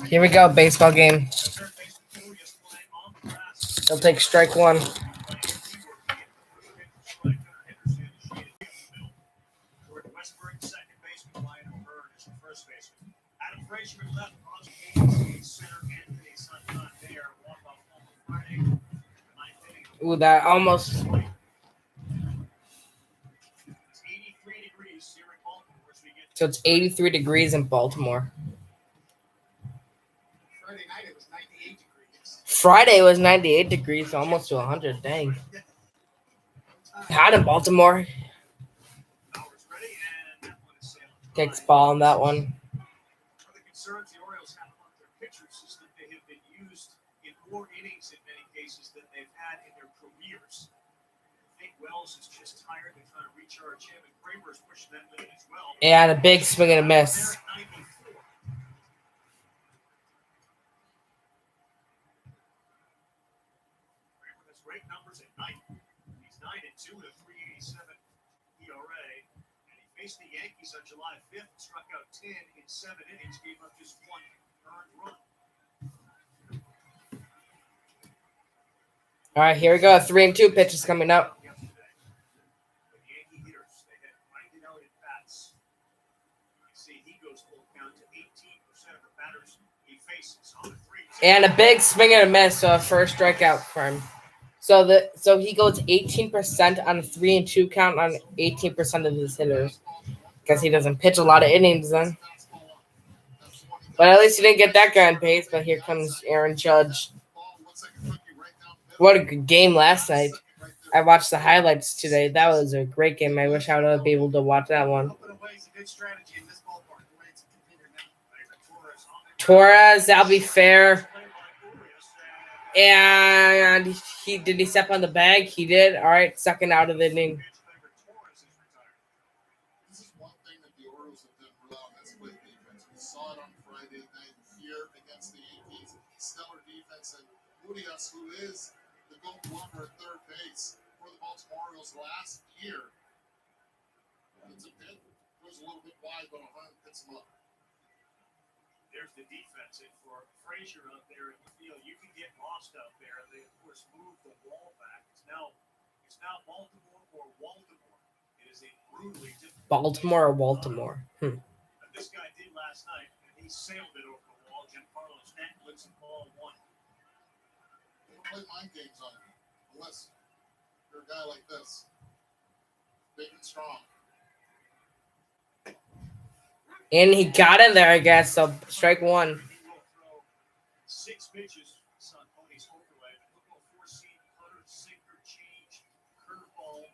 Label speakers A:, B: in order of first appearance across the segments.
A: Here we go, baseball game. He'll take strike one. Ooh, that almost. So it's 83 degrees in Baltimore. Friday was 98 degrees, almost to 100. Dang. Hot in Baltimore. Takes ball on that one. And a big swing and a miss. Faced the Yankees on July 5th, struck out 10 in 7 innings, gave up just one earned run. All right, here we go. 3-2 pitches coming up. And a big swing and a miss, so a first strikeout for him. So he goes 18% on a 3-2 count on 18% of his hitters. Because he doesn't pitch a lot of innings then. But at least he didn't get that guy on pace. But here comes Aaron Judge. What a good game last night. I watched the highlights today. That was a great game. I wish I would be able to watch that one. Torres, that'll be fair. And did he step on the bag? He did. All right, second out of the inning.
B: This is one thing that the Orioles have done well. That's with defense. We saw it on Friday night here against the Yankees. Stellar defense, and Urias, who is the gold glover at third base for the Baltimore Orioles last year. It's a bit, goes a little bit wide, but O'Hearn picks him up. There's the defense, and for Frazier out there in the field, you can get lost out there. They of course moved the wall back. It's now Baltimore or Waldemore. It is a brutally difficult
A: Baltimore or Baltimore.
B: This guy did last night, and he sailed it over the wall. Giancarlo Stanton and ball one. You don't play mind games on him unless you're a guy like this, big and strong.
A: And he got in there, I guess. So strike one.
B: 6 pitches. Son Pony's overlay. Football 4-seam cutter, sinker, change, curveball,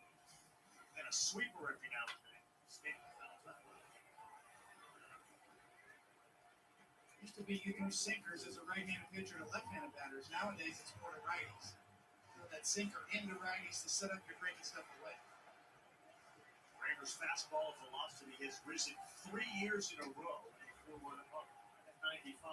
B: and a sweeper every now and then. Used to be you threw sinkers as a right-handed pitcher to left-handed batters. Nowadays it's more to righties. Throw that sinker into righties to set up your breaking stuff away. Kramer's fastball velocity has risen 3 years in a row, and 4-1 up at 95.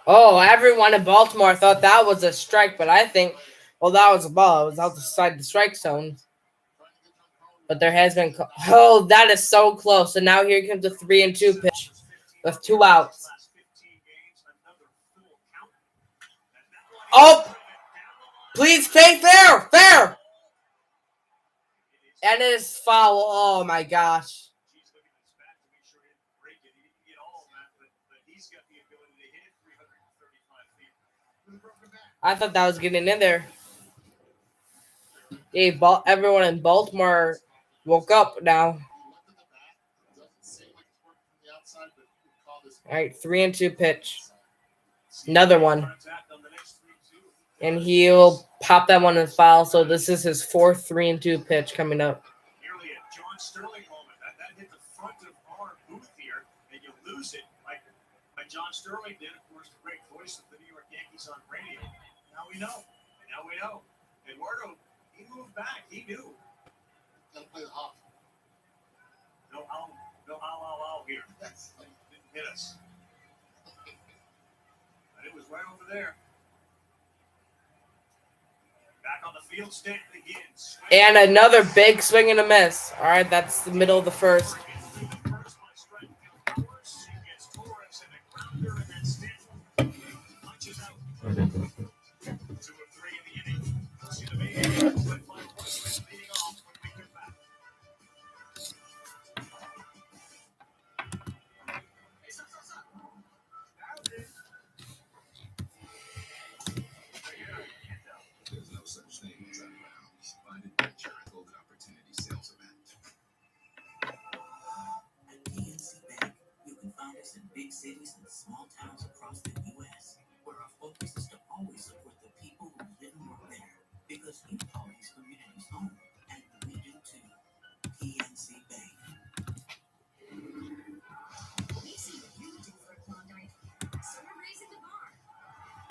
A: Oh, everyone in Baltimore thought that was a strike, but I think, well, that was a ball. It was outside the strike zone. But there has been. Oh, that is so close. And now here comes a 3-2 pitch with 2 outs. Oh, please stay fair. Fair. And it is foul. Oh, my gosh. I thought that was getting in there. Hey, everyone in Baltimore woke up now. All right, 3-2 pitch. Another one. And he'll pop that one in foul. So this is his 4th 3-2 pitch coming up.
B: Nearly a John Sterling moment. That hit the front of our booth here, and you lose it like John Sterling did, of course, the great voice of the New York Yankees on radio. Now we know. And now we know. Eduardo, he moved back. He knew. Gotta play the hop. No how here. Didn't hit us. But it was
C: right over there. Back on the field, Stanton again.
A: And another big swing and a miss. All right, that's the middle of the first.
B: There's no such thing as unbound. Find adventure at Golden Opportunity Sales Event.
D: At PNC Bank, you can find us in big cities and small towns across the U.S., where our focus is to always support the people who live and work there, because you call these communities home, and we do too. PNC Bank.
E: We see what you do for a Klondike, so we're raising the bar.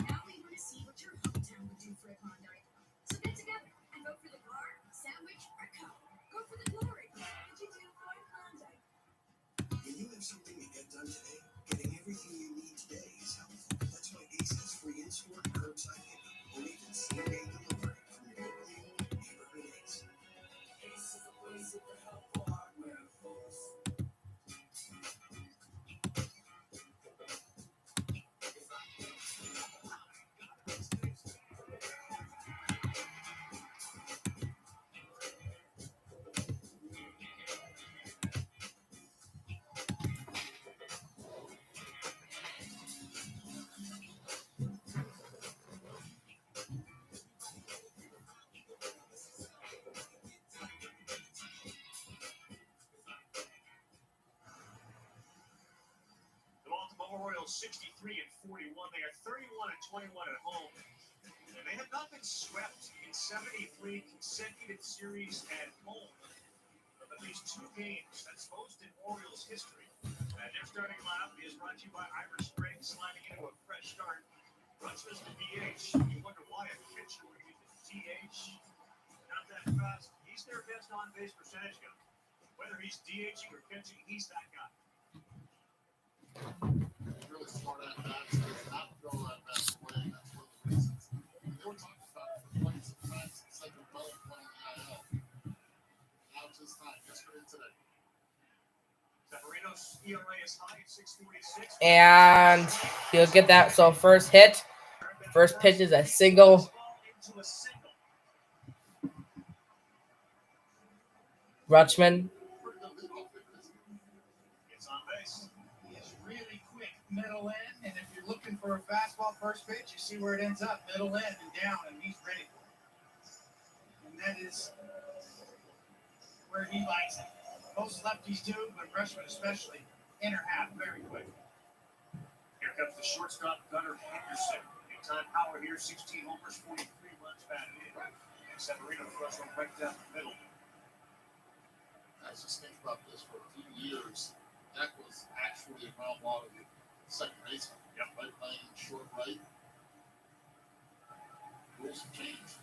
E: Now we want to see what your hometown would do for a Klondike. So get together and vote for the bar, sandwich, or cup. Go for the glory. What would you do for a Klondike?
D: When you have something to get done today, getting everything you need today is helpful. That's why Ace has free in-store and curbside pickup, or even same-day delivery from your local neighborhood Ace. Ace is the place with the helpful hardware, folks.
C: The Baltimore Orioles 63-41. They are 31-21 at home. And they have not been swept in 73 consecutive series at home of at least 2 games. That's most in Orioles history. And their starting lineup is brought to you by Irish Spring, sliding into a fresh start. Rutschman's the DH. You wonder why a pitcher would use the DH. Not that fast. He's their best on-base percentage guy. Whether he's DHing or pitching, he's that guy.
B: Really smart at bats. Does not throw that bat away. That's one of the reasons. They were talking about it for quite some time since Cedric Bell playing the IL. Now it's his time. Yesterday and today.
C: Severino's ERA is high at 6.46.
A: And he'll get that. So first hit, first pitch is a single. Rutschman.
C: It's on base.
F: He is really quick middle end, and if you're looking for a fastball first pitch, you see where it ends up, middle end and down, and he's ready for it. And that is where he likes it. Most lefties do, but Rushman especially, inner half, very quick.
C: Here comes the shortstop, Gunnar Henderson. Big-time power here, 16 homers, 43 runs batted in. And Severino throws one right down the middle.
B: Guys, just think about this. For a few years, that was actually a ground ball to the second baseman.
C: Yep.
B: Right lane, short right. Rules have changed.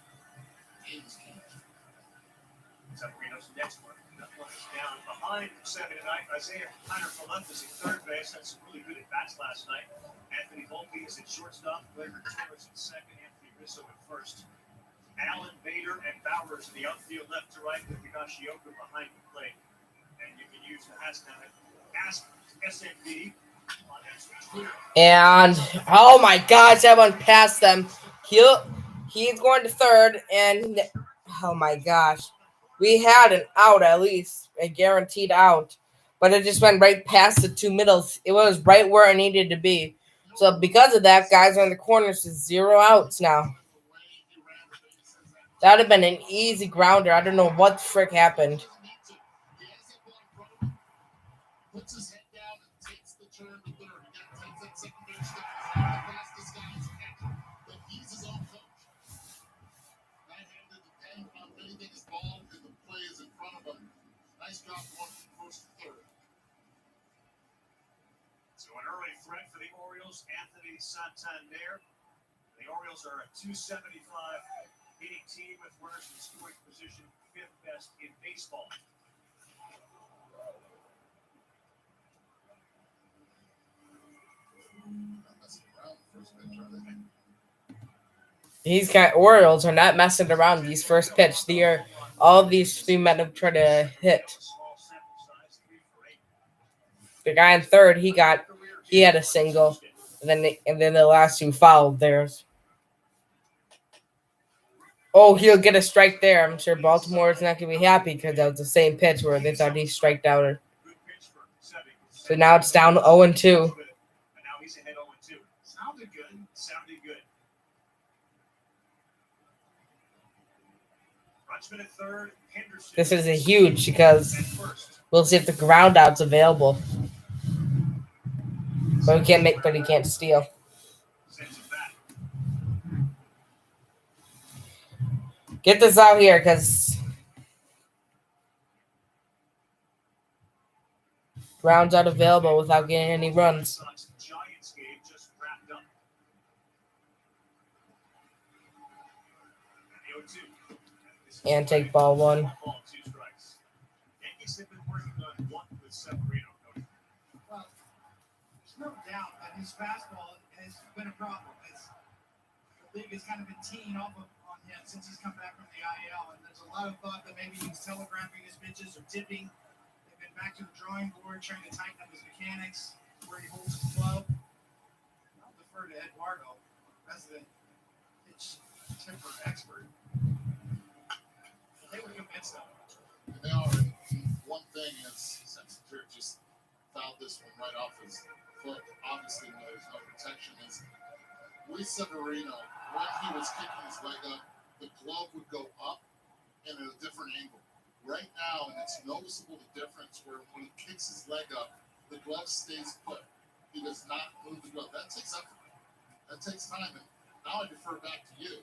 B: Games changed.
C: Severino's next one. That one is down behind second tonight. Isaiah Kleiner from left is at third base. Had some really good at-bats last night. Anthony Volpe is at shortstop. Blair Torres at second. Anthony Rizzo at first. Allen, Bader, and Bowers in the outfield left to right with Higashioka behind the plate. And you can use the hashtag AskSMB on Twitter.
A: And oh my gosh, that one passed them. He's going to third, and oh my gosh. We had an out at least, a guaranteed out. But it just went right past the 2 middles. It was right where it needed to be. So because of that, guys are in the corners to 0 outs now. That would have been an easy grounder. I don't know what the frick happened.
B: Puts his head down and takes the turn to third. Again, takes that second base down. The fastest guy is catcher. But he's his own coach. Right-handed, depending on if anything is ball and the play is in front of him. Nice job going from first to third.
C: So an early threat for the Orioles, Anthony Santander. The Orioles are a 275 hitting team with runners in scoring position, 5th best in baseball.
B: Not messing around with first pitch, are they?
A: Orioles are not messing around these first pitch. All these three men have tried to hit. The guy in third, he had a single, and then the last two fouled theirs. Oh, he'll get a strike there. I'm sure Baltimore's not gonna be happy because that was the same pitch where they thought he striked out her. So now it's down 0-2.
C: Sounded good. Rutschman at third, Henderson.
A: This is a huge because we'll see if the ground out's available. But he can't steal. Get this out here because ground's out available without getting any runs.
C: Giants game just wrapped up.
A: And take ball one.
C: Yankees have been working on one with Severino.
F: Well, there's no doubt that his fastball has been a problem. The league has kind of been teeing off on him since he's come back from the IL, and there's a lot of thought that maybe he's telegraphing his pitches or tipping. They've been back to the drawing board, trying to tighten up his mechanics, where he holds his glove. I'll defer to Eduardo, resident pitch tipper expert. They were convinced of it.
B: And they are. One thing is, since Drew just fouled this one right off his foot, obviously when there's no protection, is Luis Severino, when he was kicking his leg up, the glove would go up and at a different angle. Right now, and it's noticeable the difference where when he kicks his leg up, the glove stays put. He does not move the glove. That takes effort. That takes time. And now I defer back to you.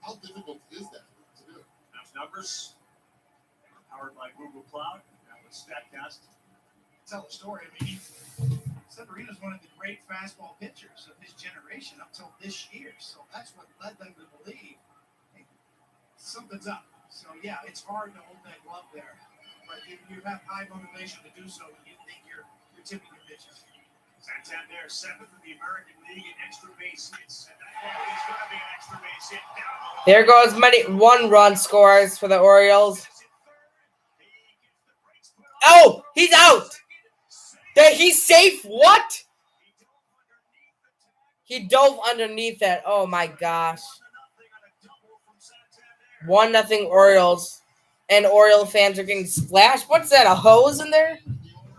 B: How difficult is that to do?
C: Those numbers are powered by Google Cloud. That was StatCast.
F: Tell the story. I mean, Severino's one of the great fastball pitchers of his generation up till this year. So that's what led them to believe, hey, something's up. So, yeah, it's hard to hold that glove there. But you have high motivation to do so when you think you're tipping your pitches.
C: Santander, seventh in the American League in extra base hits. And that ball is going to be an extra base hit.
A: There goes one run scores for the Orioles. Oh, he's out. He's safe. What? He dove underneath that. Oh my gosh. 1-0 Orioles. And Oriole fans are getting splashed. What's that? A hose in there?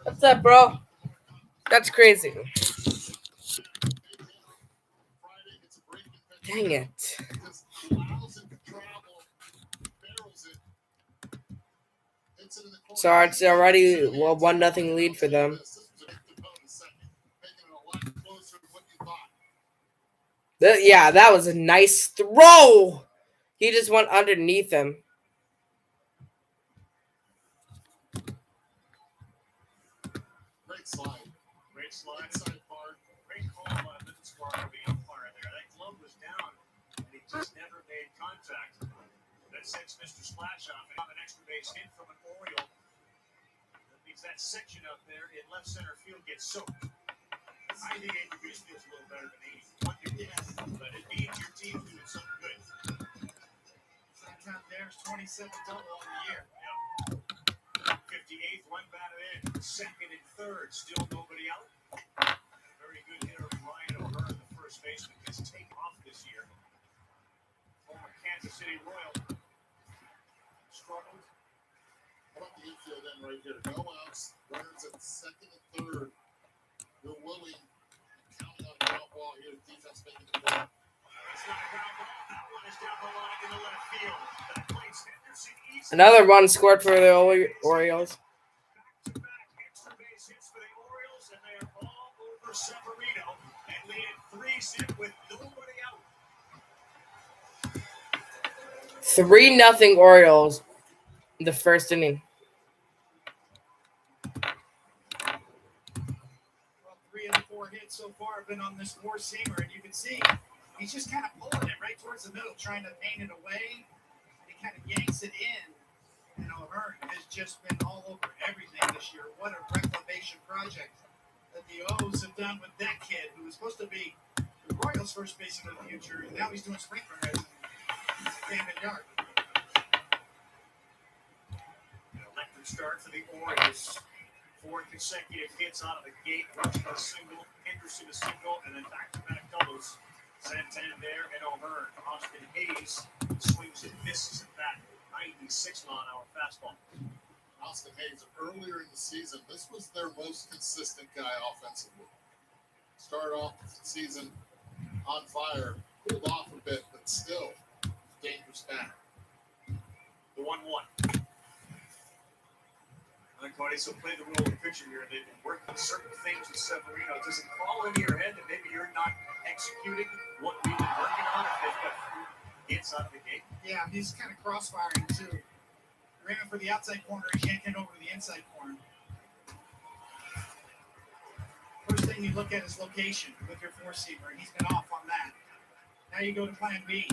A: What's that, bro? That's crazy. Dang it. So it's already a 1-0 lead for them. Yeah, that was a nice throw. He just went underneath him.
B: Great slide.
C: Great slide. Great call by Mr. Squire, the umpire there. That glove was down, and he just never made contact. That sends Mr. Splash off and an extra base hit from an Oriole. That means that section up there in left center field gets soaked. 98 degrees feels a little better than 81 degrees, but it means your team's doing something good.
F: Santander's 27th double on the year.
C: Yep. 58th, one batted in. Second and third, still nobody out. Very good hitter, Ryan O'Hearn, the first baseman, has taken off this year. Former Kansas City Royal struggled.
B: How about the infield end right here? No outs. Runners at second and third. You're willing and counting on a ground ball here. Defense making the play.
C: That's not a ground ball. That one is down the line in the left field. That plays Henderson easy.
A: Another run scored for the Orioles.
C: Back-to-back extra base hits for the Orioles, and they are all over Severino and lead 3-0 with nobody out.
A: 3-0 Orioles in the first inning.
F: Well, 3 of the 4 hits so far have been on this four-seamer, and you can see he's just kind of pulling it right towards the middle, trying to paint it away. And he kind of yanks it in. And O'Hearn has just been all over everything this year. What a reclamation project that the O's have done with that kid who was supposed to be the Royals' first baseman of the future, and now he's doing spring practice. Camden Yard.
C: An electric start for the Orioles. 4 consecutive hits out of the gate. Rush a single, Henderson a single, and then back-to-back doubles. Santander and O'Hearn. Austin Hayes swings and misses at that 96-mile-an-hour fastball.
B: Austin Hayes, earlier in the season, this was their most consistent guy offensively. Started off the season on fire, cooled off a bit, but still dangerous batter.
C: The 1-1. Cody, so play the role of pitcher here. They've been working on certain things with Severino. Does it fall into your head that maybe you're not executing what we've been working on if they've got hits out of the gate?
F: Yeah, he's kind of crossfiring too. You're aiming for the outside corner. He can't get over to the inside corner. First thing you look at is location with your four-seamer, and he's been off on that. Now you go to plan B.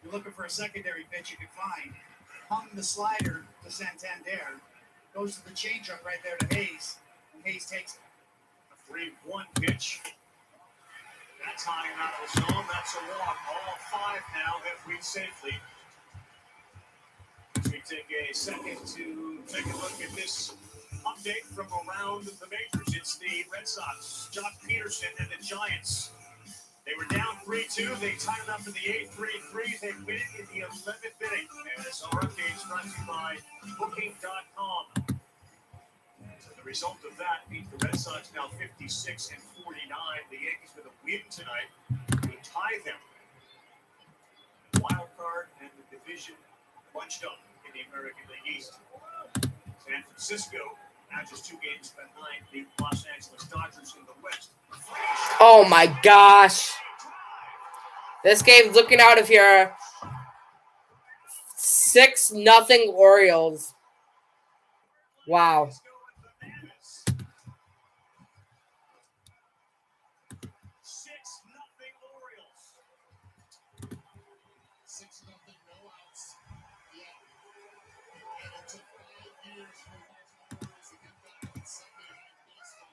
F: You're looking for a secondary pitch you can find. Hung the slider to Santander. Goes to the changeup right there to Hayes, and Hayes takes it.
C: A 3-1 pitch. That's high and out of the zone. That's a walk. All 5 now have reached safely. As we take a second to take a look at this update from around the majors. It's the Red Sox, Jock Peterson, and the Giants. They were down 3-2. They tied it up in the 8th, 3-3. They win it in the 11th inning. And this update brought to you by Booking.com. So the result of that means the Red Sox now 56 and 49. The Yankees with a win tonight would tie them. The wild card and the division bunched up in the American League East. San Francisco now just 2 games behind the Los Angeles Dodgers in the West.
A: Oh my gosh. This game's looking out of here. 6-0 Orioles. Wow.
B: 6-0, no outs yet. And it took 5 years for the Orioles to get back in Sunday Night Baseball.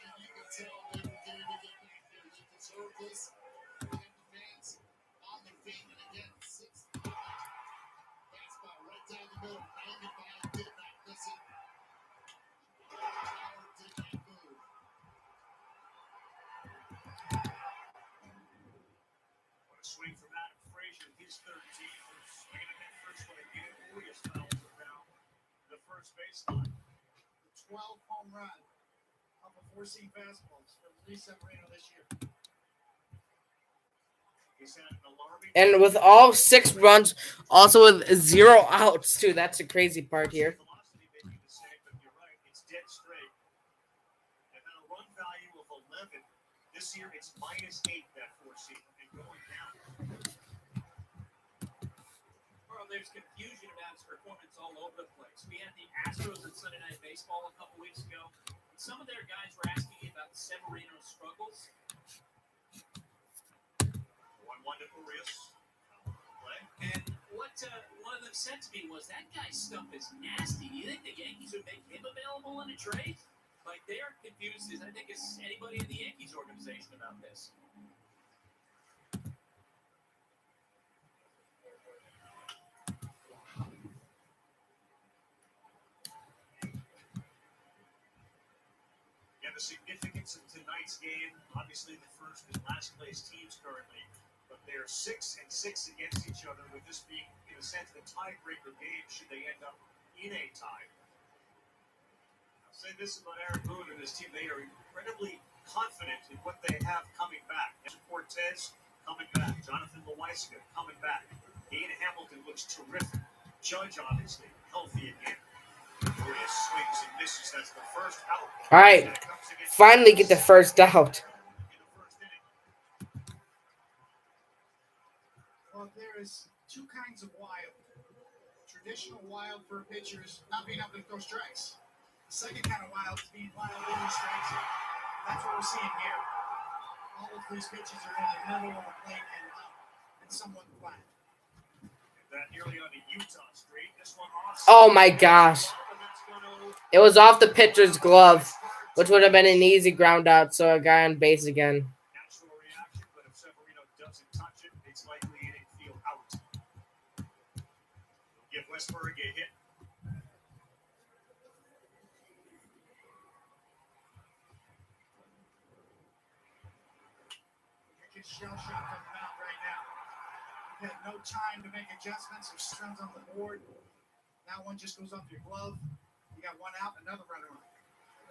B: And you can tell they were getting to get back there. They deserve this. And the fans on their feet. And again, 6-0. Fastball right down the middle. 95 did not miss it. Howard did not move.
C: Swing from Adam Frazier, his 13th. Swinging at that first one again. Urias fouls around the first baseline.
F: The 12 home run off of 4-seam fastballs for Luis Severino this year.
C: He's had an alarming.
A: And with all 6 runs, also with 0 outs, too. That's the crazy part here.
C: Velocity may be the same, but you're right. It's dead straight. And then a run value of 11. This year, it's -8, that 4-seam, and going down.
G: Well, there's confusion about his performance all over the place. We had the Astros in Sunday Night Baseball a couple weeks ago. And some of their guys were asking about Severino's struggles.
C: 1-1 to Urias. Play.
G: And what one of them said to me was, that guy's stuff is nasty. Do you think the Yankees would make him available in a trade? Like, they are confused, I think, as anybody in the Yankees organization about this.
C: Yeah, the significance of tonight's game, obviously the first and last place teams currently, but they're 6-6 against each other, with this being, in a sense, the tiebreaker game should they end up in a tie. I'll say this about Aaron Boone and his team. They are incredibly confident in what they have coming back. Cortez coming back. Jonathan Loaiska coming back. Ian Hamilton looks terrific. Judge, obviously, healthy again. Urias swings and misses. That's the first out.
A: All right. Finally get the first out.
F: Well, there is 2 kinds of wild. Traditional wild for a pitcher is not being able to throw strikes. The second kind of wild is being wild in the strike zone. That's what we're seeing here. All of these pitches are in the middle of the plate and up and somewhat flat.
C: That nearly on the Utah Street. This one off.
A: Oh my gosh. It was off the pitcher's glove, which would have been an easy ground out, so a guy on base again.
C: Natural reaction, but a if Severino doesn't touch it, it's likely an infield out. Give Westberg a hit.
F: Yankess shell shock on the mound right now. You had no time to make adjustments. There's runs on the board. That one just goes off your glove. You got one out, another runner on.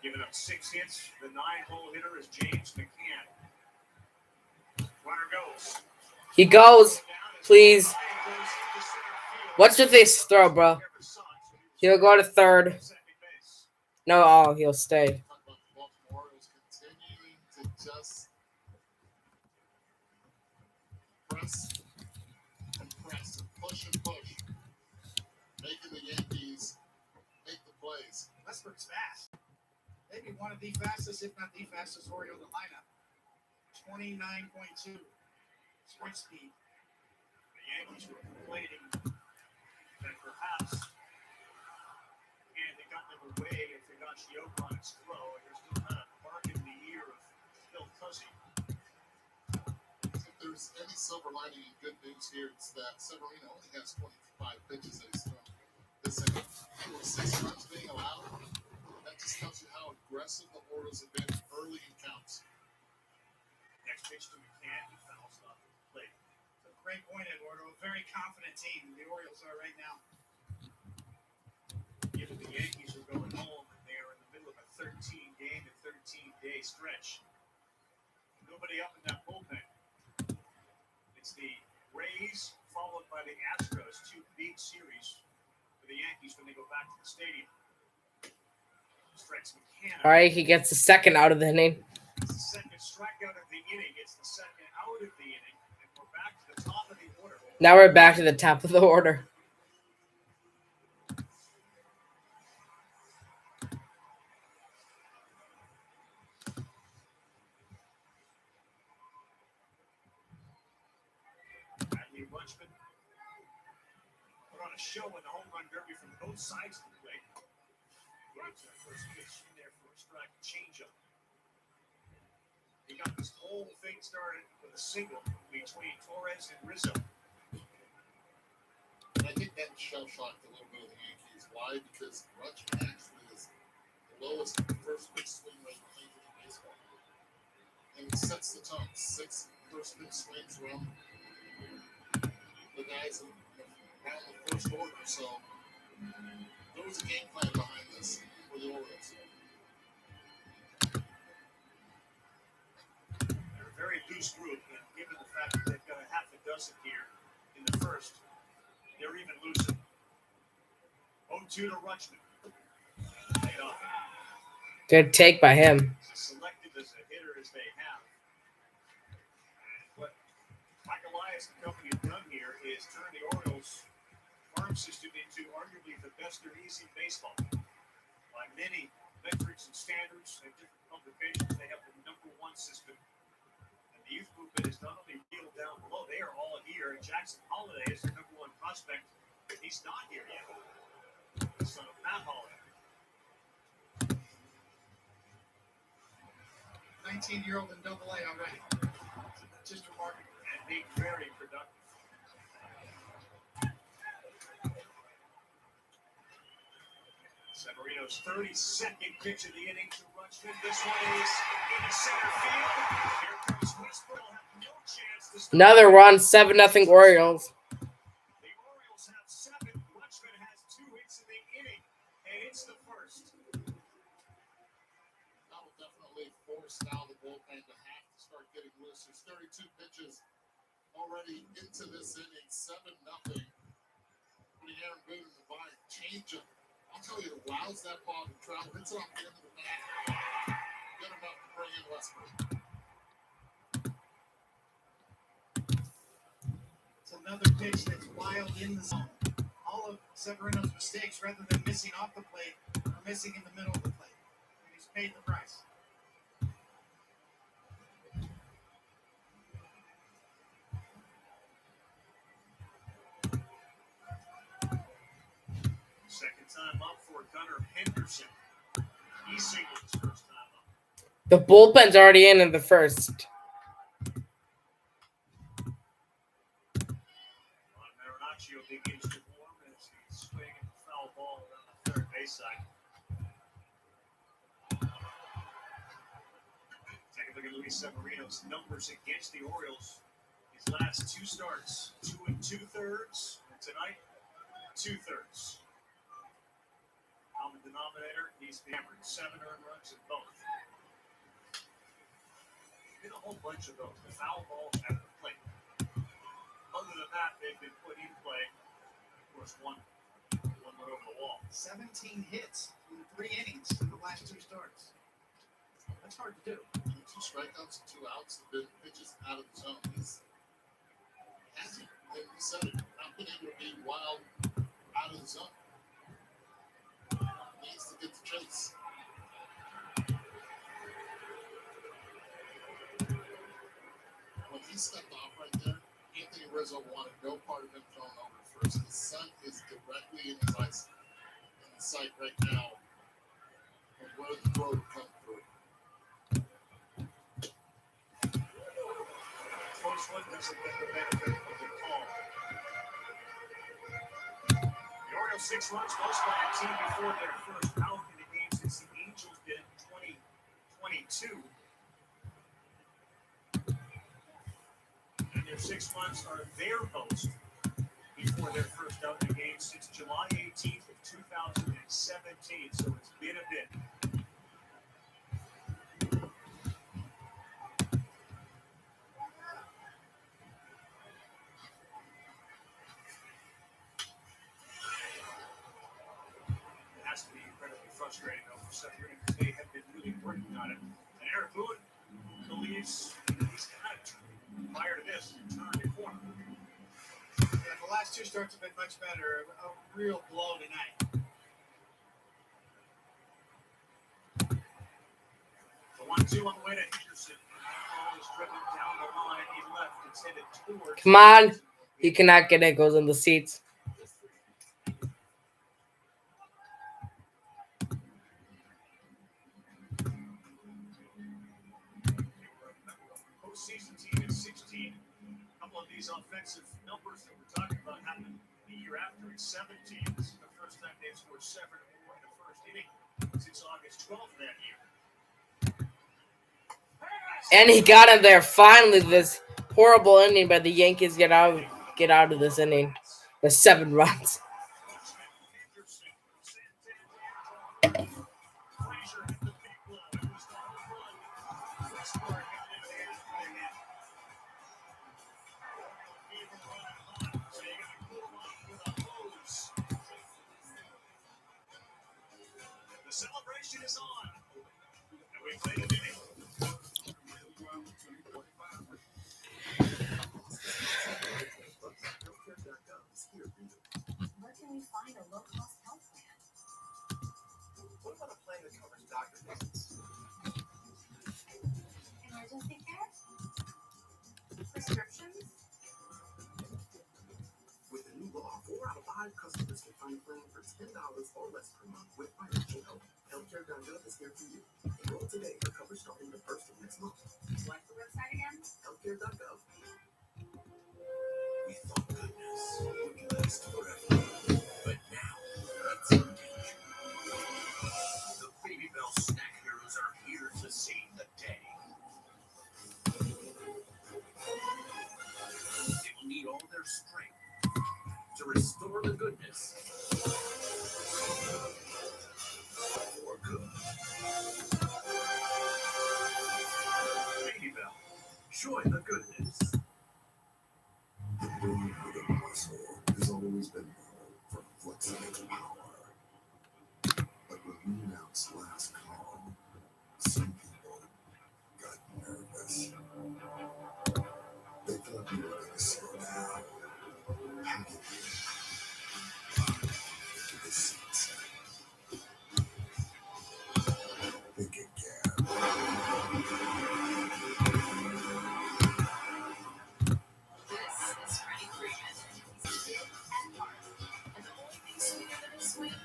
C: Giving up 6 hits. The 9-hole hitter is James McCann. Runner goes.
A: He goes. Please. What should they throw, bro? He'll go to third. No, he'll stay.
B: Talk about the Baltimore Orioles continuing to just press and press and push, making the Yankees make the plays.
F: Westberg's fast. Maybe one of the fastest, if not the fastest Oriole in the lineup. 29.2 sprint speed.
C: The Yankees were complaining that perhaps and they got them away if they got Shioka on his throw, and they're still kind of barking in the ear of Phil Cousy.
B: If there's any silver lining and good news here, it's that Severino only has 25 pitches that he's thrown this inning. With 6 runs being allowed, that just tells you how aggressive the Orioles have been early in counts.
C: Next pitch to McCann, he fouls off the plate.
F: It's a great point, Eduardo. A very confident team the Orioles are right now.
C: Given the Yankees are going home and they are in the middle of a 13-game and 13-day stretch. Nobody up in that bullpen. It's the Rays followed by the Astros, 2 big series for the Yankees when they go back to the stadium. Strikes McCann.
A: All right, he gets the second out of the inning.
C: It's the second strikeout of the inning. It's the second out of the inning. And we're back to the top of the order.
A: Now we're back to the top of the order.
C: Bradley Rutschman put on a show in the home run derby from both sides of the plate. Gets that first pitch in there for a strike changeup. He got this whole thing started with a single between Torres and Rizzo.
B: And I think that shell shocked a little bit of the Yankees. Why? Because Rutschman actually is the lowest first pitch swing rate in Major League Baseball. And it sets the tone. 6 first pitch swings from the guys around the first order. So there was a game plan behind this for the Orioles.
C: They're a very loose group, and given the fact that they've got a half a dozen here in the first, they're even looser. 0-2 to Rutschman. Laid off.
A: Good take by him.
C: As selective as a hitter as they have. And what Mike Elias and company have done here is turn the Orioles farm system into arguably the best there is in baseball. By many metrics and standards and different publications, they have the #1 system. And the youth movement is not only real down below, they are all here. And Jackson Holiday is their #1 prospect. He's not here yet. The son of Matt Holiday.
F: 19-year-old in Double-A already. Just remarkable.
C: And being very productive. Severino's 32nd pitch of the inning to Rutschman. This one is into center field. Here comes Westbrook. No chance to stop.
A: Another run, 7-0 Orioles.
C: The Orioles have 7. Rutschman has 2 hits in the inning, and it's the first.
B: That will definitely force now the bullpen to have to start getting loose. There's 32 pitches already into this inning, 7-0. Putting Aaron Boone in the line, change up. I'll tell you, it allows that ball to travel. Hits it off the end of the bat. Good enough to bring in Westbrook.
F: It's another pitch that's wild in the zone. All of Severino's mistakes, rather than missing off the plate, are missing in the middle of the plate. And he's paid the price.
C: Second time up for Gunnar Henderson. He singled his first time up.
A: The bullpen's already in the first.
C: Biagio begins to warm as he's swinging the foul ball around the third base side. Take a look at Luis Severino's numbers against the Orioles. His last two starts, 2 2/3, and tonight, 2/3. Common denominator, he's hammered 7 earned runs in both. Been a whole bunch of those. The foul balls at the plate. Other than that, they've been put in play. Of course, one went over the wall.
F: 17 hits in 3 innings in the last 2 starts. That's hard to do.
B: 2 strikeouts, 2 outs, the pitches out of the zone. He's hasn't, like you said, not been able to be wild out of the zone. Needs to get the chase. When he stepped off right there, Anthony Rizzo wanted no part of him throwing over first. His son is directly in his eyes, in the sight right now of where the throw would come through.
C: Close one doesn't get the benefit of the call. The Orioles 6 runs, most by a team before their first out in the game since the Angels did in 2022. And their 6 runs are their most before their first out in the game since July 18th of 2017. So it's been a bit. It has to be incredibly frustrating though for Severino because they have been really working on it. And Eric Boone believes he's kind of prior to this turned the corner.
F: Yeah, the last 2 starts have been much better. A real blow tonight.
C: The 1-2 on the way to Henderson. Ball is driven down the line. He left. It's headed towards.
A: Come on. He cannot get it. Goes in the seats.
C: Postseason team at 16. A couple of these offensive numbers that we're talking about happened the year after in 17. This is the first time they've scored 7 or more in the first inning since August 12th that year.
A: And he got him there. Finally, this horrible inning by the Yankees get out of this inning. The 7 runs.
C: The celebration is on. And we played an inning.
E: Where can we find a low-cost health plan?
D: What about a plan that covers doctor visits?
E: Emergency care? Prescriptions?
D: With the new law, 4 out of 5 customers can find a plan for $10 or less per month with financial help. Healthcare.gov is here for you. Enroll today for coverage starting the 1st of next month.
E: What's the website again?
D: Healthcare.gov. We thought goodness would last forever, but now it's in danger.
G: The Baby Bell Snack Heroes are here to save the day. They will need all their strength to restore the goodness for good. Baby Bell, joy the goodness.
D: The brain of the muscle has always been known for flexing its power. But when we announced last call, some people got nervous. They thought we were going to slow down, pack it to the seats. Think again.
E: This is ready for you. And the only thing sweeter than a sweet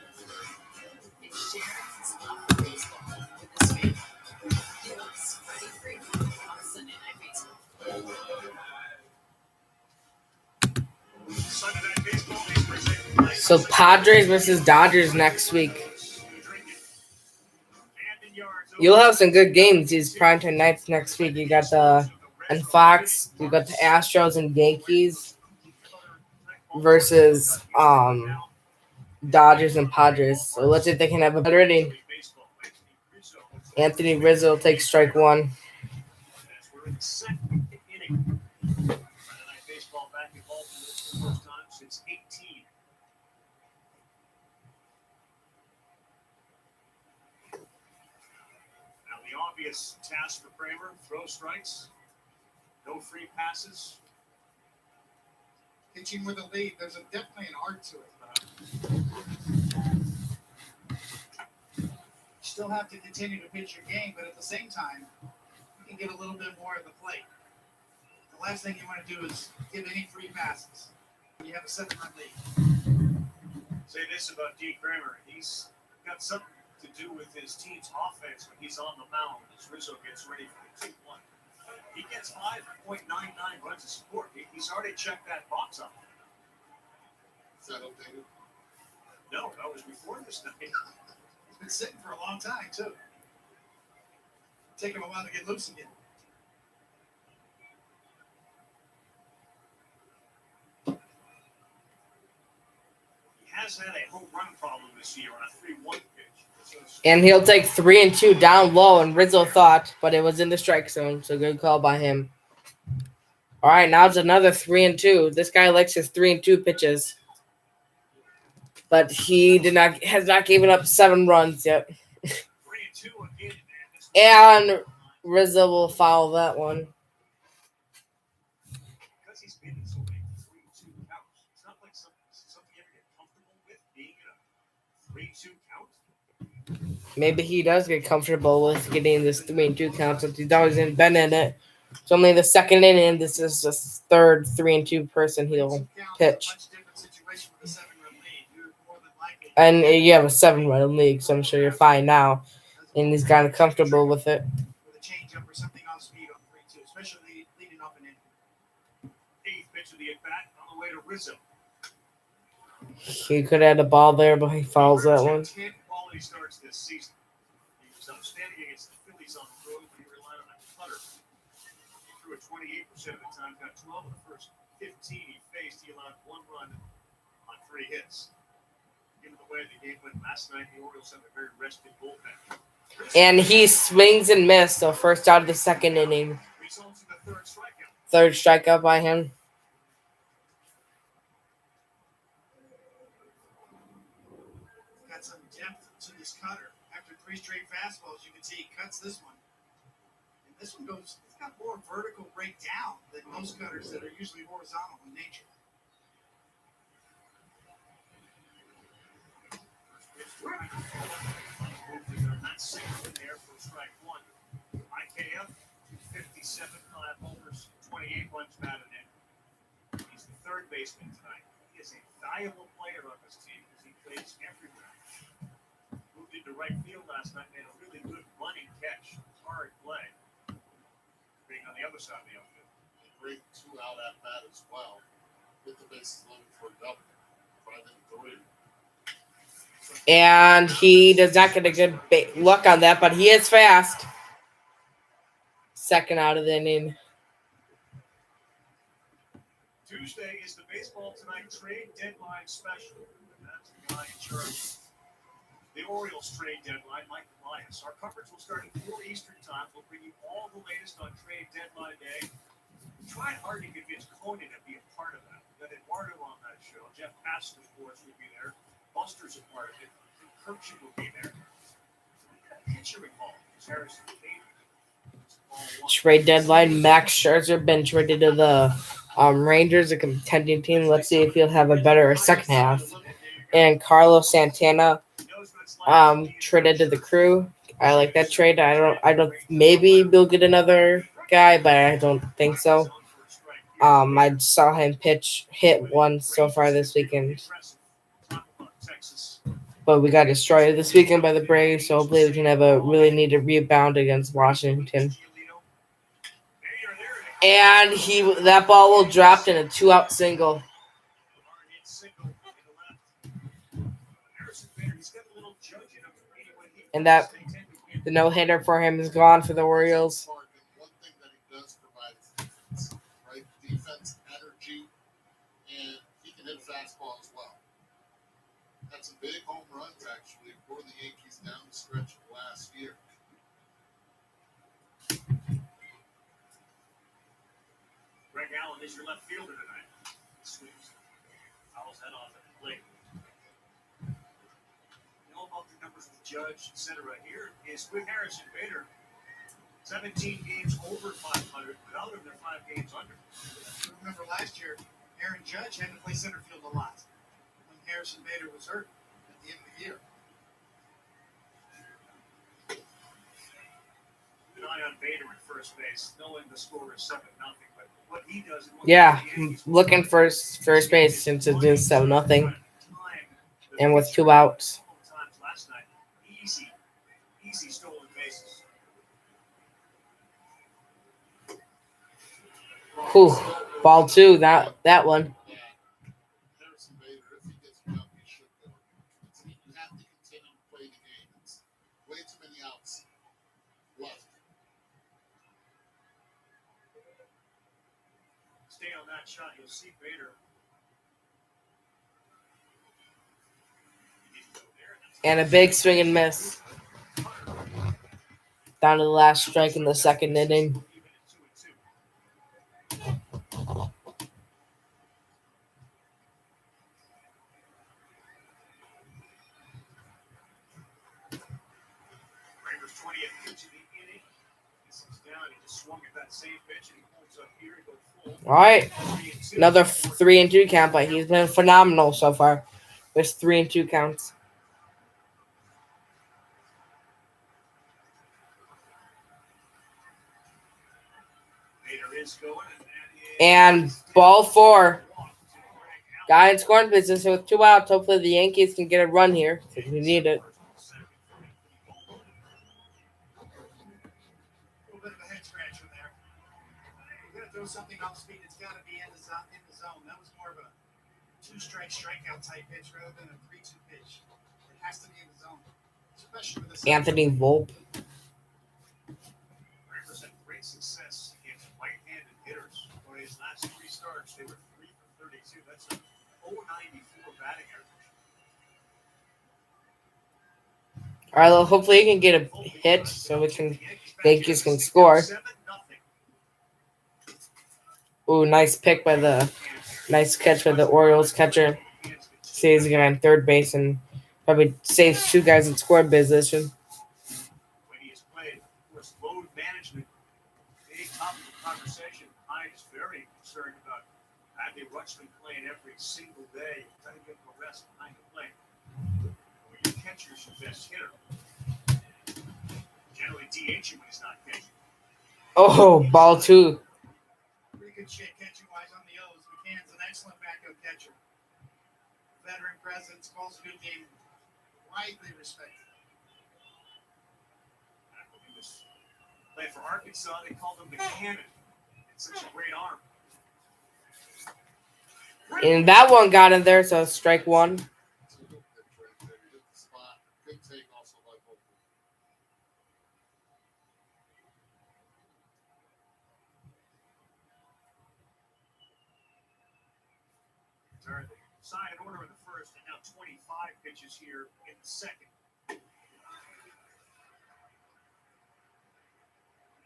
E: is sharing this love for baseball.
A: So Padres versus Dodgers next week. You'll have some good games these primetime nights next week. You got the and Fox. You got the Astros and Yankees versus Dodgers and Padres. So let's see if they can have a better inning. Anthony Rizzo takes strike one.
C: We're in the second inning. Friday Night Baseball back in Baltimore for the first time since 18. Now the obvious task for Kramer: throw strikes, no free passes.
F: Pitching with a lead, there's definitely an art to it. You still have to continue to pitch your game, but at the same time, you can get a little bit more at the plate. The last thing you want to do is give any free passes when you have a 7-run lead.
C: Say this about D. Kramer: he's got something to do with his team's offense when he's on the mound as Rizzo gets ready for the 2-1. He gets 5.99 runs of support. He's already checked that box off.
B: Is that updated?
C: No, that was before this night.
F: He's been sitting for a long time, too. Take him a while to get loose again.
C: He has had a home run problem this year on a 3-1 pitch.
A: And he'll take 3 and 2 down low, and Rizzo thought, but it was in the strike zone, so good call by him. All right, now it's another 3 and 2. This guy likes his 3 and 2 pitches, but he has not given up 7 runs yet.
C: 3-2 again, man.
A: And Rizzo will foul that one.
C: Because he's been in so many 3-2 counts, it's not like something you ever get comfortable with being in a 3-2 count.
A: Maybe he does get comfortable with getting this 3 and 2 count since he's always been in it. It's only the second inning. This is the third 3 and 2 person he'll pitch. And you have a 7-run league, so I'm sure you're fine now. And he's gotten comfortable with it.
F: With a changeup or something off speed on 3-2, especially leading up and in.
C: 8th pitch of the at-bat on the way to Rizzo.
A: He could have had a ball there, but he fouls that one.
C: 10 quality starts this season. He was outstanding against the Phillies on the road, but he relied on a cutter. He threw it 28% of the time, got 12 of the first 15 he faced. He allowed 1 run on 3 hits. Given the way the game went last night, the Orioles have a very rested bullpen.
A: And he swings and missed, so first out of the second inning.
C: Results in the 3rd strikeout.
A: 3rd strikeout by him.
F: Got some depth to this cutter. After 3 straight fastballs, you can see he cuts this one. And this one it's got more vertical breakdown than most cutters that are usually horizontal in nature.
C: Not safe in there for strike 1. IKF, 257, 5 homers, 28 runs batted in. He's the 3rd baseman tonight. He is a valuable player on this team because he plays everywhere. Moved into right field last night, made a really good running catch. Hard play. Being on the other side of the outfield.
B: A great 2-out at bat as well. Hit the bases loaded for a double. 5 and 3.
A: And he does not get a good luck on that, but he is fast. 2nd out of the inning.
C: Tuesday is the Baseball Tonight trade deadline special. And that's the guy in charge. The Orioles trade deadline, Mike Elias. Our coverage will start at 4 Eastern time. We'll bring you all the latest on trade deadline day. We tried hard to convince Conan to be a part of that. We got Eduardo on that show. Jeff Passan, of course, will be there. Buster's a part of it. Kirksey will be there. Pitcher involved. Harrison Kane.
A: Trade deadline. Max Scherzer been traded to the Rangers, a contending team. Let's see if he'll have a better second half. And Carlos Santana traded to the Crew. I like that trade. I don't. Maybe we'll get another guy, but I don't think so. I saw him hit once so far this weekend. But we got destroyed this weekend by the Braves, so hopefully we can have a really needed rebound against Washington. And that ball will drop in a 2-out single.
C: He's got a little judge in him.
A: And that the no-hitter for him is gone for the Orioles.
B: Spark, and one thing that he does provide is defense, right? Defense, energy, and he can hit a fastball as well. Had some big home runs actually for the Yankees down the stretch of last year.
C: Greg Allen is your left fielder tonight. Swings. Fouls that off at the plate. You know about the numbers with Judge, etc. Here is with Harrison Bader. 17 games over 500. Without him, they're 5 games under.
F: Remember last year, Aaron Judge had to play center field a lot when Harrison Bader was hurt at the end of the year.
C: An eye on Bader at first base, knowing the score is 7-0. But what he does, and what
A: Yeah,
C: the Yankees
A: looking for first base since it is 7-0, and with 2 outs.
C: times last night, easy stolen bases.
A: Whew, ball 2, that one.
B: Harrison Bader, if he gets it up, he should go. You have to continue to play the game. It's way too many outs left.
C: Stay on that shot, you'll see Bader.
A: And a big swing and miss. Down to the last strike in the second inning.
C: Kramer's 20th pitch of the inning. This is down. He just swung at that same pitch and he holds up here and goes full.
A: All right,
C: 3-2.
A: another 3-2 count, but he's been phenomenal so far. There's 3-2 counts.
C: Bader is going,
A: And ball 4. Guy in scoring position with 2 outs. Hopefully the Yankees can get a run here. We need it.
F: A little bit of a head scratcher there. We're going to throw something off speed. It's got to be in the zone. That was more of a 2-strike strikeout type pitch rather than a 3-2 pitch. It has to be in the zone, especially with the
A: Anthony Volpe.
C: Kramer's had great success against right-handed hitters. For his last 3 starts, they were 3 for 32. That's a 0.94 batting average.
A: All right, well, hopefully he can get a hit so Yankees can score.
C: 7-0.
A: Ooh, nice catch by the Orioles catcher. Saves the guy on third base and probably saves 2 guys in scoring position.
C: When he has played, of course, load management, big topic of conversation. I is very concerned about Adley Rutschman playing every single day, trying to get the rest behind the plate. Well, your catcher's your best hitter. Generally DH him when he's not catching.
A: Oh, ball 2.
F: pretty good shit catching wise on the O's. McCann's an excellent backup catcher. Veteran presence, calls a good game, widely respected.
C: When he was playing for Arkansas, they called him the cannon. It's such a great arm.
A: And that one got in there, so strike 1.
B: It's a good pitch right there. He hit the spot. Good take also by Volpe.
C: Turn the side in order in the first, and now 25 pitches here in the second. The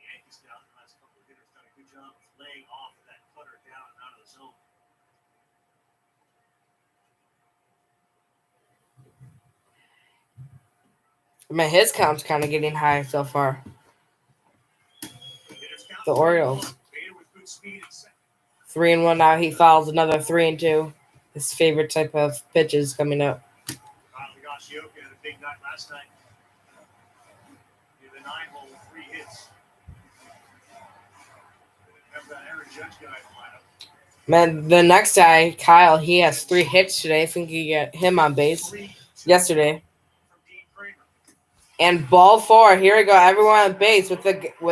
C: Yankees down the last couple of hitters done a good job of laying off that cutter down and out of the zone.
A: I mean, his count's kind of getting high so far.
C: Hitters count
A: The Orioles.
C: Bader with good speed at second.
A: 3-1 now. He fouls another 3-2. His favorite type of pitches coming up.
C: Kyle Higashioka had a big night last night. Hit the 9-hole with 3 hits. Have that Aaron Judge guy in the lineup.
A: Man, the next guy, Kyle, he has 3 hits today. I think you get him on base
C: 3-2
A: yesterday.
C: from Dean Kramer.
A: And ball 4. Here we go. Everyone on base with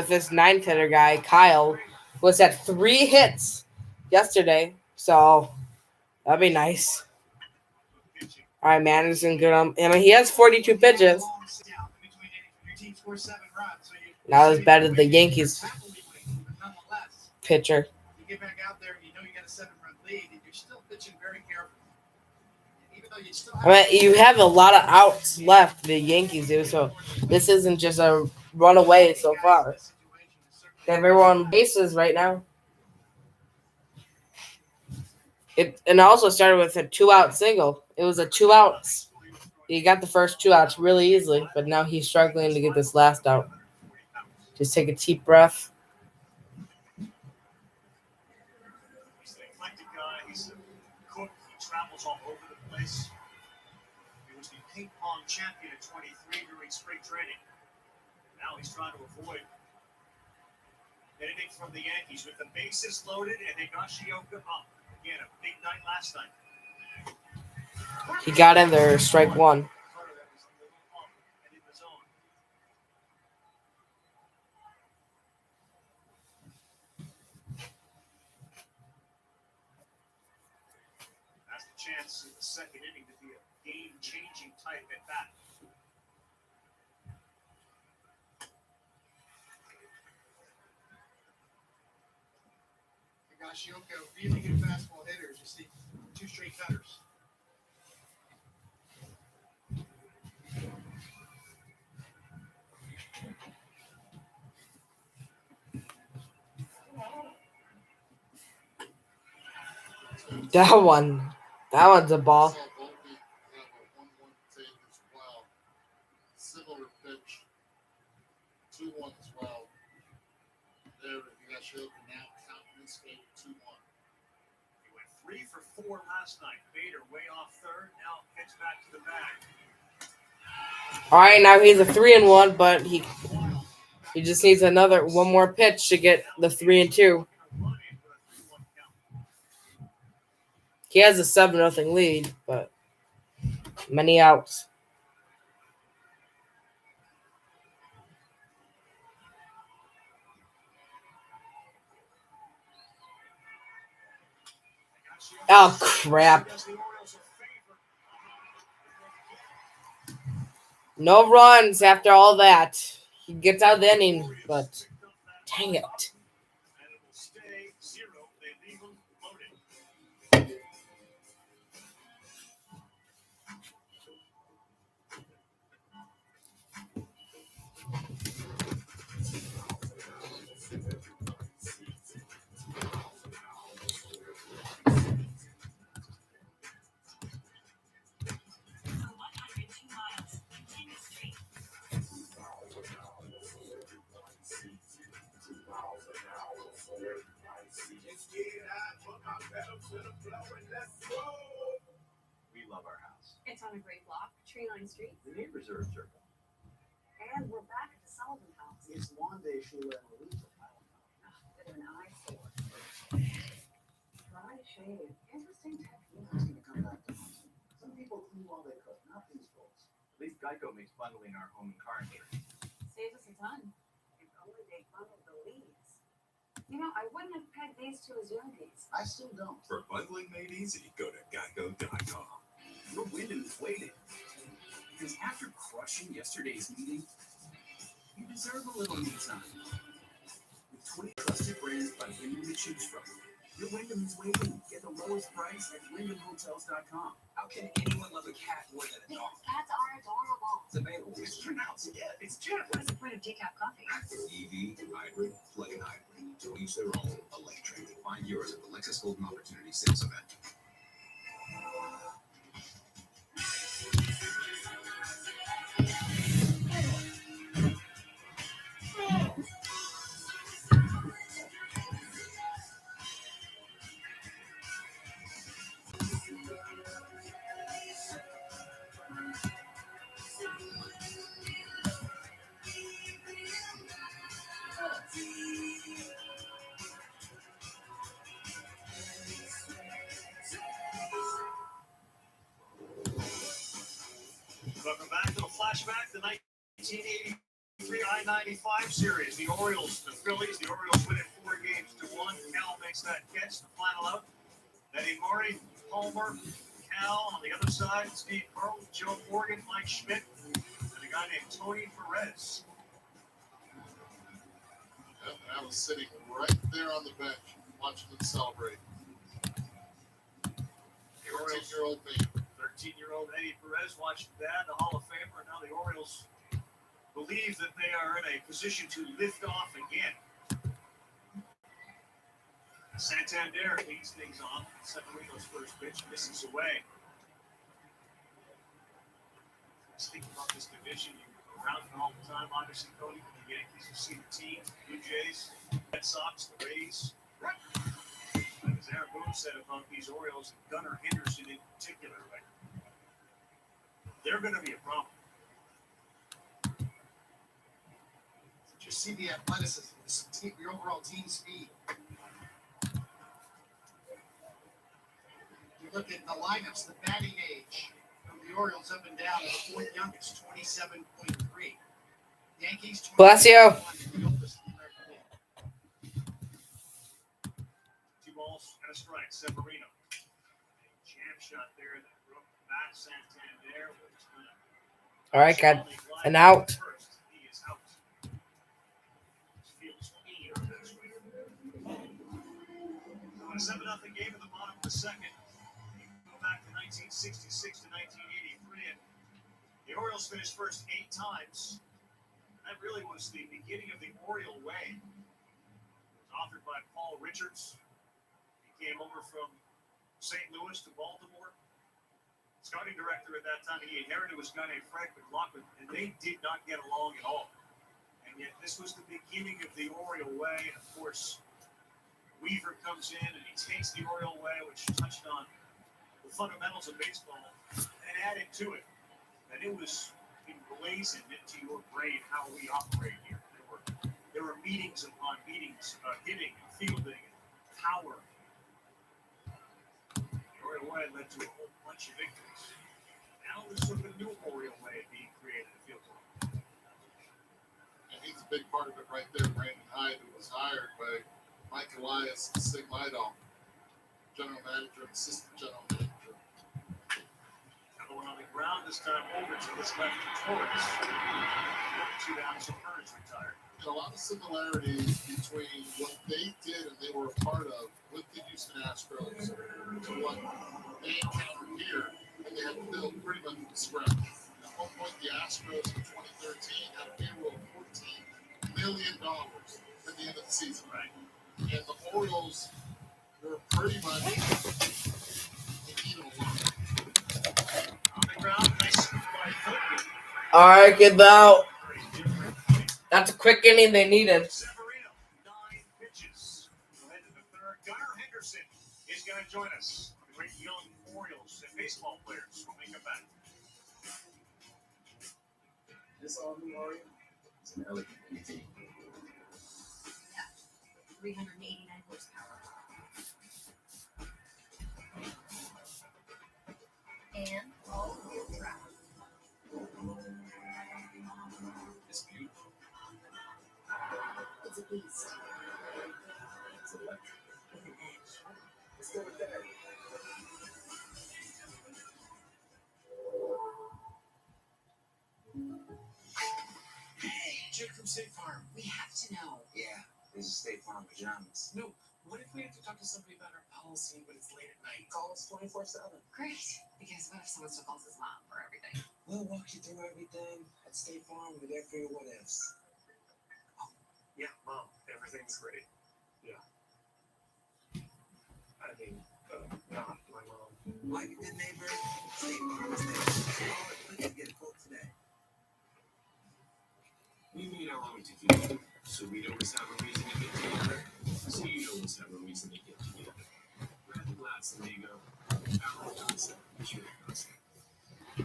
A: this 9th hitter guy, Kyle, was at 3 hits yesterday. So that'd be nice.
C: Pitching.
A: All right, Madison good on. I mean, he has 42 pitches. Not as bad as the Yankees pitcher.
F: You get back out there, you know you got a 7-run lead, and you're still pitching very carefully. Even though you still have
A: I mean, you have a lot of outs left, the Yankees do, so this isn't just a runaway so far. They have everyone on bases right now. It also started with a 2-out single. It was a 2 outs. He got the first 2 outs really easily, but now he's struggling to get this last out. Just take a deep breath.
C: He's an eclectic guy. He's a cook. He travels all over the place. He was the ping pong champion at 23 during spring training. Now he's trying to avoid anything from the Yankees with the bases loaded and Higashioka up. Again, a big night last night.
A: He got in there, strike one.
C: Carter that was a little up and in the zone. That's the chance in the second inning to be a game-changing type at bat.
F: Higashioka, really good fastball hitters. You see 2 straight cutters.
A: That one's a ball.
B: Saw Volpe have a 1-1 take as well. Similar pitch. 2-1 as well. There, Higashioka now counting this game 2-1.
C: He went 3 for 4 last night. Bader way off third. Now gets back to the bag.
A: All right, now he's a 3-1, but he just needs one more pitch to get the 3-2. He has a 7-0 lead, but many outs. Oh, crap. No runs after all that. He gets out of the inning, but dang it.
C: And it will stay 0. They leave him loaded.
D: We love our house.
E: It's on a great block, tree-lined street,
D: The neighbors are a circle.
E: and we're back at the Sullivan house.
D: It's Wanda, Sheila, and Louisa.
E: Bit of an eyesore. Dry shave. Interesting technique.
D: Asking to come back to hunting. Some people clean while they cook, not these folks. At least Geico makes bundling our home and car insurance.
E: Saves us a ton. If only they bundled the leads. You know, I wouldn't have pegged these two as Yankees.
D: I still don't.
H: For bundling made easy, go to geico.com.
D: Your Wyndham is waiting. Because after crushing yesterday's meeting, you deserve a little me time. With 20 trusted brands by Wyndham to choose from. Your Wyndham is waiting. Get the lowest price at WyndhamHotels.com. How can anyone love a cat more than a dog?
E: Cats are adorable.
D: It's available. It's pronounced. Yeah, it's Jet.
E: What is the point of decaf coffee?
H: EV, hybrid, plug-in hybrid. To each their own. Electric. Find yours at the Lexus Golden Opportunity Sales Event.
C: Welcome back to the flashback, the 1983 I-95 series. The Orioles, the Phillies, the Orioles win it 4-1. Cal makes that catch, the final out. Eddie Murray, Palmer, Now, on the other side, Steve Carlton, Joe Morgan, Mike Schmidt, and a guy named Tony Perez.
B: Yep, I was sitting right there on the bench watching them celebrate.
C: The Orioles,
B: 13-year-old me.
C: 13-year-old Eddie Perez watching that, the Hall of Famer. Now the Orioles believe that they are in a position to lift off again. Santander leads things off. Severino's first pitch misses away. Just think about this division. You're around it all the time. Obviously, Cody, the Yankees, you see the team, Blue Jays, Red Sox, the Rays. As Aaron Boone said about these Orioles, and Gunnar Henderson in particular, right? They're going to be a problem.
F: Just see the athleticism, the overall team speed. You look at the lineups, the batting age from the Orioles up and down, the fourth youngest, 27.3. Yankees, 20.
A: Bless you.
F: The oldest in the American League.
C: 2 balls and a strike. Severino. A jam shot there that broke back Santander.
A: All right, got an out.
C: First, he is out. Fields E on that swing. A 7-0 game in the bottom of the second. Go back to 1966 to 1983, and the Orioles finished first 8 times. That really was the beginning of the Oriole way. It was authored by Paul Richards. He came over from St. Louis to Baltimore. Scouting director at that time, he inherited was a guy named Frank McLaughlin, and they did not get along at all. And yet this was the beginning of the Oriole way. And of course, Weaver comes in and he takes the Oriole way, which touched on the fundamentals of baseball, and added to it. And it was emblazoned into your brain how we operate here. There were meetings upon meetings, hitting and fielding and power. The Oriole way led to a whole bunch of victories. Now there's sort of a new Oriole way being created, it feels like.
B: And he's a big part of it right there. Brandon Hyde, who was hired by Mike Elias and Stig Lidoff, general manager and assistant general manager.
C: Another one on the ground, this time over to his left to Torres. 2 down, so Burns retired.
B: A lot of similarities between what they did and they were a part of with the Houston Astros to what they encountered here, and they had to build pretty much from scratch. At one point, the Astros in 2013 had a payroll of $14 million at the end of the season.
C: Right.
B: And the Orioles were pretty much even alone.
C: On the ground, nice by Hilton.
A: All right, get out. That's a quick inning they needed.
C: Severino, 9 pitches. We'll head to the third. Gunnar Henderson is going to join us. The great young Orioles and baseball players will make a back.
H: This all new Oriole is an elegant team.
E: 389 horsepower. And all-wheel drive.
H: It's beautiful.
E: It's a beast
H: It's electric.
E: with an edge.
H: Let's go with that.
F: Hey, Jake from State Farm.
E: We have to know.
F: Yeah, this is State Farm pajamas. No, what if we have to talk to somebody about our policy, but it's late at night? Call us 24/7.
E: Great. Because what if someone still calls his mom for everything?
F: We'll walk you through everything at State Farm. We're there for your what ifs.
C: Oh, yeah, Mom, everything's great. Yeah. I mean, not my mom.
F: Like a good neighbor, State Farm is there. Call it, click, and get a quote today.
H: We meet our own together, so we always have a reason to get together. So you always have a reason to get together. Grab a glass, amigo. Our concept, your concept.
E: Do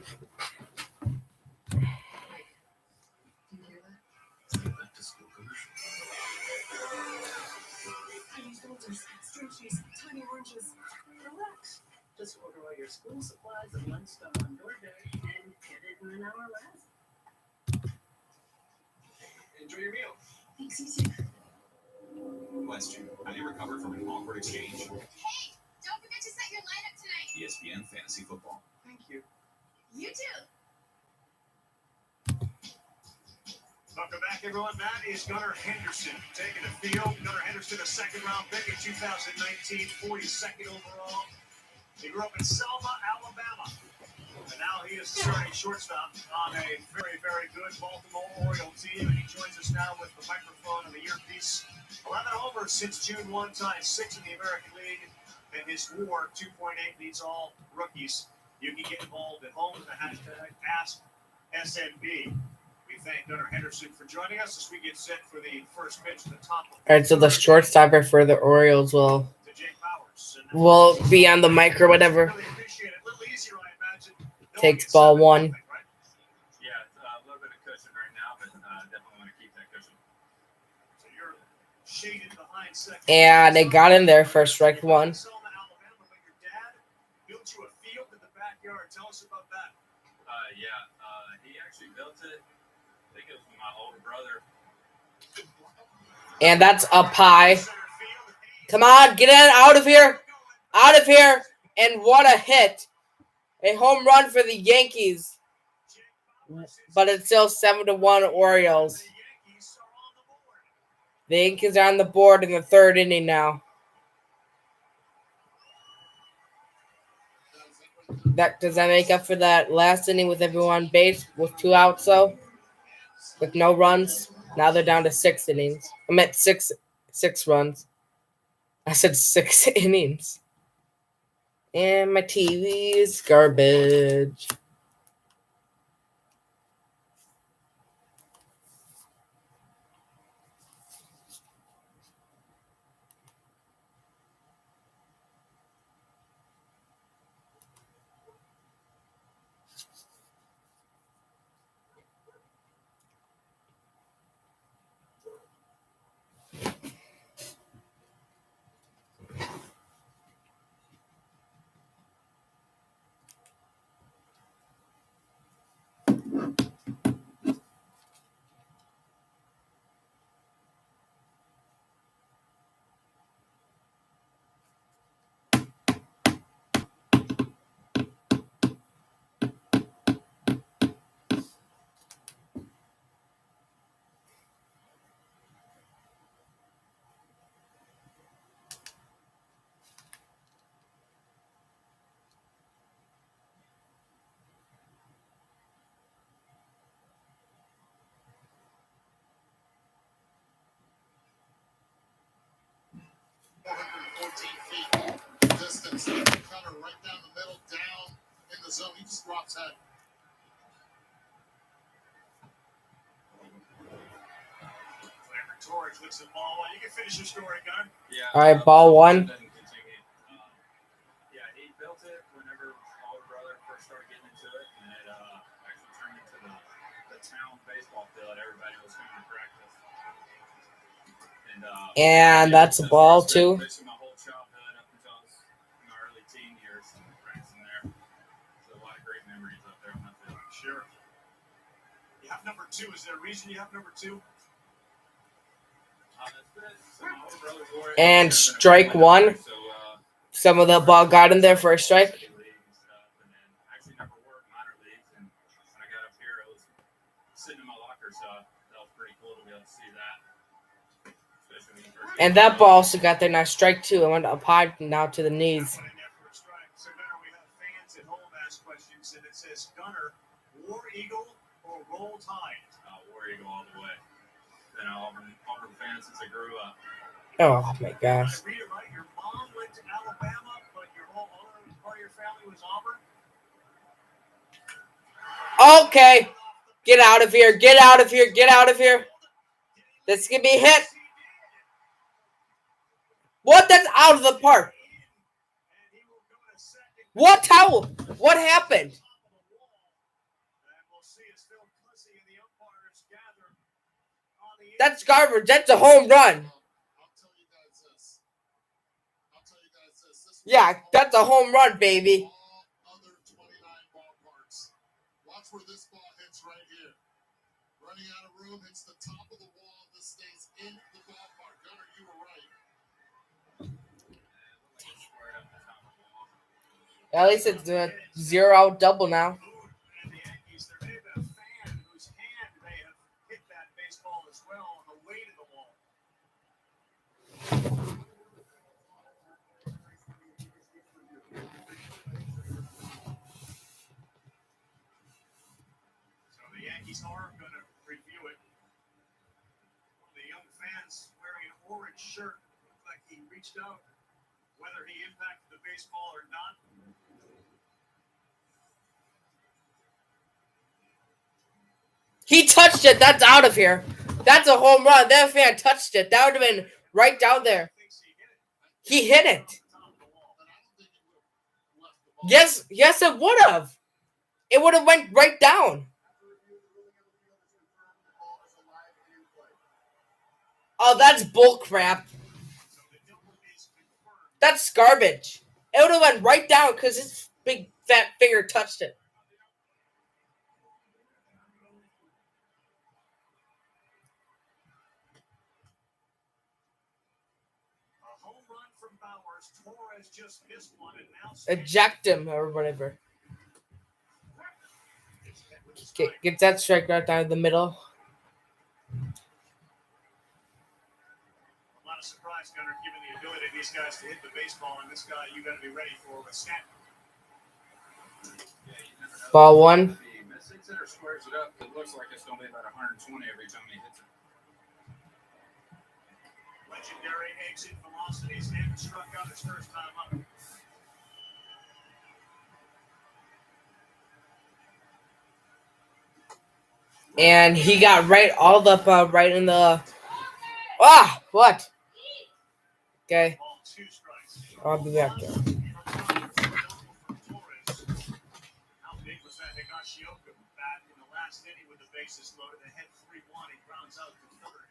E: you hear that?
H: It's the back to school commercial.
E: Tiny filters, string cheese, tiny oranges. Relax.
G: Just order all your school supplies and lunch stuff on DoorDash and get it in an hour less.
C: Enjoy your meal.
E: Thanks, you too.
H: Question: How do you recover from an awkward exchange?
E: Hey, don't forget to set your lineup tonight.
H: ESPN Fantasy fantasy football.
F: Thank you.
E: You too.
C: Welcome back, everyone. That is Gunnar Henderson taking the field. Gunnar Henderson, a second-round pick in 2019, 42nd overall. He grew up in Selma, Alabama. And now he is starting shortstop on a very, very good Baltimore Oriole team. And he joins us now with the microphone and the earpiece. 11 homers since June 1, tied 6 in the American League. And his WAR, 2.8, leads all rookies. You can get involved at home with the hashtag AskSNB. We thank Gunnar Henderson for joining us as we get set for the first pitch at the top.
A: All right, so the shortstopper for the Orioles will
C: To Jake Powers.
A: be on the mic or whatever.
C: Really appreciate it. A little easier, I imagine.
A: Takes ball 1.
C: Right?
I: Yeah, a little bit of cushion right now, but definitely want to keep that cushion.
C: So you're shaded behind second.
A: And they got in there for strike 1.
C: Selma, Alabama, but your dad built you a field in the backyard. Tell us about that.
I: He actually built it. I think it was my older brother.
A: And that's up high. Come on, get in, out of here. Out of here. And what a hit. A home run for the Yankees. But it's still 7-1 Orioles. The Yankees are on the board in the 3rd inning now. Does that make up for that last inning with everyone on base with 2 outs though? With no runs? Now they're down to 6 innings. I meant six runs. I said 6 innings. And my TV is garbage.
B: Distance, cutter right down the middle, down in the zone. He just drops head.
C: Flamer Torres looks at ball 1. You can finish your story, Gunnar.
I: Yeah.
A: All right, ball 1.
I: Doesn't continue. He built it whenever my older brother first started getting into it, and it actually turned into the town baseball field. Everybody was coming to practice.
A: And that's a ball, too.
I: Basically my whole childhood up until I was in my early teen years practicing there. So a lot of great memories up there on that field.
C: Sure. You have number 2. Is there a reason you have number 2?
I: So my older brother wore it.
A: And strike 1.
I: So,
A: Some of the ball got in there for a strike.
I: and then actually never worked minor leagues. And when I got up here, I was sitting in my locker, so that was pretty cool to be able to see that. Especially when you first
A: And that ball also got there. Now strike 2. It went up high now to the knees.
C: Put in there for a strike. So, Gunnar, we have fans at home ask questions, and it says, Gunnar, War Eagle or Roll Tide?
I: War Eagle all the way. Been an Auburn fan since I grew up.
A: Oh my gosh.
C: I read it right. Your mom went to Alabama, but your whole other part of your family was Auburn?
A: Okay. Get out of here. Get out of here. Get out of here. This can be hit. What? That's out of the park. What towel? What happened? That's garbage. That's a home run. Yeah, that's a home run, baby.
B: Other 29 ballparks. Watch where this ball hits right here. Running out of room, hits the top of the wall. This stays in the ballpark. Gunnar, you were right.
A: At least it's a 0-out double now.
C: And the Yankees, there may have been a fan whose hand may have hit that baseball as well on the way to the wall. So the Yankees are going to review it. The young fans wearing an orange shirt looked like he reached out. Whether he impacted the baseball or not,
A: He touched it. That's out of here. That's a home run. That fan touched it. That would have been right down there.
C: thinks he hit it
A: He hit it.
C: off the top of the wall.
B: But I don't think he would have left the ball.
A: Yes, it would have. It would have went right down.
B: After review, the ruling of the field is confirmed the ball is alive and in play.
A: Oh, that's bull crap.
C: So the double is confirmed.
A: That's garbage. It would have went right down because his big fat finger touched it.
C: A home run from Bowers. Torres just missed one and now
A: Eject him or whatever. Gets that strike right down the middle.
C: A lot of surprise, Gunner, given the ability of these guys to hit the baseball, and this guy you got to be ready for with Stanton.
A: Ball one.
I: If he misses it or squares it up, it looks like it's going to be about 120 every time he hits it.
C: Legendary exit velocity. Stanton struck out his first time up.
A: And he got all up right in the. What? Okay,
C: Ball 2 strikes.
A: I'll be back there.
C: How big was that Higashioka bat in the last inning with the bases loaded? They had 3-1. He grounds out to third.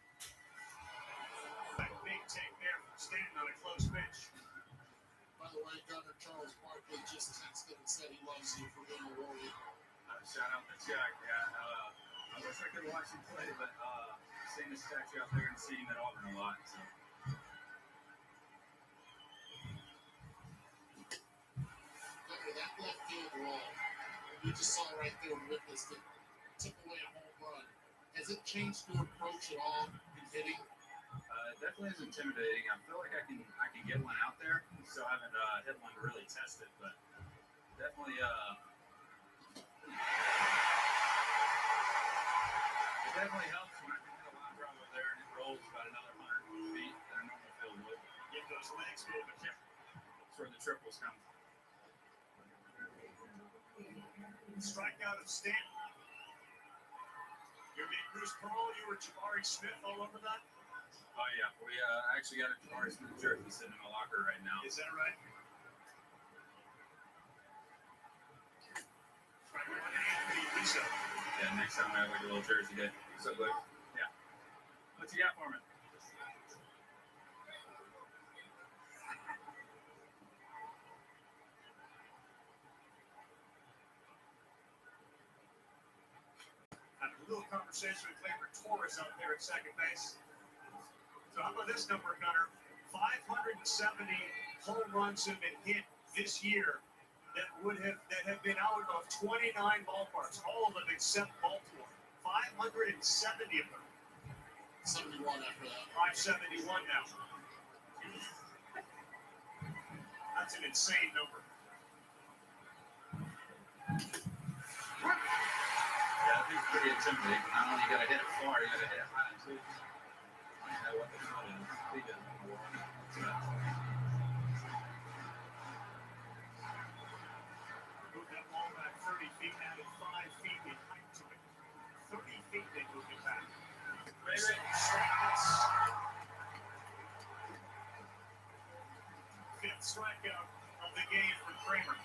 C: That big take there from Stanton on a close pitch.
B: By the way, Governor Charles Barkley just texted and said he loves you for being a Warrior.
I: Shout out to Jack. Yeah, I wish I could watch him play, but seeing his statue out there and seeing that Auburn a lot. So.
B: Governor, that left field wall, you just saw right there and witnessed it, took away a home run. Has it changed your approach at all in hitting?
I: It definitely is intimidating. I feel like I can get one out there. Still haven't hit one to really test it, but definitely it definitely helps when I can hit a line drive over there and it rolls about another 100 feet than a normal field would.
C: Get those legs moving.
I: That's where the triples come.
C: Strikeout of Stanton. You're being Bruce Pearl. You were Jabari Smith all over that.
I: Oh yeah, we actually got a Jabari Smith jersey sitting in my locker right now.
C: Is that right?
I: Yeah, next time I have like a little jersey day. So good. Yeah. What you got for me?
C: Having a little conversation with Gleyber Torres out there at second base. So how about this number, Gunner? 570 home runs have been hit this year that have been out of 29 ballparks, all of them except Baltimore. 570 of them.
B: 71 after that.
C: 571 now. That's an insane number.
I: Yeah, I think it's pretty intimidating. Not only you gotta hit it far, you gotta hit it high too. I don't know what the hell it is. He doesn't know what it is.
C: Moved that ball back 30 feet, added 5 feet in height to it. 30 feet they moved it back. Fifth strikeout of the game for Kramer.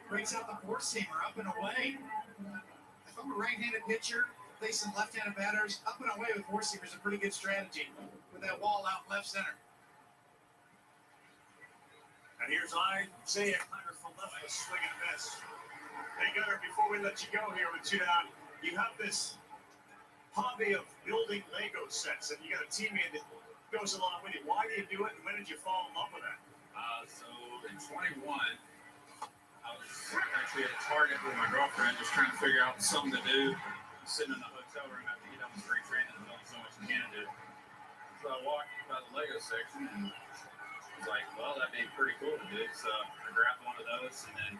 F: Brings out the four-seamer up and away. If I'm a right-handed pitcher facing left-handed batters, up and away with four-seamer is a pretty good strategy with that wall out left center.
C: And here's Isaiah Hunter from left, a swing and a miss. Hey, Gunner, before we let you go here with 2 down, you have this hobby of building Lego sets, and you got a teammate that goes along with you. Why do you do it, and when did you fall in love with that?
I: trying to figure out something to do. Sitting in the hotel room after you get done with spring training, there's only so much you can do. So I walked by the Lego section and was like, well, that'd be pretty cool to do. So I grabbed one of those, and then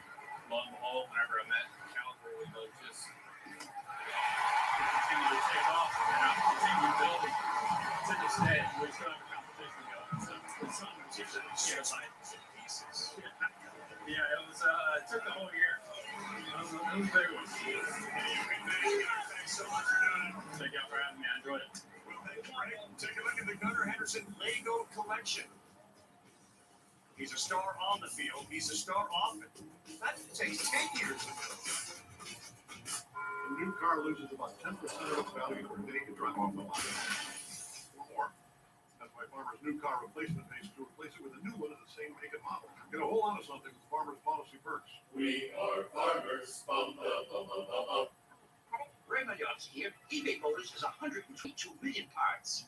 I: lo and behold, whenever I met Caliber, we both just continued to take off, and I continued building to this day. We still have a competition going. So it's on the pieces. Yeah, it took the whole year. It was a big one. Thanks so much for doing it. Thank you for having me. I enjoyed it.
C: Well, thank you, Frank. Take a look at the Gunnar Henderson Lego collection. He's a star on the field. He's a star off it. That takes 10 years ago.
B: A new car loses about 10% of its value per day to drive off the lot. Or more. That's why Farmers' new car replacement pays to replace it with a new one of the same make and model. Get a whole lot of something with Farmers' policy perks.
H: We are farmers. Bum, bum, bum, bum, bum, bum.
J: Raymond Young's here. eBay Motors has 122 million parts.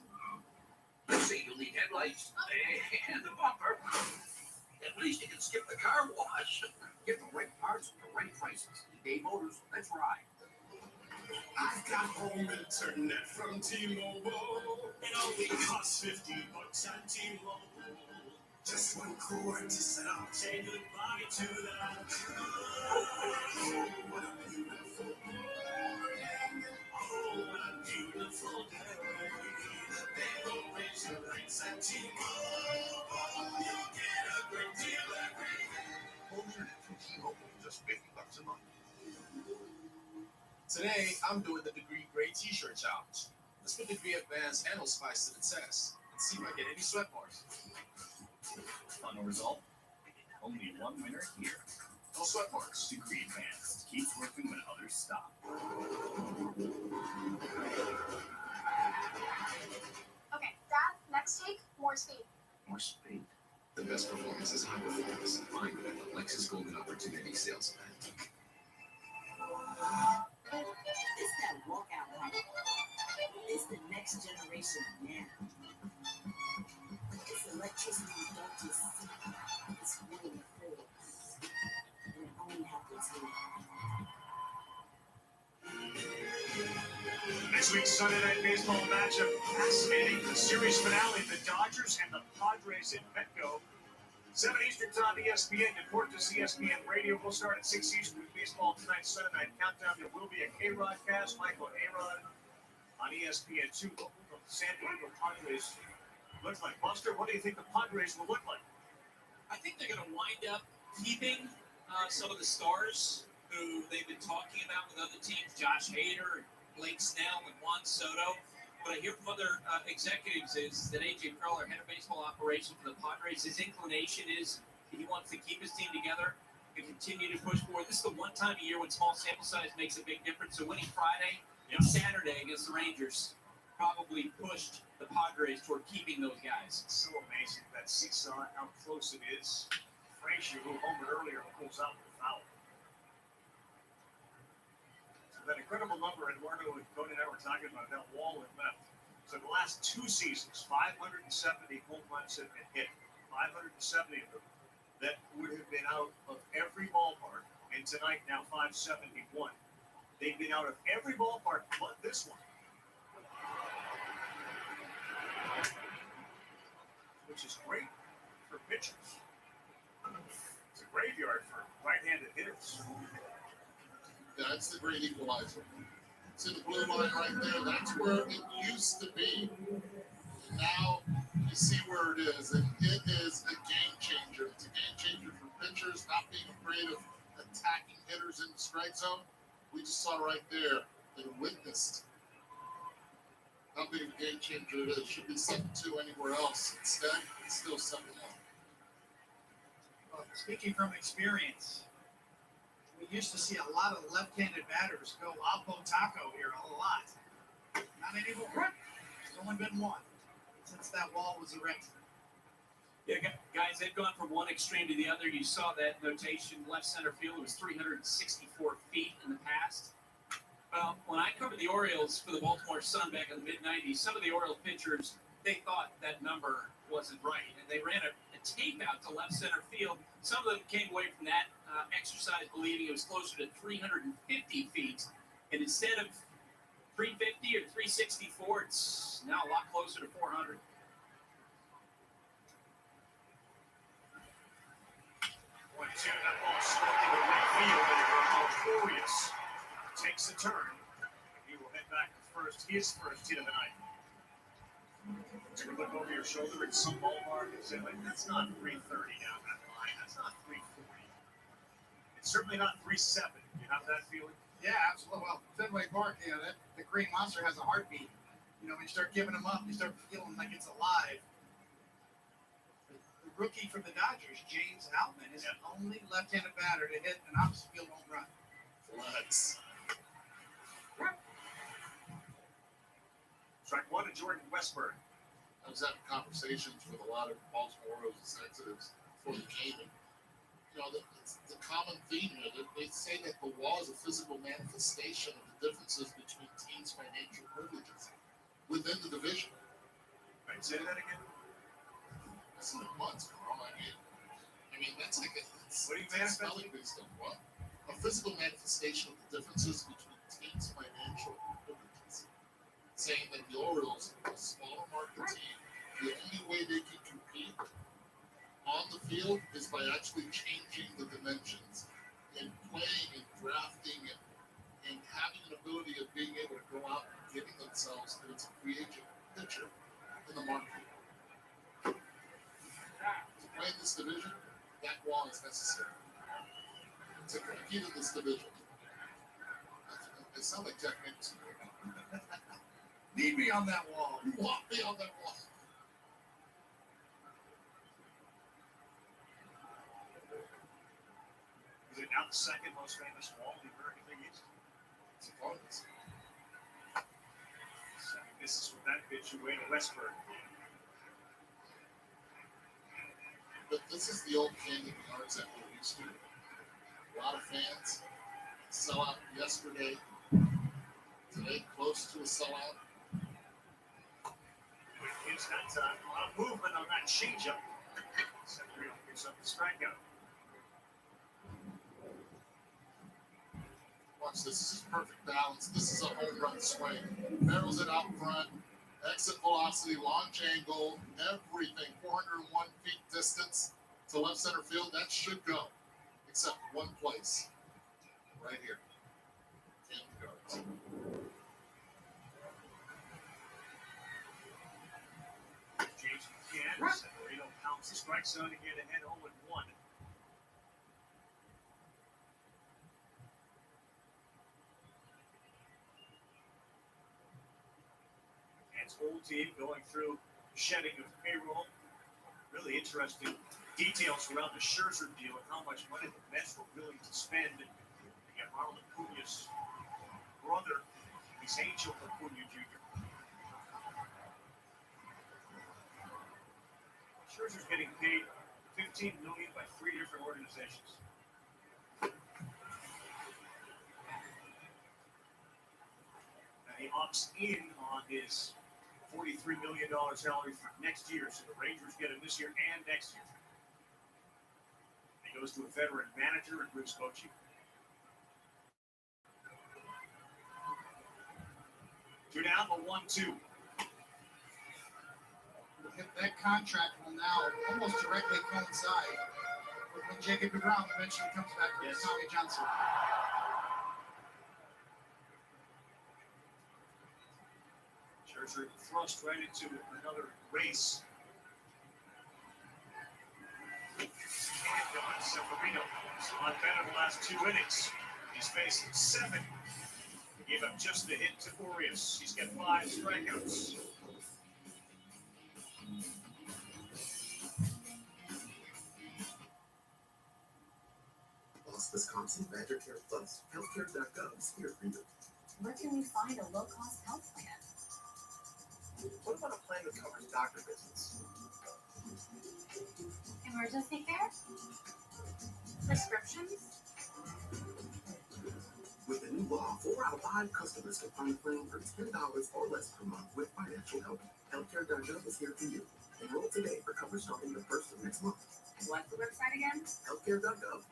J: Let's say you need headlights and the bumper. At least you can skip the car wash. Get the right parts at the right prices. eBay Motors, let's ride.
H: I've got home internet from T-Mobile. It only costs $50 at T-Mobile. Just one cord to set up. Say goodbye to that. Oh, what a beautiful morning. Oh, what a beautiful day. They will raise your rates at T-Mobile. You'll get a great deal every day.
B: Home internet from T-Mobile, just $50 a month.
F: Today, I'm doing the Degree Gray T-shirt challenge. Let's put Degree Advanced Handle Spice to the test and see if I get any sweat bars.
I: Final result. Only one winner here.
F: No sweat bars.
I: Degree Advanced keeps working when others stop.
E: Okay, Dad, next take, more speed.
J: More speed.
D: The best performance is high performance. Find it at the Lexus Golden Opportunity Sales Event.
K: It's that walkout light. It's the next generation of nano. It's electricity you don't just see. It's really feels. And it only happens here.
C: This week's Sunday Night Baseball matchup, fascinating. The series finale, the Dodgers and the Padres in Petco. 7 Eastern on ESPN. Important to ESPN Radio. We'll start at 6 Eastern with baseball tonight's Sunday Night Countdown. There will be a K-Rod cast, Michael A-Rod on ESPN2. From the San Diego Padres. Looks like, Buster, what do you think the Padres will look like?
G: I think they're going to wind up keeping some of the stars who they've been talking about with other teams, Josh Hader, Blake Snell, and Juan Soto. What I hear from other executives is that A.J. Preller, head of baseball operations for the Padres, his inclination is he wants to keep his team together and continue to push forward. This is the one time a year when small sample size makes a big difference. So winning Friday and Saturday against the Rangers probably pushed the Padres toward keeping those guys.
C: It's so amazing that seesaw, how close it is. Frazier, who homered earlier, pulls out with a foul. So that incredible number, Eduardo and Cody and I were talking about that wall and left. So the last 2 seasons, 570 home runs have been hit. 570 of them that would have been out of every ballpark. And tonight, now 571. They've been out of every ballpark but this one. Which is great for pitchers. It's a graveyard for right-handed hitters.
B: That's the great equalizer. It's in the blue line right there. That's where it used to be. And now you see where it is. And it is a game changer. It's a game changer for pitchers, not being afraid of attacking hitters in the strike zone. We just saw right there and witnessed how big of a game changer it is. It should be 7-2 anywhere else. Instead, it's still 7-1.
F: Speaking from experience, we used to see a lot of left-handed batters go Alpo Taco here a lot. Not anymore. There's only been one since that wall was erected.
G: Yeah, guys, they've gone from one extreme to the other. You saw that notation, left center field was 364 feet in the past. Well, when I covered the Orioles for the Baltimore Sun back in the mid-'90s, some of the Orioles pitchers, they thought that number wasn't right. And they ran an a tape out to left center field. Some of them came away from that exercise believing it was closer to 350 feet. And instead of 350 or 364, it's now a lot closer to 400.
C: One, two, that ball slugging to right field, and Furious takes a turn. He will head back to first, his first hit of the night. You look over your shoulder at some ballpark and say, like, that's not 330 down that line. That's not 340. It's certainly not 37. You have that feeling?
F: Yeah, absolutely. Well, Fenway Park, the Green Monster has a heartbeat. When you start giving them up, you start feeling like it's alive. The rookie from the Dodgers, James Outman, is the only left-handed batter to hit an opposite field home run.
C: Flex. Strike one to Jordan Westburg.
B: I was having conversations with a lot of Baltimore Orioles executives before the game, and the common theme here, they say that the wall is a physical manifestation of the differences between teams' financial privileges within the division.
C: Right, say that again.
B: I said it once, Carl. I mean, that's like
C: what do you manifest?
B: Spelling bee stuff. What? A physical manifestation of the differences between teams' financial privileges. Saying that the Orioles, a smaller market team, the only way they can compete on the field is by actually changing the dimensions and playing and drafting and having an ability of being able to go out and giving themselves to create a picture in the market. To play in this division, that wall is necessary. To compete in this division. It sounds like Jack Nicholson.
F: Need me on that wall.
B: You want me on that wall.
C: Is it now the second most famous wall in the American League East?
B: It's a bonus.
C: Second misses with that pitch away to Westburg.
B: But this is the old Canyon Yards that we're used to. A lot of fans sell out yesterday. Today, close to a sellout.
C: It's that time. A lot of movement on that changeup. Severino picks up the strikeout.
B: Watch this. This is perfect balance. This is a home run swing. Barrels it out front. Exit velocity, launch angle, everything. 401 feet distance to left center field. That should go. Except one place. Right here. 10 yards.
C: James McCann. Severino pounds the strike zone to get ahead 0-1. McCann's whole team going through shedding of payroll. Really interesting details around the Scherzer deal and how much money the Mets were willing to spend. They got Ronald Acuña's brother, he's Angel Acuña Jr. Scherzer's getting paid $15 million by 3 different organizations. And he opts in on his $43 million salary for next year, so the Rangers get him this year and next year. He goes to a veteran manager and Bruce Bochy. Two down, the 1-2.
F: That contract will now almost directly coincide with when Jacob DeGrom eventually comes back from Tommy Johnson.
C: Scherzer thrust right into another race. And Severino is on better the last 2 innings. He's faced 7. He gave up just the hit to Urias. He's got 5 strikeouts.
D: Wisconsin Badger Care Plus. Healthcare.gov is here for you.
K: Where can we find a low-cost health plan?
D: What about a plan that covers doctor visits?
E: Emergency care? Prescriptions?
D: With the new law, 4 out of 5 customers can find a plan for $10 or less per month with financial help. Healthcare.gov is here for you. Enroll today for coverage starting the first of next month.
E: What's the website again?
D: Healthcare.gov.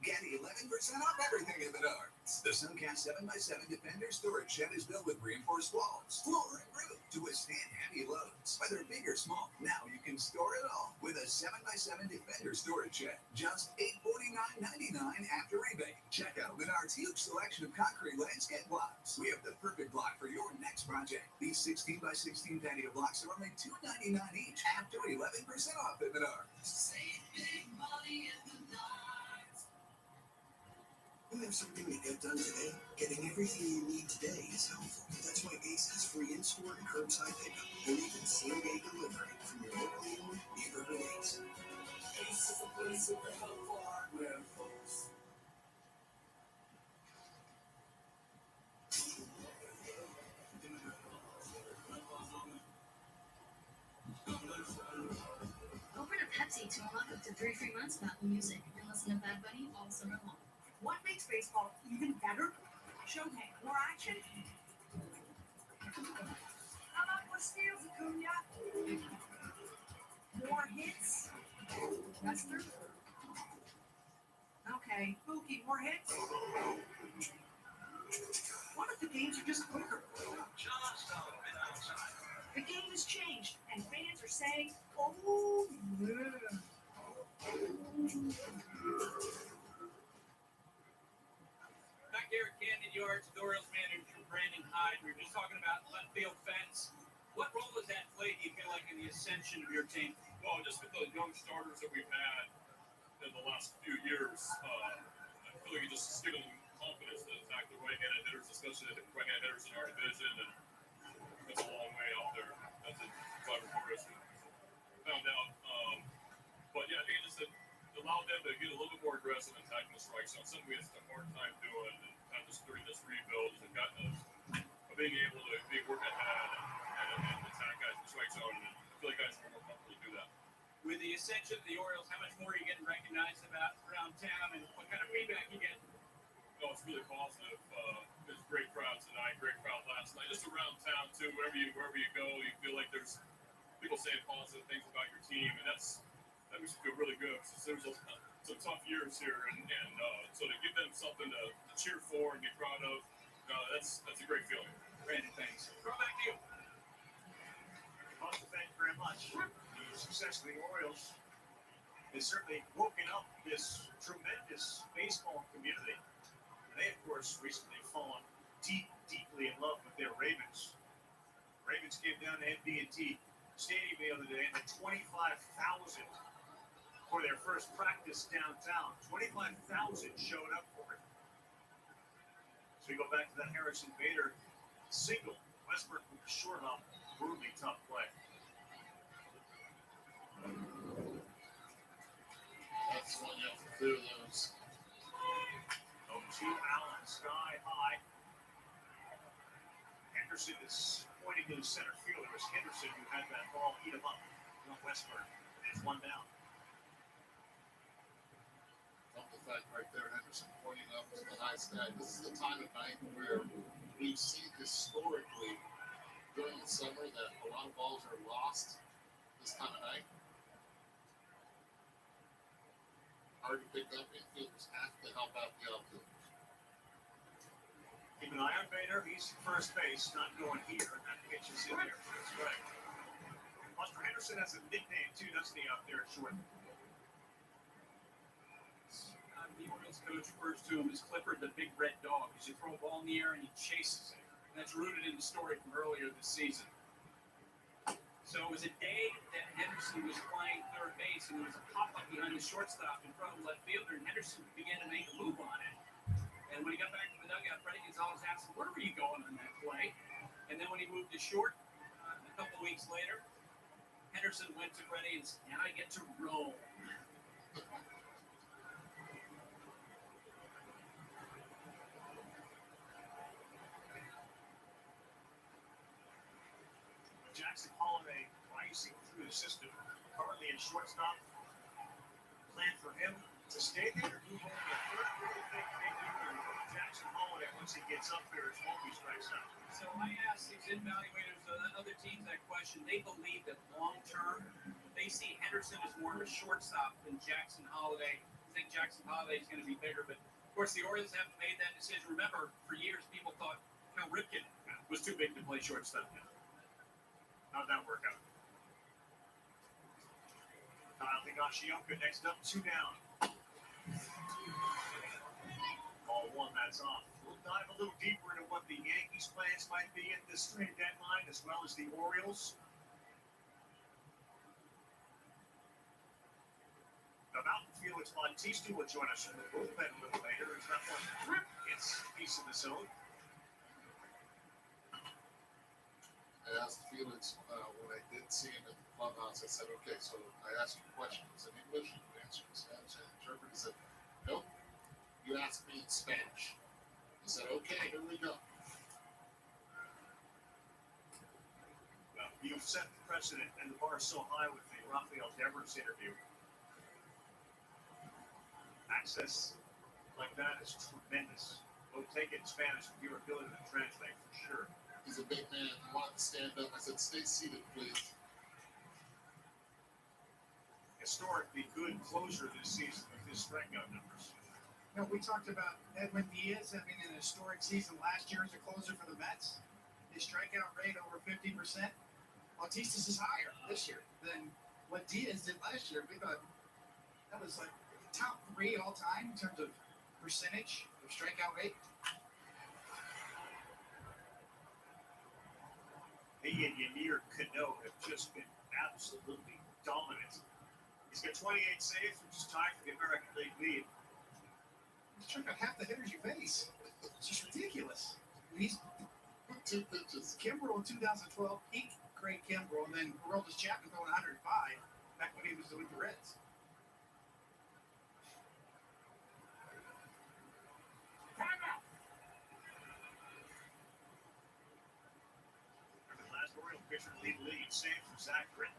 J: Get 11% off everything in Menards. The Suncast 7x7 Defender storage shed is built with reinforced walls, floor, and roof to withstand heavy loads. Whether big or small, now you can store it all with a 7x7 Defender storage shed. Just $849.99 after rebate. Check out Menards' huge selection of concrete landscape blocks. We have the perfect block for your next project. These 16x16 patio blocks are only $2.99 each after 11% off at Menards.
D: Save big money at Menards. You have something to get done today? Getting everything you need today is helpful. That's why Ace has free in-store and curbside pickup, or even same-day delivery from your locally owned neighborhood Ace. Ace is the place with the helpful hardware, folks.
E: Open a Pepsi to unlock up to 3 free months of Apple Music and listen to Bad Bunny all summer long.
L: What makes baseball even better? Shohei, more action. How about more steals, Acuna? More hits? That's true. Okay, Mookie, more hits? What if the games are just quicker?
J: Just a bit outside.
L: The game has changed, and fans are saying, oh, yeah.
G: Back here at Camden Yards, the Orioles manager Brandon Hyde. We were just talking about left field fence. What role has that played, do you feel like, in the ascension of your team?
M: Well, just with the young starters that we've had in the last few years, I feel like it just instilled confidence that, in fact, the right-handed hitters, especially the right-handed hitters in our division, and that's a long way out there. That's a driver for us. We found out. But yeah, I think it just allowed them to get a little bit more aggressive and attacking the strike zone. Something we had a hard time doing, and kind of just during this rebuild, and gotten us being able to work ahead and attack guys in the strike zone. And I feel like guys are more comfortable to do that.
G: With the ascension of the Orioles, how much more are you getting recognized about around town, and what kind of feedback you get?
M: No, it's really positive. There's a great crowd tonight, great crowd last night. Just around town too, wherever you go, you feel like there's people saying positive things about your team, and that makes you feel really good. Since there was some tough years here, and so to give them something to cheer for and be proud of, that's a great feeling.
G: Brandon, thanks. Throw back to you.
C: Austin, thank you very much. The success of the Orioles has certainly woken up this tremendous baseball community. They, of course, recently fallen deeply in love with their Ravens. Ravens came down to NB&T Stadium the other day and had 25,000 for their first practice downtown. 25,000 showed up for it. So we go back to that Harrison Bader single. Westbrook with the short hop, brutally tough play.
B: That's one you have to clear those.
C: 0-2 Allen, sky high. Henderson is pointing to the center field. It was Henderson who had that ball eat him up. Not Westbrook. It's one down.
B: Love the fact right there, Henderson pointing up to the high sky. This is the time of night where we've seen historically during the summer that a lot of balls are lost this time of night. Hard to pick up. Infielders have to help out the outfielders.
C: Keep an eye on Bader. He's first base, not going here. And that pitch is in there. That's right. Buster Henderson has a nickname too, doesn't he, out there at short?
G: The Orioles coach refers to him as Clifford the Big Red Dog. Because you throw a ball in the air and he chases it. And that's rooted in the story from earlier this season. So it was a day that Henderson was playing third base, and there was a pop-up behind the shortstop in front of the left fielder, and Henderson began to make a move on it. And when he got back to the dugout, Freddie Gonzalez asked him, where were you going on that play? And then when he moved to short, a couple weeks later, Henderson went to Freddie and said, now I get to roll.
C: Jackson Holiday rising through the system. Currently in shortstop. Plan for him to stay there. He's only a third really big year. Jackson Holiday, once he gets up there, it's won't be strikes out.
G: So I asked these evaluators, other teams, that question. They believe that long term, they see Henderson as more of a shortstop than Jackson Holiday. I think Jackson Holiday is going to be bigger, but of course the Orioles haven't made that decision. Remember, for years people thought Cal Ripken was too big to play shortstop.
C: How'd that work out? Kyle Higashioka next up, 2 down. Ball 1, that's off. We'll dive a little deeper into what the Yankees' plans might be at this trade deadline, as well as the Orioles. About Felix Bautista will join us from the bullpen a little later. As that one gets a piece of the zone.
B: I asked Felix when I did see him in the clubhouse, I said, okay, so I asked you questions in English, and you answered in Spanish. And the interpreter said, nope, you asked me in Spanish. I said, okay, here we go.
C: Well, you've set the precedent, and the bar is so high with the Rafael Devers interview. Access like that is tremendous. We'll take it in Spanish with your ability to translate for sure.
B: He's a big man. He wanted to stand up. I said, stay seated, please.
C: Historically good closer this season with his strikeout numbers.
F: You know, we talked about Edwin Diaz having an historic season last year as a closer for the Mets. His strikeout rate over 50%. Bautista's is higher this year than what Diaz did last year. We thought that was like top 3 all time in terms of percentage of strikeout rate.
C: He and Yamir Cano have just been absolutely dominant. He's got 28 saves, which is tied for the American League lead.
F: He's struck out half the hitters you face. It's just ridiculous. He's
B: 2 pitches.
F: Kimbrel in 2012, peak great Kimbrel, and then Aroldis Chapman throwing 105 back when he was with the Reds.
C: The last Oriole pitcher to lead the league in saves for Zach Britton.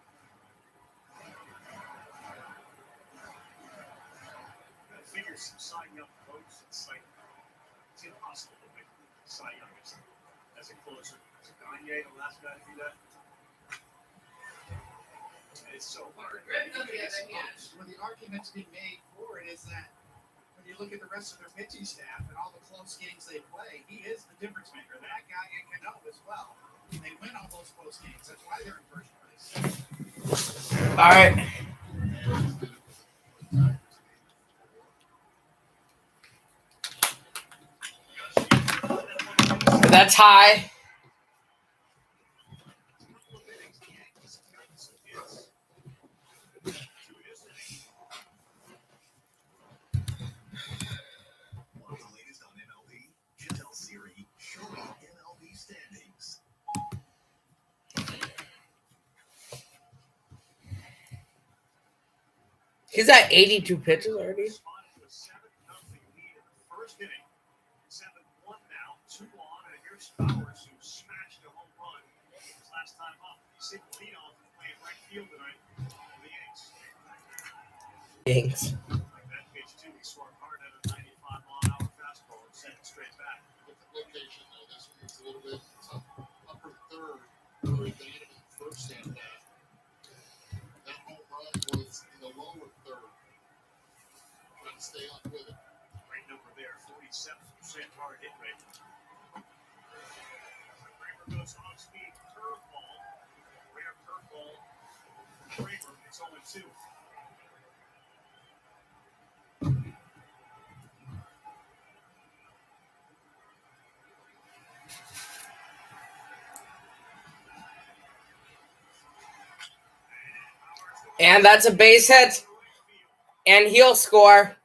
C: Figures some Cy Young votes. It's like it's impossible to make Cy Young as a closer. Is Gagne the last guy to do that? It's so hard.
F: Well, the arguments being made for it is that when you look at the rest of their pitching staff and all the close games they play, he is the difference maker. That guy and Cano as well. They win all those close games. That's why they're in first place.
A: All right. That's high.
D: Want the latest on MLB? Just tell Siri, show me MLB standings.
A: He's at 82 pitches already.
C: First inning, 7-1 now, 2 on, and here's Bowers, who smashed a home run his last time up. Single leadoff and playing right field tonight for the Yanks.
A: Yanks.
C: Like that pitch too, he swung hard at a 95-mile-an-hour fastball and sent it straight back.
B: With the location, though, this one's a little bit upper third. Very bad in the first and that. That home run was in the lower third. Trying to stay up with it.
C: Great number there, 47% hard hit rate. Kramer goes off speed curveball. Rare curveball. Kramer, it's 0-2.
A: And that's a base hit. And he'll score.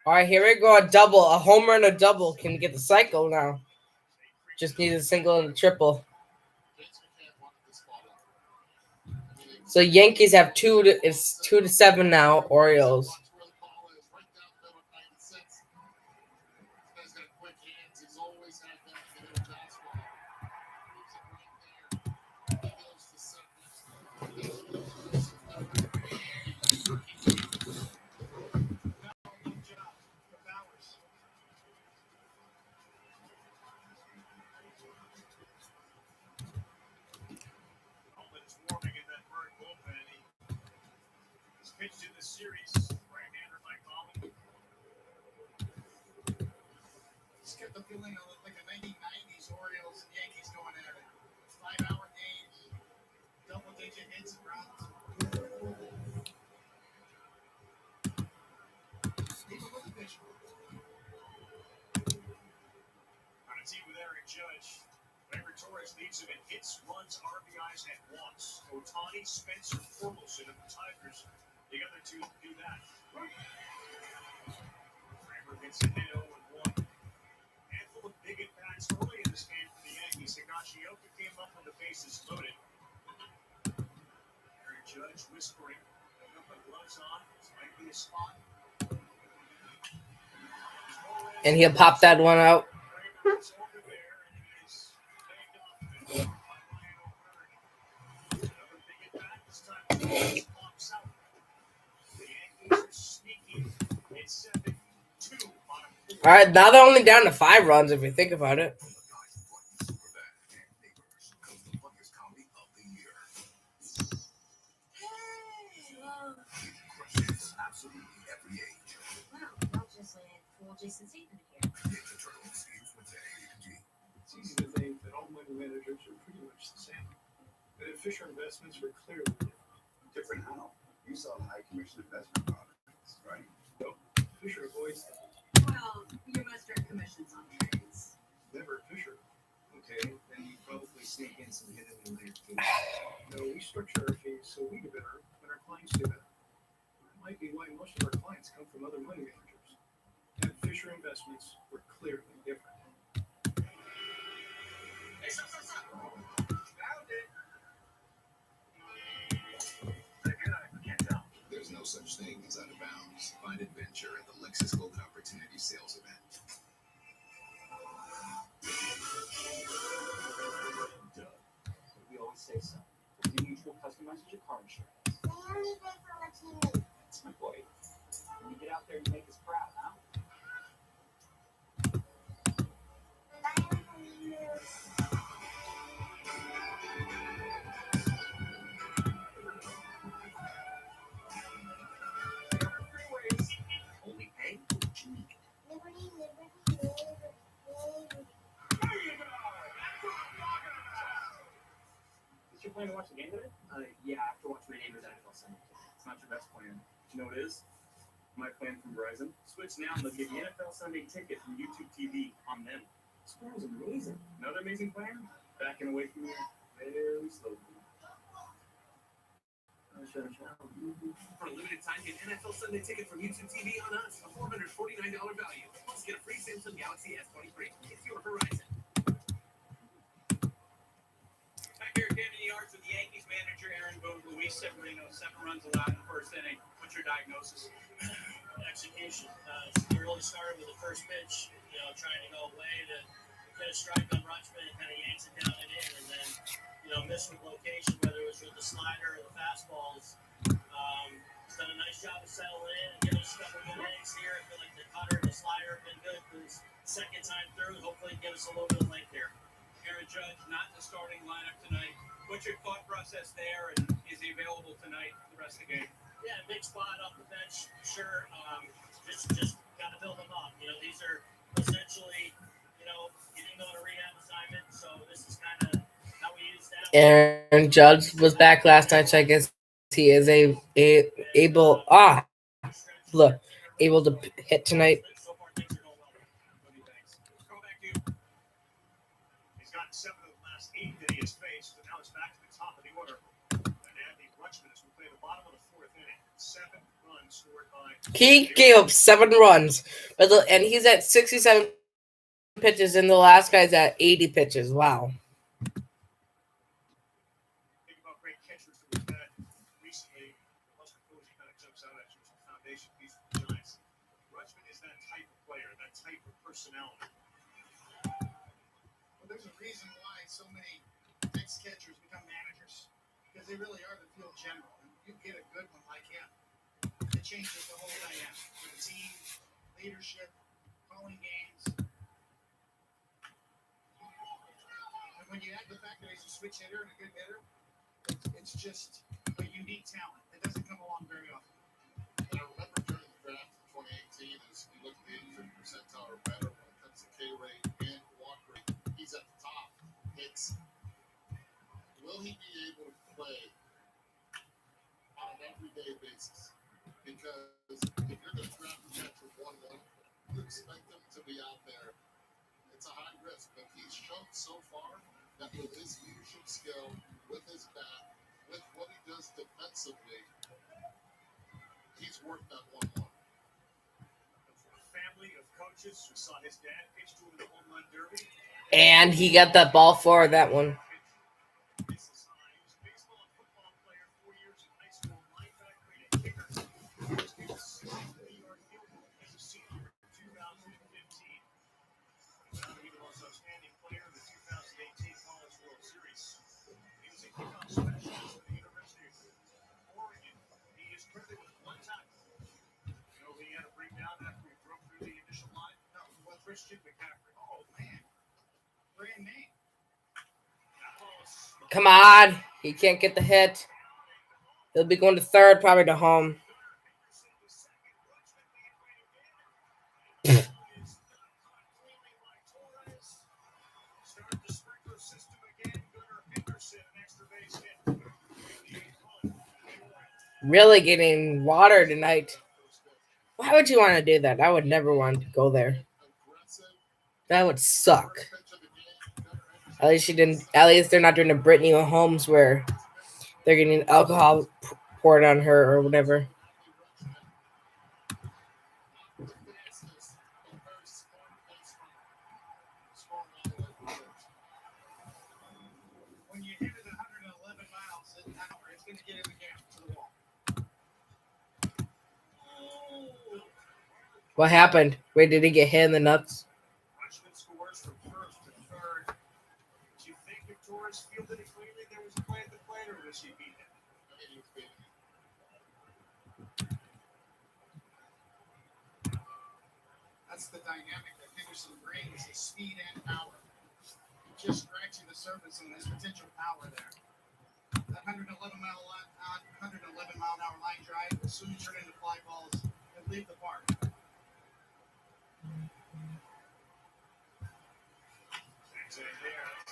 A: All right, here we go. A double. A homer and a double. Can get the cycle now. Just need a single and a triple. So Yankees have 2-7 now. Orioles.
C: pitched in the series. Right-hander Mike Holland.
F: Just kept the feeling of like the 1990s Orioles and Yankees going at it. 5-hour games, double-digit hits and runs. Even with the pitcher.
C: On a team with Aaron Judge, Raymond Torres leads him in hits, runs, RBIs, and walks. Otani, Spencer, Torkelson of the Tigers, the other two do that. Kramer gets a hit 0-1. Handful of big at-bats early in this game for the Yankees. Higashioka came up when the bases loaded. Aaron Judge whispering, putting the gloves on. This might be a spot.
A: And he'll pop that one out.
C: Kramer is over there, and he is tagged off by Ryan O'Hearn. Another big at-bat. This time Torres pops out. The Yankees are sneaky. It's 7-2 on a 4.
A: All right, now they're only down to 5 runs if you think about it.
D: Absolutely every age.
K: Wow, y'all just landed full Jason Statham here.
D: Ninja Turtles use Wednesday.
N: It's easy to think that all money managers are pretty much the same. But at Fisher Investments, we're clearly different.
D: Different how? You sell high commission investment products, right?
N: No, Fisher avoids them.
K: Well, you must earn commissions on trades.
N: Never Fisher.
F: Okay, then you probably sneak in some hidden in layer fees.
N: No, we structure our fees so we do better when our clients do better. That might be why most of our clients come from other money managers. At Fisher Investments, we're clearly different.
C: Hey, stop. Found it. I can't tell.
D: There's no such thing as out of bounds. Find adventure at the Lexus Golden Opportunity Sales Event.
O: Duh. We always say so. The mutual customizes your car insurance. That's my boy. When you get out there and make us proud, huh?
J: Only pay for what you need.
O: Is your plan to watch the game today? Yeah, after watching my neighbor's NFL Sunday. It's not your best plan. You know what it is? My plan from Verizon. Switch now and they'll give you NFL Sunday ticket from YouTube TV on them. This plan is amazing. Another amazing plan? Backing away from you very slowly.
C: For a limited time, get NFL Sunday ticket from YouTube TV on us. A $449 value. Plus, get a free Samsung Galaxy S23. It's your Verizon. Back here at Camden Yards with the Yankees manager, Aaron Boone, Luis Severino. 7 runs allowed in the first inning. What's your diagnosis?
P: Execution. You really started with the first pitch, trying to go away to get a strike on Rutschman and kind of yanks it down and in, and then, miss with location, whether it was with the slider or the fastballs. He's done a nice job of settling in and giving us a couple good innings here. I feel like the cutter and the slider have been good for his second time through. Hopefully give us a little bit of length here.
C: Aaron Judge, not in the starting lineup tonight. What's your thought process there, and is he available tonight for the rest of the game?
P: Yeah, big spot off the bench, sure. Just got to build them up. These are essentially, he didn't go on a rehab assignment, so this is kind of how we use that.
A: Aaron Judge was back last night, so I guess he is able to hit tonight.
C: So far, things are going well. What do you think? Go back to you. He's gotten 7 of the last 8 that he has faced, but now it's back to the top of the order. And Andy Rutschman as we play the bottom of the 4th inning. 7 runs scored by.
A: He gave up 7 runs, and he's at 67 pitches, and the last guy's at 80 pitches. Wow.
C: Think about great catchers that we've had recently. Buster Posey kind of jumps out at you as a foundation piece for the Giants. Rutschman is that type of player, that type of personality.
F: Well, there's a reason why so many ex-catchers become managers, because they really are the field general. And you get a good one like him, it changes the whole dynamic. The team, leadership, calling games. And when you add the fact that he's a switch hitter and a good hitter, it's just a unique talent that doesn't come along very often.
B: percentile or better when it comes to K rate and walk rate. He's at the top. It's will he be able to play on an everyday basis? Because if you're going to draft a catcher 1-1, you expect him to be out there. It's a high risk, but he's shown so far that with his leadership skill, with his bat, with what he does defensively, he's worth that 1-1.
C: Family of coaches who saw his dad pitch to him in the home run derby.
A: And he got that ball for that one.
C: This is high. He was a baseball and football player, 4 years in high school, linebacker and a kicker. He was given 63-yard field goal as a senior in 2015. Went on to be the most outstanding player in the 2018 College World Series. He was a kickoff specialist for the University of Oregon. He is credited with 1 tackle. You know, he had to bring down after we broke through the initial line. No, well, Christian McCaffrey. Oh man, brand name.
A: Come on. He can't get the hit. He'll be going to third, probably to home. Really getting water tonight. Why would you want to do that? I would never want to go there. That would suck. At least she didn't. At least they're not doing a Brittany Mahomes where they're getting alcohol poured on her or whatever.
F: When you hit it 111 miles an hour, it's going to get in the gap to the wall.
A: What happened? Wait, did he get hit in the nuts?
C: Rushman scores from first to third. Do you think if Torres fielded it cleanly, there was a play at the plate, or was he beaten?
B: I think he was beating it.
F: That's the dynamic that Henderson brings, is speed and power. Just scratching the surface on his potential power there. That 111 mile an hour line drive will soon turn into fly balls and leave the park.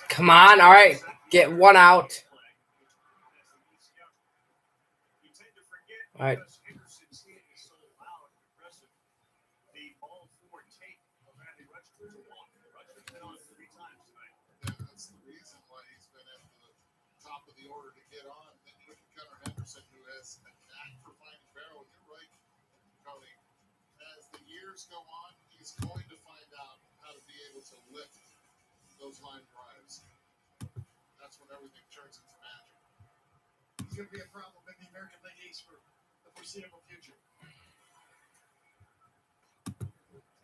A: Come on. All right. Get one out. All right.
C: Henderson's hit is so loud and impressive. The ball forward take of Andy Rutschman's a walk. Rutschman's been on 3 times tonight.
B: Yeah, that's the reason why he's been at the top of the order to get on. Then you look at Gunnar Henderson, who has a knack for finding barrel. You're right, Cody. As the years go on, he's going to find out how to be able to lift those line drives. That's when everything turns into magic.
F: He's going to be a problem in the American League East for the foreseeable future.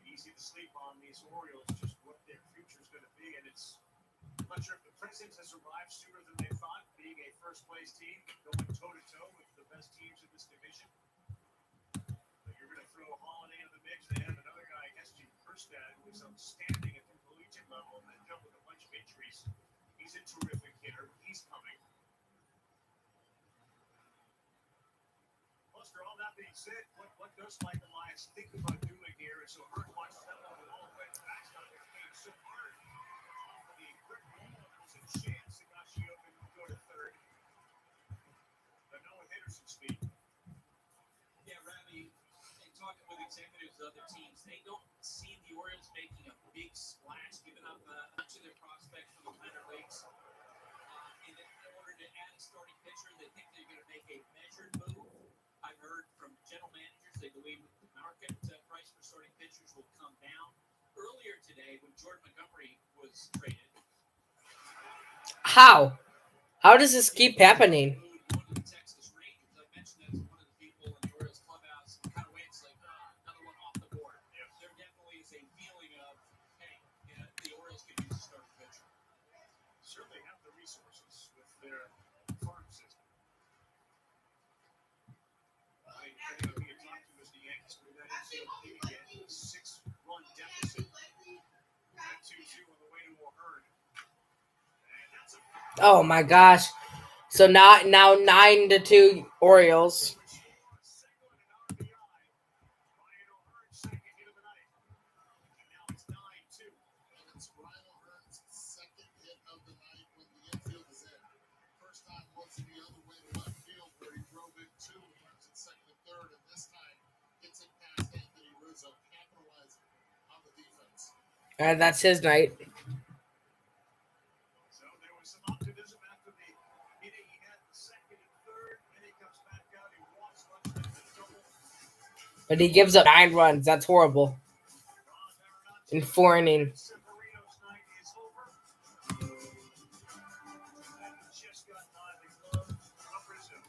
C: Easy to sleep on these Orioles, just what their future is going to be, and it's. I'm not sure if the present has arrived sooner than they thought, being a first-place team, going toe-to-toe with the best teams in this division. But you're going to throw Holiday into the mix. They have another guy, S.G. Kerstad, who is outstanding at the collegiate level, and then dealt with a bunch of injuries. He's a terrific hitter. He's coming. Buster, all that being said, what does Mike Elias think about doing here? And so Hurt watches that one all the way back. So hard. The quick ball, there was a chance Higashioka would go to third. But no with Henderson's speed.
G: Yeah, Ravi, in talking with executives of other teams, they don't see the Orioles making a big splash, giving up a bunch of their prospects from the minor leagues. In order to add a starting pitcher, they think they're going to make a measured move. I've heard from general managers they believe the market price for starting pitchers will come down. Earlier today, when Jordan Montgomery was traded.
A: How? How does this keep happening?
G: One of the Texas Rangers. I mentioned that to one of the people in the Orioles clubhouse. Kind of waits like another one off the board.
C: Yeah.
G: There definitely is a feeling of, hey, the Orioles could use a starting pitcher.
C: Certainly have the resources with their farm system. I think we had talked to the Yankees with that NCLP again. 6-run deficit. At 2-2 on the way to O'Hearn. And that's a
A: Oh my gosh. So now 9-2 Orioles. That's his night.
C: So there was some optimism after the hitting he had the second and third. Then he comes back out. He walks Rushman to double.
A: But he gives up 9 runs. That's horrible. In 4 innings.
C: Severino's night is over. And just got by the glove of Brazil.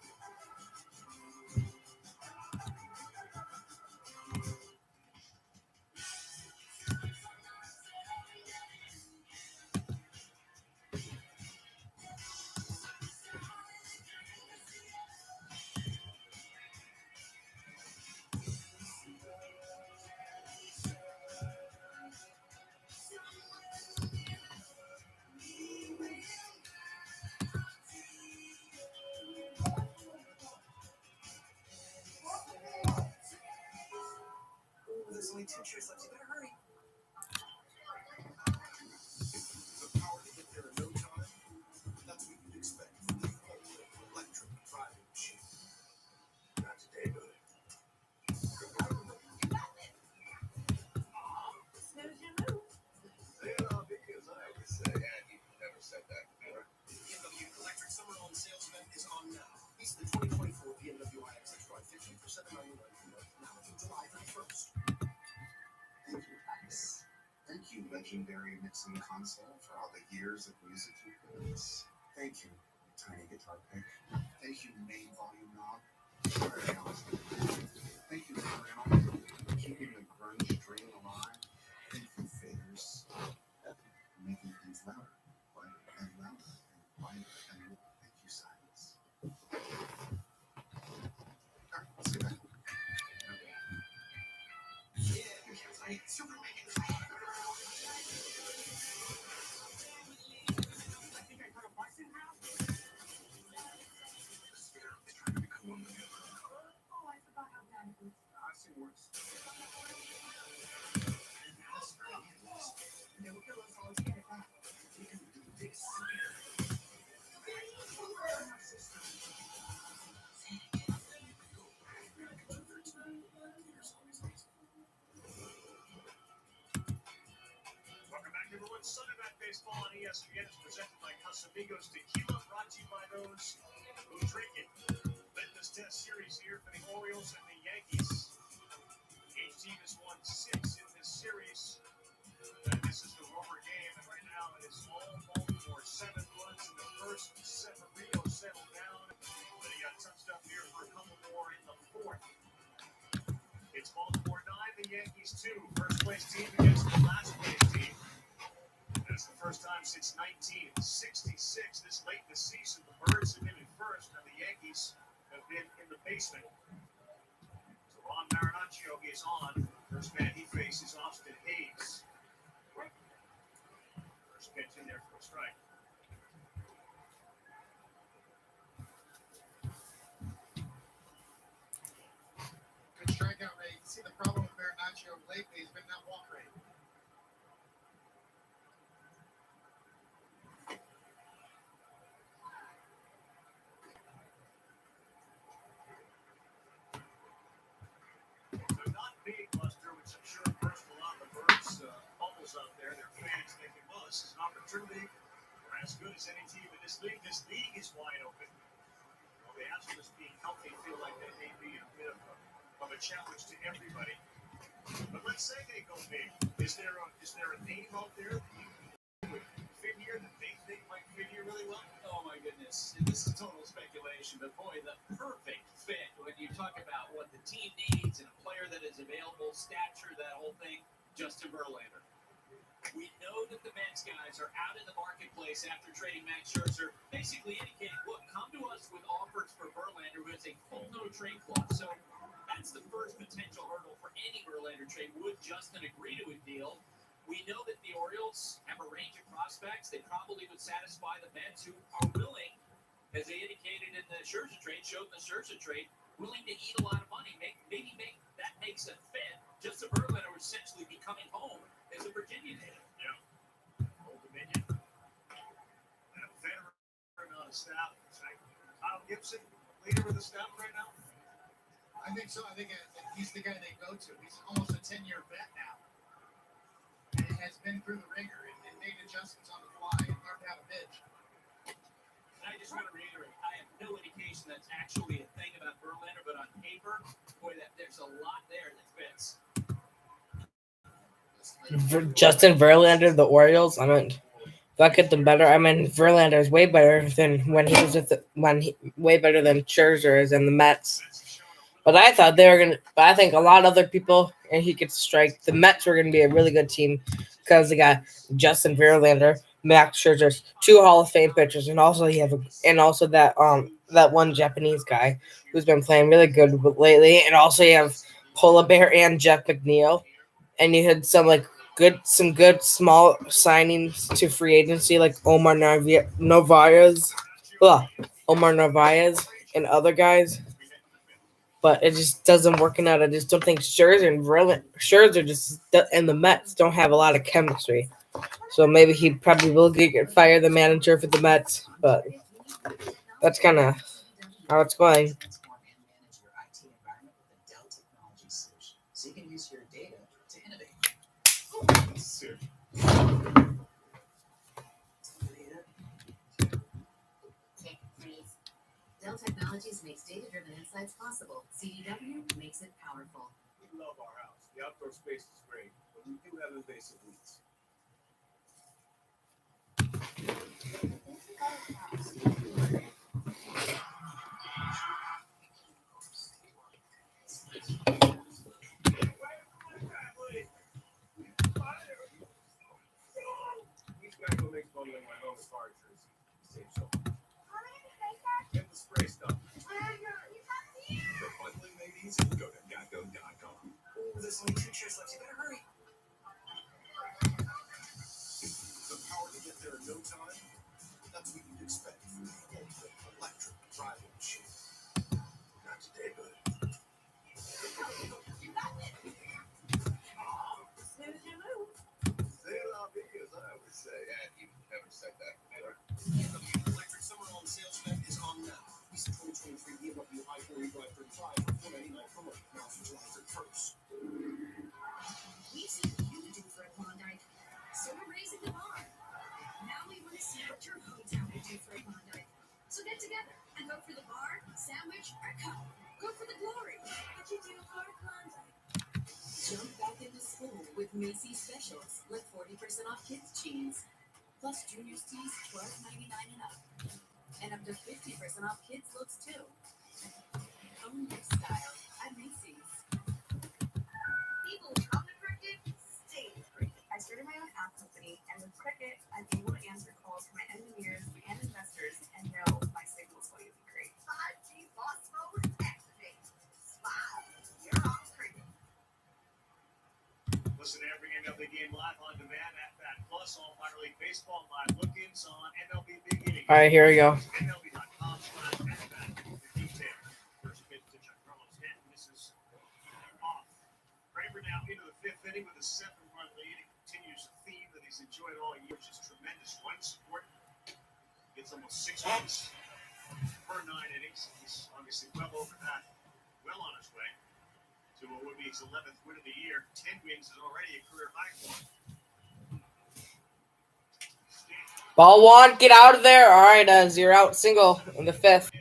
D: There's only 2 cheers left. You better hurry. The power to get there in no time. That's what you'd expect from the ultimate electric driving machine. Not today, buddy.
L: Snooze your move.
D: Because I always say, and you've never said that before. BMW Electric Summer on Sales event is on now. It's the 2024 BMW iX X-Drive 15% of my new now until July 31st. Thank you, X. Thank you, legendary mixing console, for all the years of music you've given us. Thank you, tiny guitar pick. Thank you, main volume knob. Very awesome. Thank you, Flannel, for keeping the grunge dream alive. Thank you, faders, making things louder, quieter, and louder, and quieter, and more. Thank you, silence. All right, let's get back.
L: Oh, I forgot how bad it was.
D: I've seen worse.
L: No pillows altogether back.
D: We can do this.
C: Welcome back, everyone. Sunday Night Baseball on ESPN is presented by Casamigos Tequila, brought to you by those who drink it. Litmus Test Series here for the Orioles and the Yankees. Each team has won 6 in this series. And this is the rubber game, and right now it is all Baltimore. 7 runs in the first. Severino settled down, but he got touched up here for a couple more in the fourth. It's Baltimore 9, the Yankees 2. First place team against the last place team. That's the first time since 1966. This late in the season, the Birds have been in first, and the Yankees have been in the basement. So Ron Marinaccio is on. First man he faces Austin Hayes. First pitch in there for a strike.
F: Good strikeout rate. You see the problem with Marinaccio lately has been that walk rate.
C: They're not big, Buster, which I'm sure burst a lot of the Birds' bubbles out there. Their fans thinking, well, this is an opportunity. We're as good as any team in this league. This league is wide open. Well, the Astros being healthy feel like they may be a bit of a challenge to everybody. But let's say they go big. Is there a name out there that you would fit here that they think might fit here really well?
G: Oh my goodness, this is total speculation, but boy, the perfect fit when you talk about what the team needs and a player that is available, stature, that whole thing, Justin Verlander. We know that the Mets guys are out in the marketplace after trading Max Scherzer, basically indicating, look, come to us with offers for Verlander, who has a full no-trade clause. So that's the first potential hurdle for any Verlander trade. Would Justin agree to a deal? We know that the Orioles have a range of prospects. They probably would satisfy the Mets, who are willing, as they indicated in the Scherzer trade, showed in the Scherzer trade, willing to eat a lot of money. Maybe that makes a fit. Justin Verlander would essentially be coming home as a Virginia native.
C: Yeah. Old Dominion. And a veteran on the staff. Kyle Gibson, leader of the staff right now.
F: I think so. I think he's the guy they go to. He's almost a 10-year vet now. And has been through the ringer and made adjustments on the fly and learned how to pitch.
G: I just want to reiterate, I have no indication that's actually a thing about Verlander, but on paper, boy, there's a lot there that fits.
A: Justin Verlander, the Orioles. I mean, that get them better. I mean, Verlander is way better than when he was with way better than Scherzer is in the Mets. But I thought they were gonna. But I think a lot of other people, and he gets strike. The Mets were gonna be a really good team because they got Justin Verlander, Max Scherzer, 2 Hall of Fame pitchers, and also that one Japanese guy who's been playing really good lately, and also you have Polar Bear and Jeff McNeil, and you had some good small signings to free agency like Omar Narvaez, and other guys. But it just doesn't working out. I just don't think Scherzer just and the Mets don't have a lot of chemistry. So maybe he probably will get fired, the manager for the Mets. But that's kind of how it's going.
D: Manage your IT environment with a Dell technology solution, so you can use your data to innovate. Dell Technologies makes data-driven insights possible. CDW makes it powerful.
N: We love our house. The outdoor space is great, but we do have invasive weeds. Each guy who makes bundling my home is hard to save so much. Get the spray stuff.
H: For bundling made easy, go to geico.com.
D: Oh, there's only 2 chairs left. You better hurry.
H: The power to get there in no time? That's what you'd expect from the ultimate electric driving machine. Not today, buddy.
L: You got it. Smooth your move.
H: C'est la vie, as I always say. And you never said that better.
D: Electric summer home sales event is on now. It's the 2023 BMW i4 eDrive 35 for $499 per month. Now through July 31st.
E: We've seen what you can do for a Klondike, so we're raising the bar. Now we want to see what your hometown would do for a Klondike. So get together and vote for the bar, sandwich, or cup. Go for the glory. What you do for a Klondike?
K: Jump back into school with Macy's specials, like 40% off kids' jeans, plus juniors tees $12.99 and up, and up to 50% off kids' looks too. Own your style at Macy's.
L: People who come to Cricket stay with Cricket. I started my own app company, and with Cricket, I'm able to answer calls from my engineers and investors and know my signal is going to be great. 5G boss mode activate. Smile. You're on Cricket.
C: Listen to every MLB game live on demand at Bat Plus. All minor league baseball live look-ins on MLB Big Inning.
A: All right, here we go.
C: MLB.com/@bat for detail. First pitch to Giancarlo's hit misses off. Kramer now into the 5th inning with a 7-run lead. It continues a theme that he's enjoyed all year, which is tremendous run support. Gets almost 6 runs per 9 innings. He's obviously well over that. Well on his way to what would be his 11th win of the year. 10 wins is already a career high for him.
A: Ball 1, get out of there. All right, 0 out single in the 5th.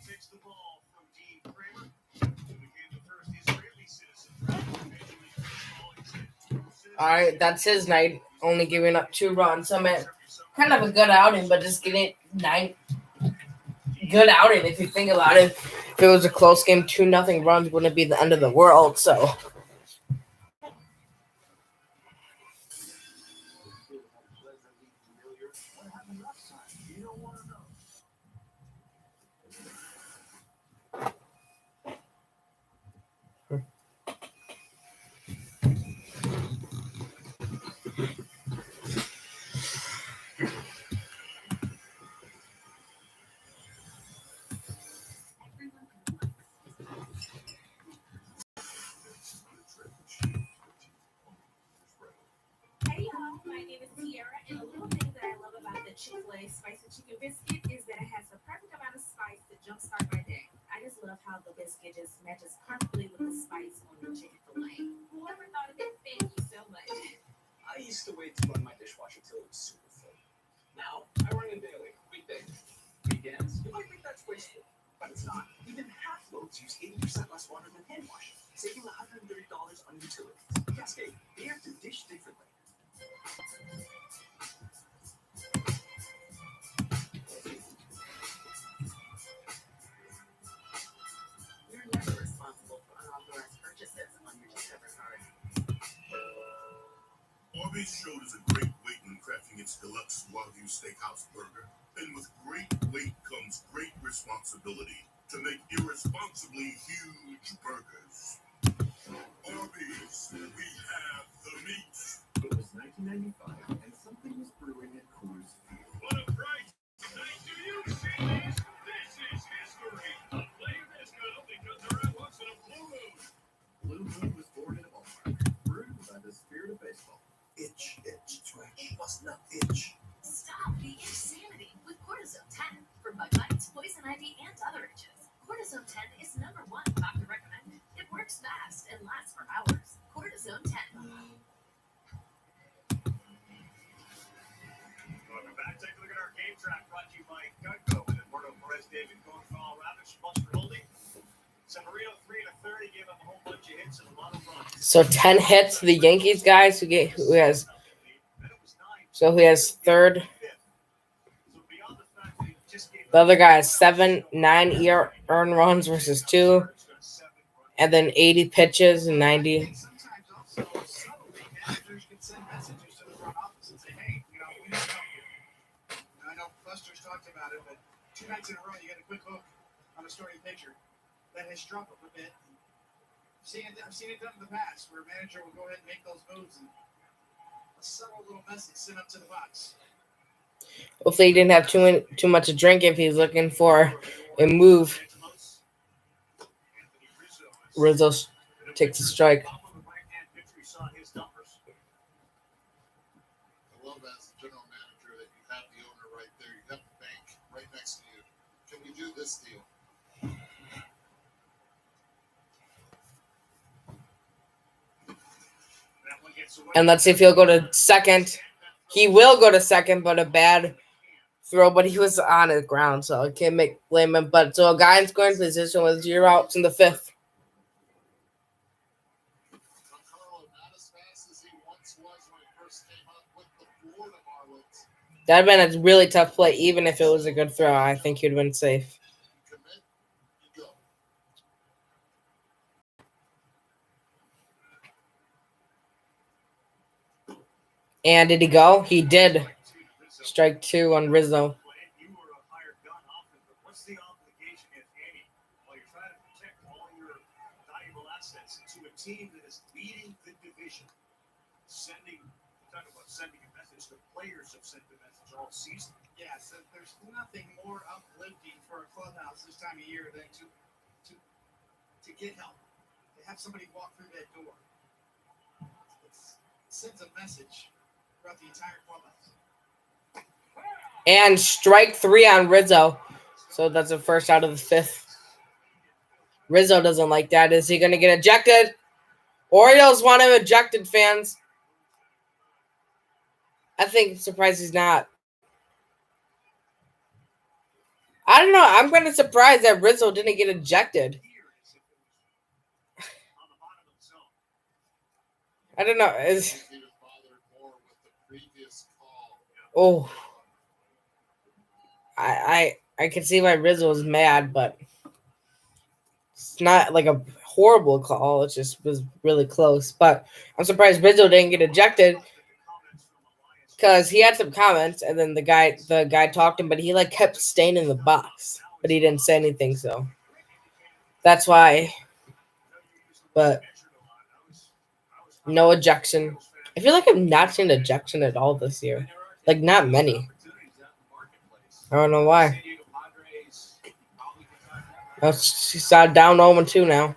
C: Takes the ball from Dean Kramer, who became the first Israeli citizen to Major League Baseball.
A: All right, that's his night. Only giving up 2 runs. I mean, kind of a good outing, but just getting 9. Good outing if you think about it. If it was a close game, 2-0 runs wouldn't be the end of the world. So.
E: My name is Tiara, and a little thing that I love about the Chick-fil-A spicy chicken biscuit is that it has the perfect amount of spice to jumpstart my day. I just love how the biscuit just matches perfectly with the spice on the chicken fillet. Whoever thought of it, thank you so much.
J: I used to wait to run my dishwasher till it was super full. Now, I run it daily, weekday. Weekends, you might think that's wasteful, but it's not. Even half loads use 80% less water than hand washing, saving $130 on utilities. Cascade, they have to dish differently.
K: You're never responsible for unauthorized purchases on your Discover card.
B: Arby's showed us a great weight when crafting its deluxe Wagyu Steakhouse burger. And with great weight comes great responsibility to make irresponsibly huge burgers. Arby's, we have the meat.
D: It was 1995, and something was brewing at Coors Field.
M: What a bright night. Do you see this? This is history. A player this good because they're at once in a blue moon.
D: Blue Moon was born in Omar, brewed by the spirit of baseball.
J: Itch, stretch. It must not itch.
E: Stop the insanity with Cortisone 10 for bug bites, poison ivy, and other itches. Cortisone 10 is #1 doctor recommended. It works fast and lasts for hours. Cortisone 10.
C: Welcome back. Take a look at our game track brought to you by Gutco with Eduardo Perez, David Cohen, Colorado, Buster Holding. Severino 3 to 30 gave up a whole bunch of hits and a lot of runs.
A: So 10 hits to the Yankees guys who has third. The other guy has 7, 9 earned runs versus 2, and then 80 pitches and 90.
F: Sometimes also, subtly, managers can send messages to the front office and say, hey, we need help here. I know Buster's talked about it, but 2 nights in a row, you get a quick hook on a starting pitcher that has struck up a bit. I've seen it done in the past where a manager will go ahead and make those moves and a subtle little message sent up to the box.
A: Hopefully he didn't have too much to drink if he's looking for a move. Rizzo takes a strike.
B: I love as a general manager that you have the owner right there. You have the bank right next to you. Can we do this deal?
A: And let's see if he'll go to second. He will go to second, but a bad throw, but he was on the ground, so I can't blame him. But so a guy in scoring position with 0 outs in the 5th. That'd have been a really tough play, even if it was a good throw. I think he'd been safe. And did he go? He did. Strike 2 on Rizzo.
C: You were a hired gun often, but what's the obligation, if any, while you're trying to protect all your valuable assets to a team that is leading the division? Talk about sending a message. The players have sent the message all season.
F: Yeah, so there's nothing more uplifting for a clubhouse this time of year than to get help, to have somebody walk through that door. It sends a message throughout the entire clubhouse.
A: And strike 3 on Rizzo. So that's the first out of the 5th. Rizzo doesn't like that. Is he going to get ejected? Orioles want him ejected, fans. I think surprised he's not. I don't know. I'm kind of surprised that Rizzo didn't get ejected. I don't know. I can see why Rizzo was mad, but it's not like a horrible call. It just was really close. But I'm surprised Rizzo didn't get ejected because he had some comments, and then the guy talked to him, but he kept staying in the box, but he didn't say anything. So that's why. But no ejection. I feel like I've not seen ejection at all this year. Not many. I don't know why. She's down 0-2 now.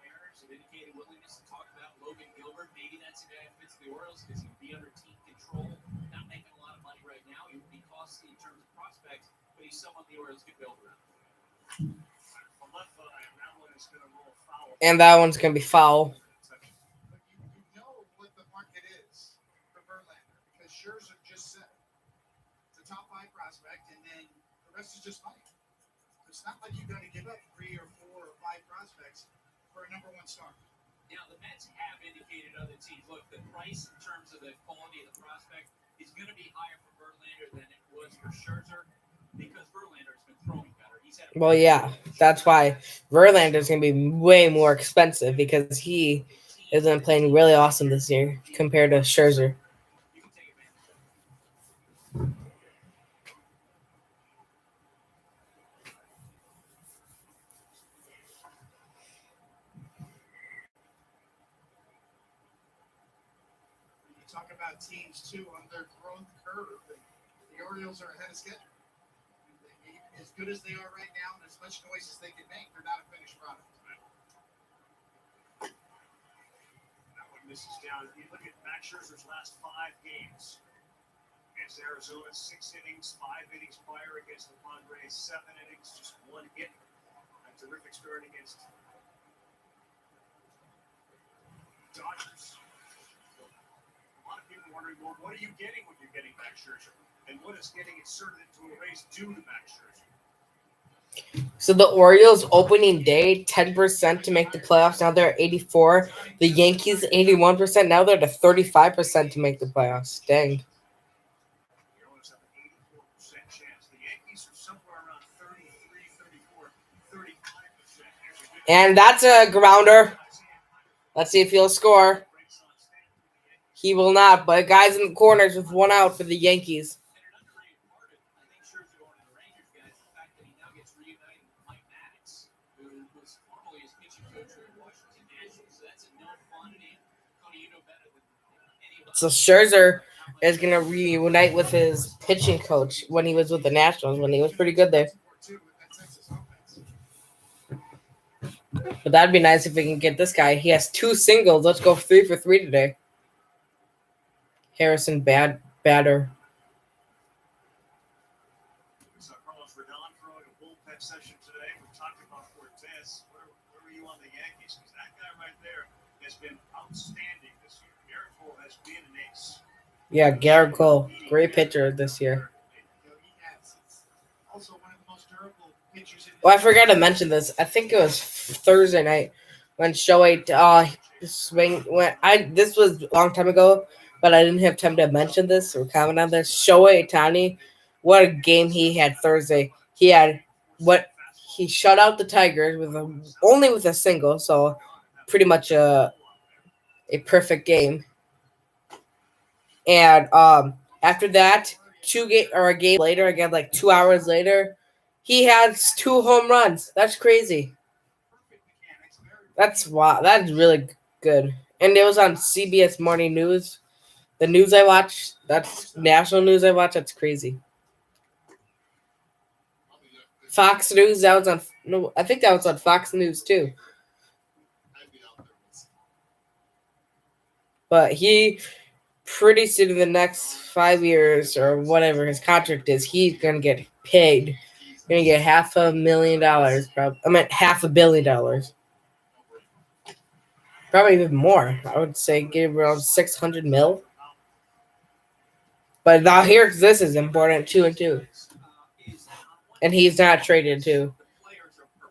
G: Mariners have indicated willingness to talk about Logan Gilbert. Maybe that's a guy who fits the Orioles because he would be under team control. Not making a lot of money right now. He would be costly in terms of prospects, but he's someone the Orioles could build around.
C: From left foot, that one is going to roll foul.
A: And that one's going to be foul.
F: But you know what the market is for Verlander because Scherzer just said it. It's a top 5 prospect, and then the rest is just money. It's not like you got to give up 3 or 4 or 5 prospects for a number 1 star.
G: Now, the Mets have indicated to other teams, look, the price in terms of the quality of the prospect is going to be higher for Verlander than it was for Scherzer because Verlander's been throwing better. He's had
A: Well, yeah, that's why Verlander's going to be way more expensive because he has been playing really awesome this year compared to Scherzer.
G: You can take advantage of it.
F: You talk about teams, too, on their growth curve. The Orioles are ahead of schedule. As good as they are right now and as much noise as they can make, they're not a finished product.
C: That one misses down. If you look at Max Scherzer's last 5 games against Arizona, 6 innings, 5 innings prior against the Padres, 7 innings, just 1 hit. A terrific start against Dodgers. So, a lot of people wondering, well, what are you getting when you're getting Max Scherzer? And what is getting inserted into a race due to Max Scherzer?
A: So the Orioles opening day, 10% to make the playoffs. Now they're at 84. The Yankees, 81%. Now they're to 35% to make the playoffs. Dang.
C: The Orioles have an 84% chance. The Yankees are somewhere around 33, 34, 35%.
A: And that's a grounder. Let's see if he'll score. He will not, but guys in the corners with 1 out for the Yankees. So Scherzer is going to reunite with his pitching coach when he was with the Nationals, when he was pretty good there. But that'd be nice if we can get this guy. He has 2 singles. Let's go 3 for 3 today. Harrison batter.
C: We saw Carlos Rodon throwing a bullpen session today. We talked about Cortez. Where were you on the Yankees? Because that guy right there has been outstanding this year. Garrett Cole has been an ace.
A: Yeah, Garrett Cole. Great pitcher this year.
F: Also one of the most durable pitchers in
A: Well, I forgot to mention this. I think it was Thursday night when Shohei this was a long time ago, but I didn't have time to mention this or comment on this. Shohei Ohtani, what a game he had Thursday. He shut out the Tigers only with a single, so pretty much a perfect game. And after that, a game later, again like 2 hours later, he has 2 home runs. That's crazy. That's wow. That's really good. And it was on CBS Morning News. The news I watch, that's national news I watch. That's crazy. Fox News, that was on. No, I think that was on Fox News too. But he pretty soon in the next 5 years or whatever his contract is, he's gonna get paid. Gonna get $500,000. Probably, $500 million. Probably even more. I would say get around 600 mil. But now this is important 2-2. And he's not traded too.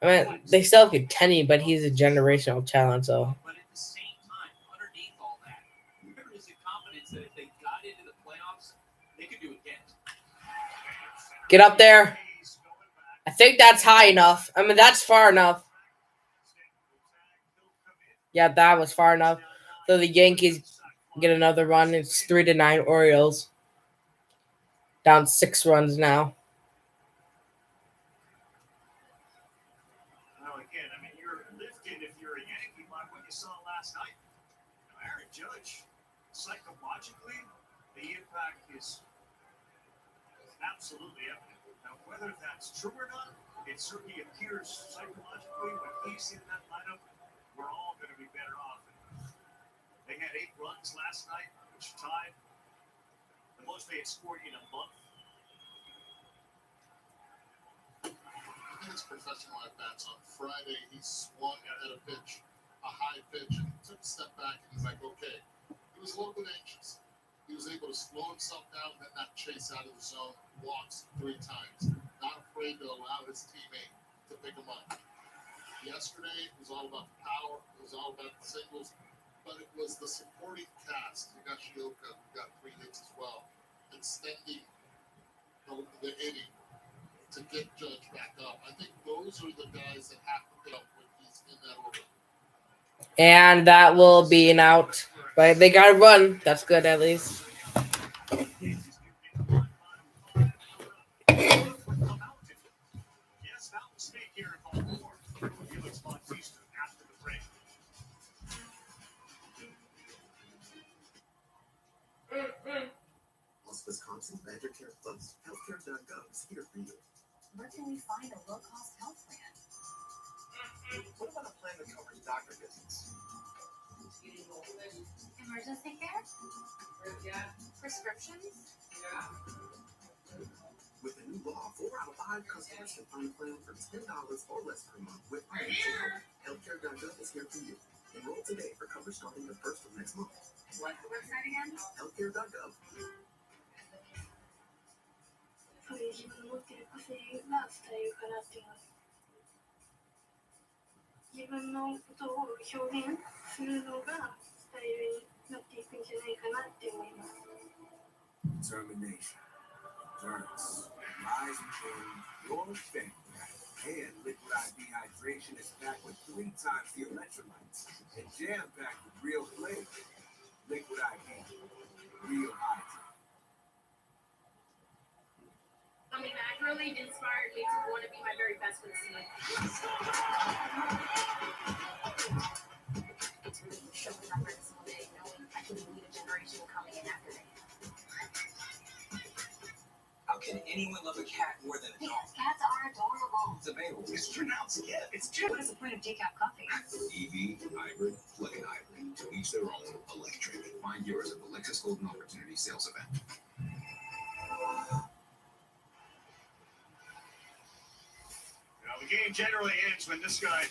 A: They still get Tenny, but he's a generational talent, so.
G: But at the same time, underneath all that, there is a confidence that if they got into the playoffs, they could do it again.
A: Get up there. I think that's high enough. That's far enough. Yeah, that was far enough. So the Yankees get another run. It's 3-9 Orioles. Down 6 runs now.
C: Well, again, you're lifted if you're a Yankee by what you saw last night. Aaron Judge, psychologically, the impact is absolutely evident. Now, whether that's true or not, it certainly appears psychologically when he's in that lineup, we're all going to be better off. They had 8 runs last night, which tied the most they had scored in a month.
B: I think it's professional at bats. On Friday, he swung at a pitch, a high pitch, and took a step back, and he's like, okay. He was a little bit anxious. He was able to slow himself down and then not chase out of the zone, walks 3 times, not afraid to allow his teammate to pick him up. Yesterday, it was all about the power, it was all about the singles, but it was the supporting cast. You got Shioka, who got 3 hits as well, extending the inning to get Judge back up. I think those are the guys that have to pick up when he's in that order.
A: And that will be an out. But they got to run. That's good, at least.
C: Yes, that will stay here in Baltimore. Felix Bautista after the break.
D: Plus, Wisconsin Badger Care Plus, healthcare.gov is here for you.
K: Where can we find a low-cost health plan?
D: What about a plan that covers doctor visits?
L: Emergency care? Prescriptions?
D: With the new law, 4 out of 5 customers can find a plan for $10 or less per month with financial help. Healthcare.gov is here for you. Enroll today for coverage starting the 1st of next month.
L: What's the website again?
D: Healthcare.gov.
Q: そういう自分の持っている個性が伝えるからっていうのは自分のことを表現するのがスタイルになっていくんじゃないかなって思います。
D: Determination, endurance, rise and change your family. And Liquid IV hydration is packed with 3 times the electrolytes and jam-packed with real flavor. Liquid IV, real hydrate.
Q: I mean, that really inspired me to want to be my very best for the season.
L: It's really showing up every single day, knowing I can lead a generation coming in after me.
J: How can anyone love a cat more than a dog?
L: Because cats are adorable.
J: It's available. It's pronounced cat. It's Jim.
L: What is the point of decaf coffee?
J: EV, hybrid, plug-in hybrid. To each their own. Electric. Find yours at the Lexus Golden Opportunity Sales Event.
C: Now, the game generally ends when this guy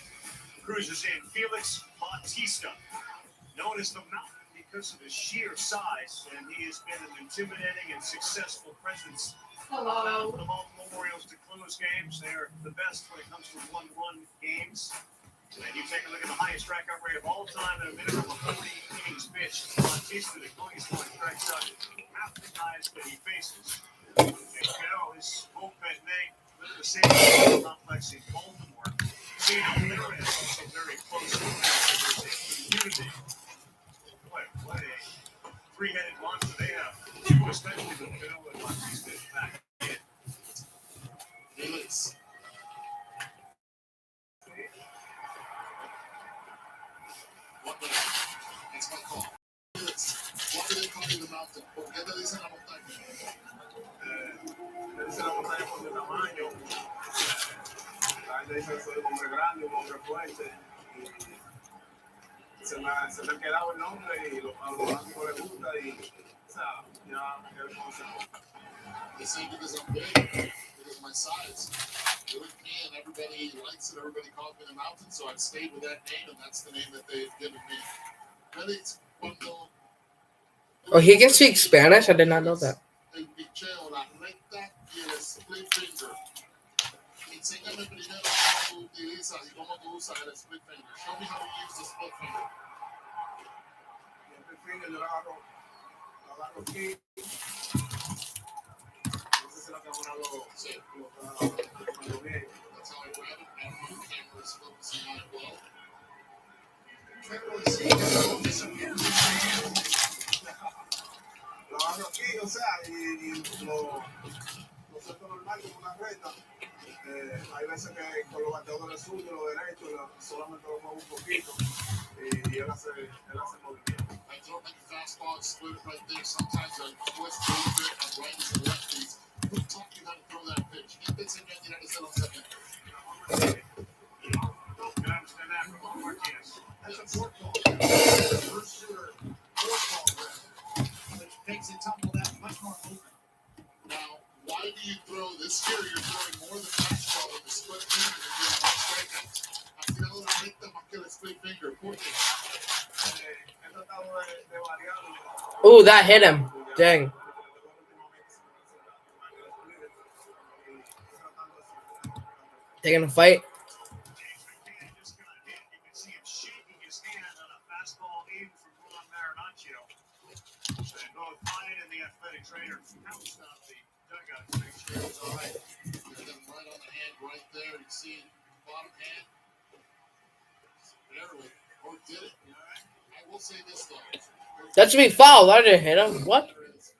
C: cruises in. Felix Bautista, known as the Mountain because of his sheer size, and he has been an intimidating and successful presence.
Q: Hello.
C: The Baltimore Orioles to close games. They're the best when it comes to one-run games. And you take a look at the highest strikeout rate of all time in a minimum of 40 innings pitched. Bautista, the Cody scoring strikes out half the guys that he faces. And Carroll, his bullpen name, live in the same complex in Baltimore. Gino Lira is also very close to them. There's a community. What a three-headed monster they have. Especially with Carroll and Bautista back in.
B: Felix. It's my call. Felix. Why do they call you the Mountain? ¿Por qué te dicen la montaña?
I: Me dice la montaña por mi tamaño. La gente dice que soy un hombre grande, un hombre fuerte. Y se me ha quedado el nombre y a los fanáticos les gusta y o sea, ya el concepto.
B: They say because I'm big, because of my size. They look at me and everybody likes it. Everybody calls me the Mountain, so I've stayed with that name, and that's the name that they've given me. Felix, cuando
A: Oh, he can speak Spanish? I did not know that.
B: el picheo, la recta y el split finger. Enséñame primero cómo tú utilizas y cómo tú usas el split finger. Show me how to use the split finger.
I: El split finger yo lo agarro aquí. No sé si la cámara lo ve.
B: That's how I grab it. I don't know if the camera is focusing on it well.
I: Lo agarro aquí, o sea, y lo suelto normal como una recta. Hay veces que con los bateadores zurdos, los derechos, solamente lo muevo un poquito y él hace movimiento.
B: I throw like a fastball, split it right there. Sometimes I twist a little bit on righties and lefties. Who taught you how to throw that pitch? ¿Quién te enseñó a tirar ese lanzamiento?
C: You can understand that from Martinez.
F: First shooter, which makes it tumble that much more movement.
B: Now, why do you throw this year? You're throwing more than fastball with the split finger than you're doing strikeouts. Al final la recta más que el split finger. ¿Por qué?
N: He tratado de variarlo.
A: Ooh, that hit him. Dang. Taking a fight.
C: James McCann just got hit. You can see him shaking his hand on a fastball in from Ron Marinaccio. And both Ryan and the athletic trainer pounced on the dugout to make sure it was all right.
B: Got him right on the hand right there. You see bottom hand. Barely. Or did it? I will say this though.
A: That should be foul. I didn't hit him. What?
B: There's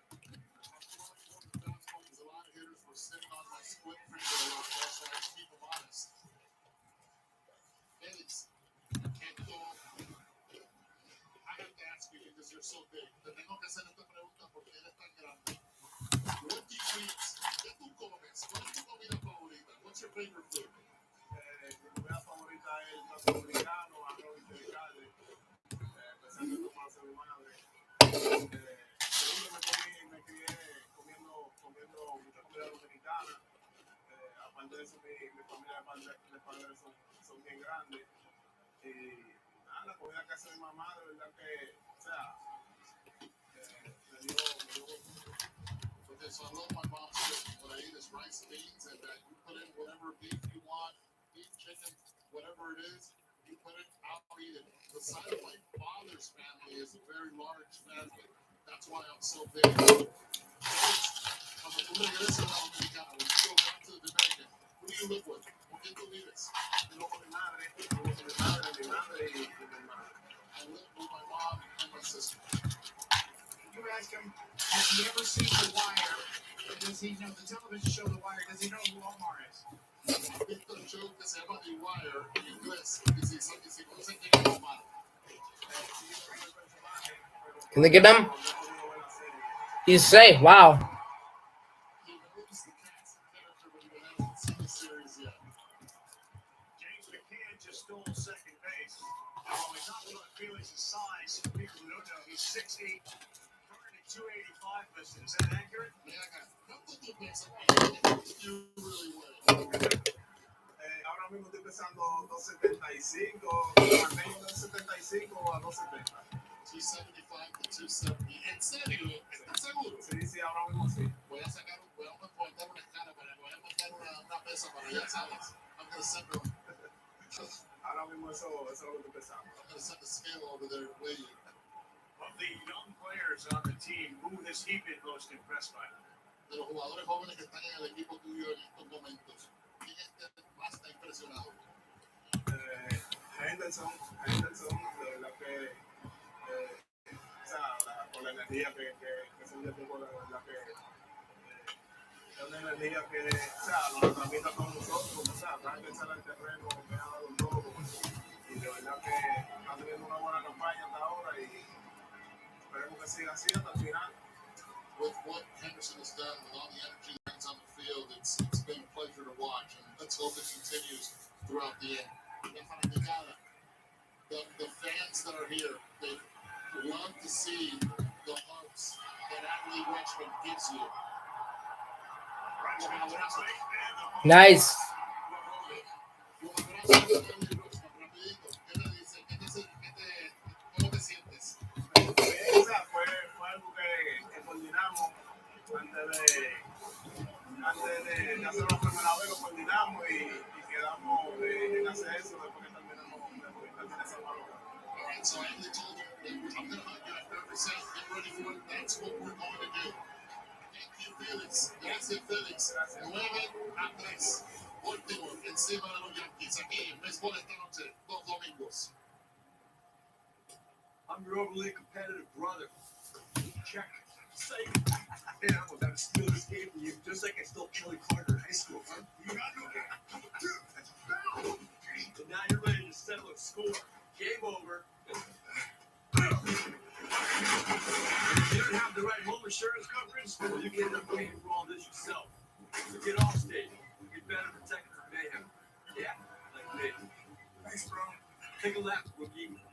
B: a lot of hitters were sitting on my split finger a lot more, so I keep them honest. Felix, I have to ask you because you're so big. Te tengo que hacer esta pregunta porque eres tan grande. What do you eat? ¿Qué tú comes? ¿Cuál es tu comida favorita? What's your favorite food?
N: Mi comida favorita es el plato dominicano, arroz de carne, pensando en tomarse mi madre. Segundo me crié comiendo mucha comida dominicana. Aparte de eso, mi familia de padres son bien grandes. Y nada, la comida que hace mi mamá, de verdad que, o sea, me dio
B: Okay, so I love my mom's cooking. What I eat is rice and beans, and you put in whatever beef you want, beef, chicken, whatever it is, you put it, I'll eat it. The side of my father's family is a very large family. That's why I'm so big. Cuando tú regresas a la Dominicana, when you go back to the Dominican, who do you live with? ¿Con quién tú vives?
N: vivo con mi madre y mi hermana.
B: I live with my mom and my sister.
F: You ask him, has he ever seen The Wire? Does he know the television show The Wire? Does he know who Omar is?
B: ¿Has visto el show que se llama The Wire en inglés? Y si conocen quién es Omar.
A: Can they get him? He's safe. Wow.
B: He knows the cast and character, but he hasn't seen the series yet.
C: James McCann just stole second base. While we talked about Felix's size, for people who don't know, he's 6'8", 285 listed. Is that accurate?
B: You really would.
N: Ahora mismo estoy pesando 275, medio de 75 a 270.
B: 275 to 270. ¿En serio? ¿Estás seguro?
N: Sí, ahora mismo sí.
B: Voy a montar una escala voy a montar una pesa para allá, ¿sabes? I'm going to send them.
N: Ahora mismo eso es lo que estoy pesando.
B: I'm going to send the scale over there to weigh you.
C: Of the young players on the team, who has he been most impressed by?
B: De los jugadores jóvenes que están en el equipo tuyo en estos momentos, ¿quién es el que más está impresionado?
N: Henderson, de verdad que, o sea, con la energía que se le tuvo, de verdad que es una energía que, o sea, lo transmite con nosotros, o sea, va a empezar al terreno, me ha dado todo, y de verdad que ha tenido una buena campaña hasta ahora y esperemos que siga así hasta el final.
B: With what Henderson has done, with all the energy that he's on the field, it's been a pleasure to watch, and let's hope it continues throughout the end. La fanaticada, the fans that are here, they love to see the hugs that Adley Rutschman gives you.
A: Nice.
B: ¿Cómo te sientes?
N: O sea, fue algo que coordinamos antes de hacer la primera vez, lo coordinamos y quedamos en hacer eso después que terminamos esa valora.
B: All right, so I only told him that I'm going to hug you after every set. Get ready for it. That's what we're going to do. Thank you, Felix. Gracias, Felix. 9-3. Último, encima de los Yankees. Aquí en béisbol esta noche, los domingos.
J: I'm your overly competitive brother. Check. Say, yeah, I'm about to steal this game from you, just like I stole Kelly Carter in high school. Huh? You got no game. Dude, that's foul. And now you're ready to settle a score. Game over. If you don't have the right home insurance coverage, you can end up paying for all this yourself. So get off stage. Get better protected from mayhem. Yeah, like me. Thanks, bro. Take a lap, rookie.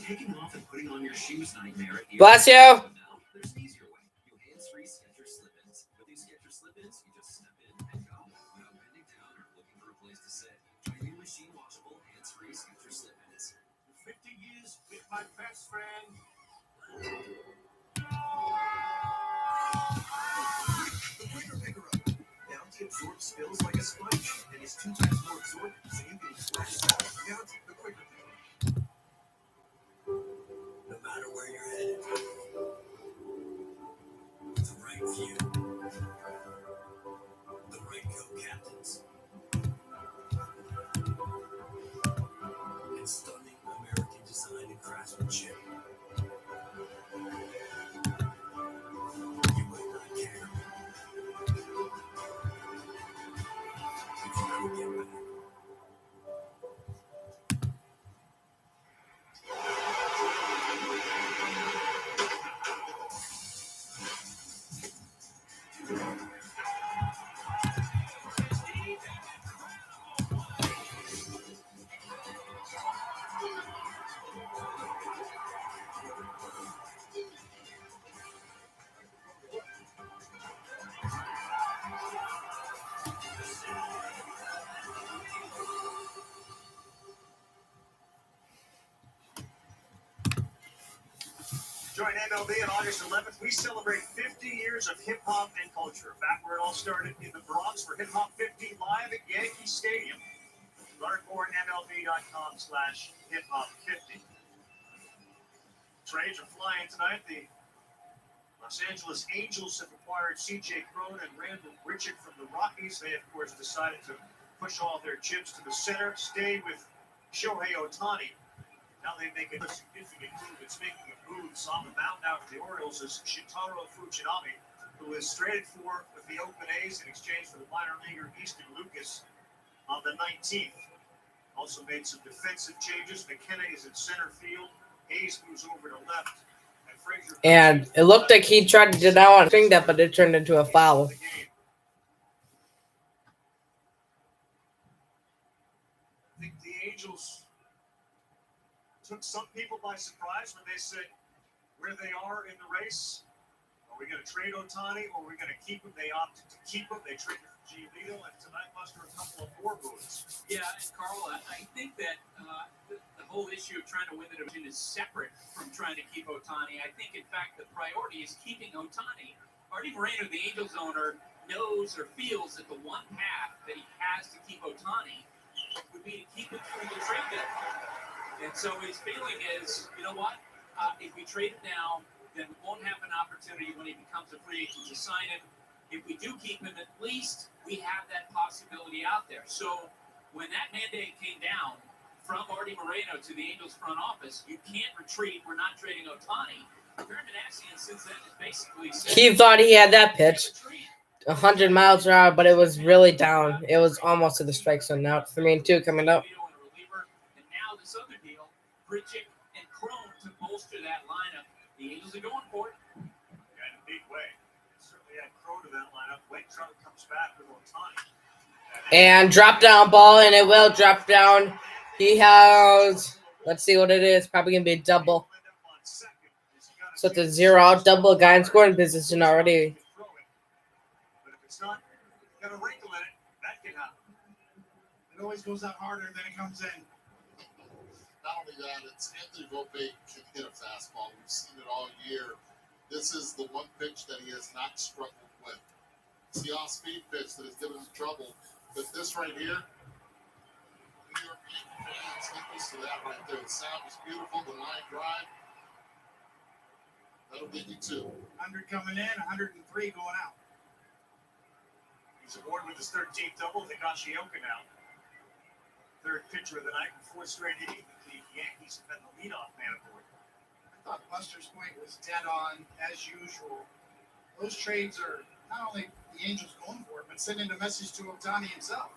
J: taking off and putting on your shoes nightmare at the
A: Bless you.
J: Now, there's an easier way. New hands-free Skechers slip-ins. With these Skechers slip-ins, you just step in and go without bending down or looking for a place to sit. Try new machine-washable hands-free Skechers slip-ins.
C: 50 years with my best friend.
D: The Quicker Picker-Up. Bounty absorbs spills like a sponge and is 2 times more absorbent, so you can splash stuff. Bounty, the Quicker Picker-Up. No matter where you're headed, the right view, the right co-captains, and stunning American design and craftsmanship. You might not care, but you will get back.
C: Join MLB on August 11th. We celebrate 50 years of hip-hop and culture. Back where it all started in the Bronx for Hip Hop 50 live at Yankee Stadium. Learn more at MLB.com/hiphop50. Trades are flying tonight. The Los Angeles Angels have acquired C.J. Cron and Randall Richard from the Rockies. They, of course, decided to push all their chips to the center, stay with Shohei Ohtani. Now they make a significant move. It's making a move. On the mound now for the Orioles is Shintaro Fujinami, who is traded for with the Oakland A's in exchange for the minor leaguer Easton Lucas on the 19th. Also made some defensive changes. McKenna is in center field. Hayes moves over to left.
A: And it looked like he tried to deny on swing that, but it turned into a foul.
C: I think the Angels took some people by surprise when they said where they are in the race. Are we going to trade Ohtani or are we going to keep him? They opted to keep him. They traded for Giolito, and tonight muster a couple of more moves.
G: Yeah, and Carl, I think that the whole issue of trying to win the division is separate from trying to keep Ohtani. I think, in fact, the priority is keeping Ohtani. Artie Moreno, the Angels owner, knows or feels that the one path that he has to keep Ohtani would be to keep him through the trade deadline. And so his feeling is, you know what? If we trade him now, then we won't have an opportunity when he becomes a free agent to sign him. If we do keep him, at least we have that possibility out there. So when that mandate came down from Artie Moreno to the Angels front office, you can't retreat. We're not trading Ohtani. Since then has basically said,
A: He thought he had that pitch 100 miles per hour, but it was really down. It was almost to the strike zone. Now it's 3-2 coming up.
G: And now this other deal, Bridget and Cron to bolster that lineup. The Angels are going for it.
C: Yeah, in a big way. Certainly had Cron to that lineup. When Trout comes back with Ohtani.
A: And drop down ball, and it will drop down. He has, let's see what it is. Probably going to be a double. So it's a 0-out double. Guy in scoring position already.
C: But if it's not got a wrinkle in it, that can happen.
F: It always goes out harder than it comes in.
B: Not only that, it's Anthony Volpe can hit a fastball. We've seen it all year. This is the one pitch that he has not struggled with. It's the off-speed pitch that has given him trouble. But this right here, New York Yankees fans get used to that right there. The sound is beautiful. The line drive. That'll get you 2.
F: 100 coming in, 103 going out.
C: He's aboard with his 13th double. Higashioka now. Third pitcher of the night in 4th straight inning. The Yankees have been the leadoff man aboard.
F: I thought Buster's point was dead on as usual. Those trades are not only the Angels going for it, but sending a message to Ohtani himself.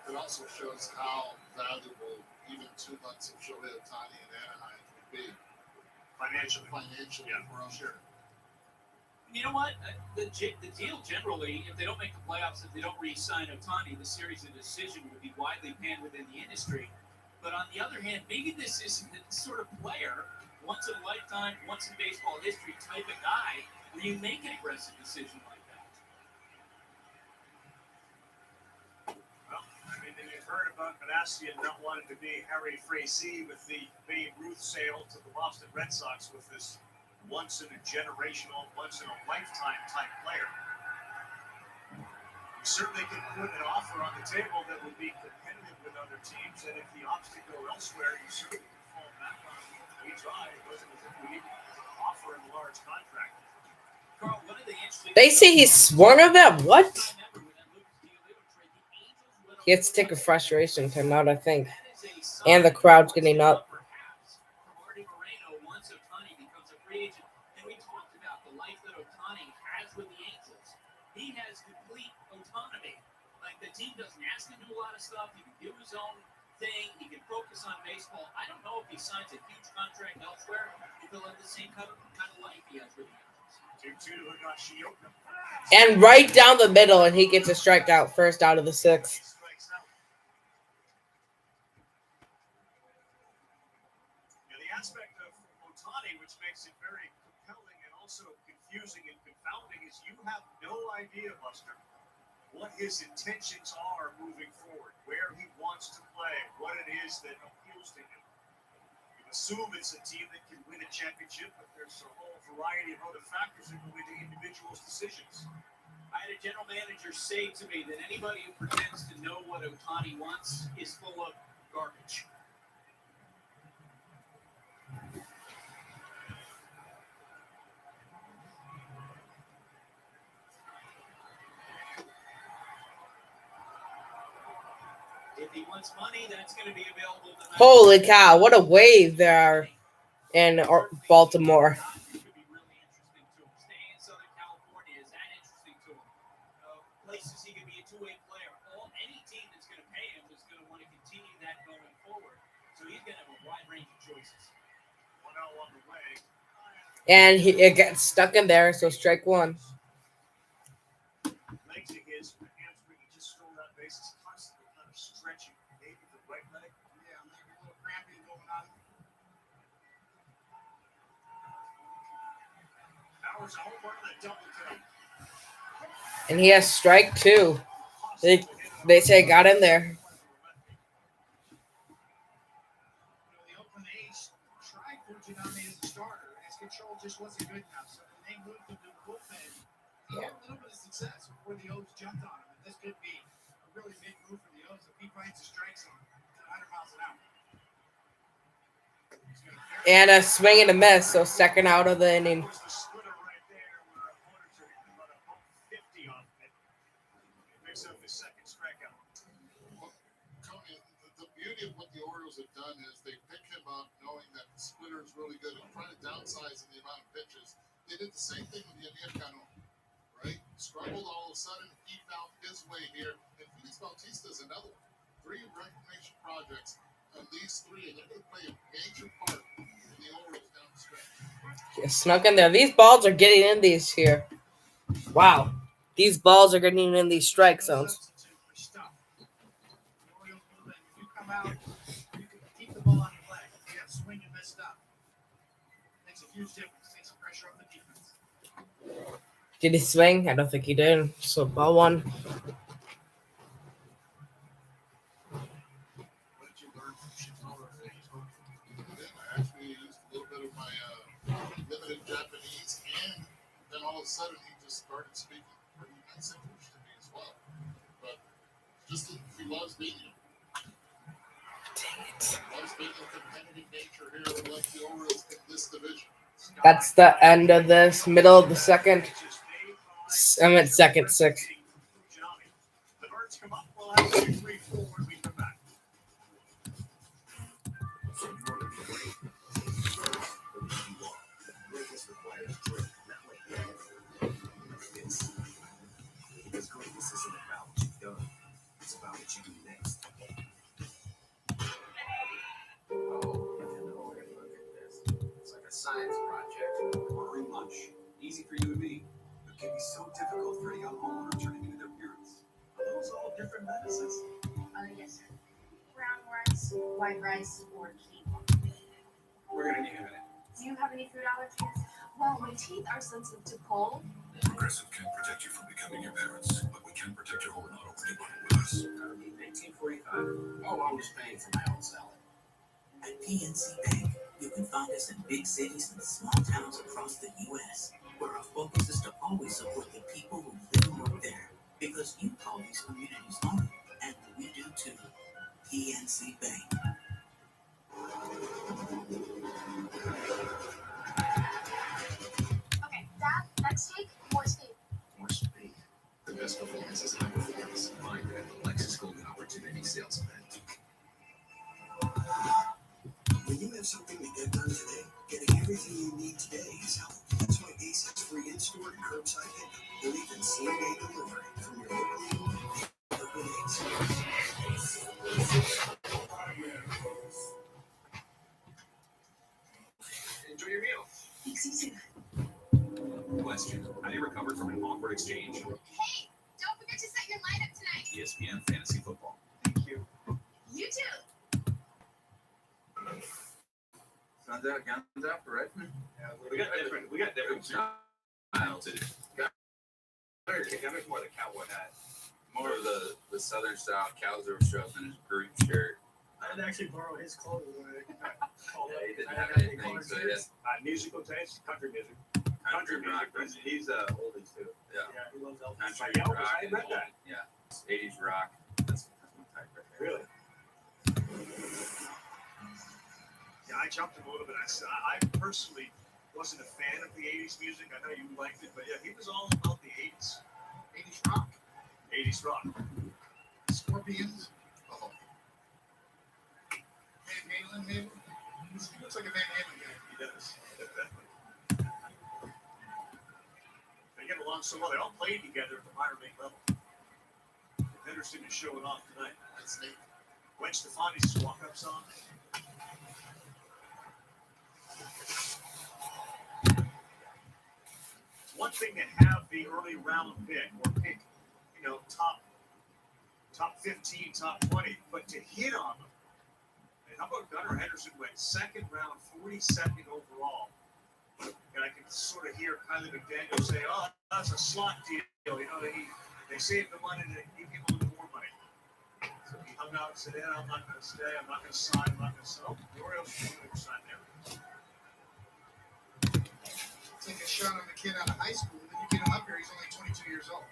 B: It also shows how valuable even 2 months of Shohei Ohtani in Anaheim would be.
C: Financially.
B: Financially,
C: Yeah,
B: for him.
C: sure.
G: You know what? The deal generally, if they don't make the playoffs, if they don't re-sign Otani, the series of decision would be widely panned within the industry. But on the other hand, maybe this isn't the sort of player, once in a lifetime, once in baseball history type of guy, where you make an aggressive decision like that.
C: Well, I mean, you've heard about Manassian not wanting to be Harry Frazee with the Babe Ruth sale to the Boston Red Sox with this once-in-a-generational, once-in-a-lifetime type player. You certainly can put an offer on the table that would be competitive with other teams, and if he opts to go elsewhere, you certainly can fall back on we tried. It wasn't as if we didn't offer him a large contract.
G: Carl, one of the interesting
A: They say he's sworn of that. What? He has to take a frustration time out, I think. And the crowd's getting up.
G: Marty Moreno once Otani becomes a free agent, and we talked about the life that Otani has with the Angels. He has complete autonomy. Like, the team doesn't ask him to do a lot of stuff. He can do his own thing. He can focus on baseball. I don't know if he signs a huge contract elsewhere, if he'll have the same kind of life he has with the Angels.
A: And right down the middle, and he gets a strikeout first out of the 6.
C: Aspect of Otani, which makes it very compelling and also confusing and confounding, is you have no idea, Buster, what his intentions are moving forward, where he wants to play, what it is that appeals to him. You assume it's a team that can win a championship, but there's a whole variety of other factors that go into individuals' decisions.
G: I had a general manager say to me that anybody who pretends to know what Otani wants is full of garbage. If he wants money, that's going to be available.
A: Holy cow, what a wave there in Baltimore.
G: Could be really interesting to him. Staying in Southern California, is that interesting to him? Places he could be a two-way player. Any team that's going to pay him is going to want to continue that going forward. So he's going to have a wide range of choices.
C: 1-0 on the way.
A: And it gets stuck in there, so strike 1.
C: Legs of his, the hamstring, he just stole that base. He's constantly kind of stretching. Maybe the right leg.
F: Yeah, maybe a little cramping going on.
C: Powers a home run and a double kill.
A: And he has strike 2. They say got in there.
F: The Oakland A's tried Fujinami as a starter, and his control just wasn't good enough. So then they moved him to the bullpen. He had a little bit of success before the O's jumped on him. And this could be a really big move for the O's if he finds the strike zone at 100 miles an hour.
A: And a swing and a miss, so second out of the inning.
C: The splitter right there where opponents are hitting about a 50 off it. He picks up his second strikeout.
B: Well, the beauty of what the Orioles have done is they pick him up knowing that the splitter is really good and trying to downsize in the amount of pitches. They did the same thing with Yankess, right? Struggled all of a sudden. He found his way here. And Felix Bautista is another one. 3 reclamation projects. And these 3, and they're going to play a major part in the Orioles down the stretch.
A: Snuck in there. These balls are getting in these here. Wow. These balls are getting in these strike zones.
F: You come out, you can keep the ball on your leg. You have swing and miss stuff. Makes a huge difference. Takes some pressure off the defense.
A: Did he swing? I don't think he did. So ball 1.
B: I actually used a little bit of my limited Japanese, and then all of a sudden he just started speaking pretty nice English to me as well. But just he loves being here.
A: Dang it.
B: He loves being a competitive nature here like the Orioles in this division.
A: That's the end of this, middle of the second. I'm at second 6.
C: The birds come up. We'll have 2, 3, 4 when we come back.
D: So you want to be great. You are. Greatness requires drink, not like this. Because greatness isn't about what you've done. It's about what you do next. Oh, look at this. It's like a science project. Pretty much. Easy for you and me. alcohol and are turning into their parents. Are those all different medicines?
L: Yes, sir. Brown rice, white rice, or quinoa.
J: We're going to need a minute.
L: Do you have any food allergies? Well, my teeth are sensitive to cold.
D: Progressive can't protect you from becoming your parents, but we can protect your whole auto when you bundle with us.
J: In 1945, oh, I was paying for my own salad.
R: At PNC Bank, you can find us in big cities and small towns across the U.S., where our focus is to always support the people who live and work there, because you call these communities home, and we do too. PNC Bank.
L: Okay, Dad, next take, more speed.
D: More speed. The best performance is high performance. Find it at the Lexus Golden Opportunity Sales Event. When you have something to get done today, getting everything you need today is help. That's why Ace has free in-store and curbside pickup, or even same-day delivery from your local neighborhood Ace.
J: Enjoy your meal.
L: Thanks, you too.
J: Question: Have you recovered from an awkward exchange?
L: Hey, don't forget to set your lineup tonight.
J: ESPN Fantasy Football. Thank you.
L: You too.
I: Guns out for Redmond.
J: Yeah, we got different styles to do. Gunner's more the cowboy hat.
I: More of the southern style. Cowser shows in his group shirt.
F: I'd actually borrow his clothes.
I: He didn't have anything, so he has
J: Musical taste, country music.
I: country rock.
J: He's oldies too.
I: Yeah.
F: Yeah, he loves Elvis.
I: Country
J: Elvis,
I: rock.
J: I read that.
I: Yeah. 80s rock. That's my type right there.
J: Really?
C: Yeah, I jumped a little bit. I personally wasn't a fan of the 80s music. I know you liked it, but yeah, he was all about the 80s.
F: 80s rock.
C: 80s rock.
F: Scorpions. Oh. Van Halen, maybe? He looks like a Van Halen guy.
C: He does. They get along so well. They all played together at the minor league level. Henderson is showing off tonight. That's neat. Gwen Stefani's walk-up song. It's one thing to have the early round pick or pick, top 15, top 20, but to hit on them. And how about Gunnar Henderson went second round, 42nd overall? And I can sort of hear Kylie McDaniel say, "Oh, that's a slot deal." They saved the money to give him a little more money. So he hung out and said, "I'm not going to stay. I'm not going to sign. I'm not going to sell." The Orioles didn't sign there.
F: Take a shot on the kid out of high school, then you get him up here, he's only 22 years old.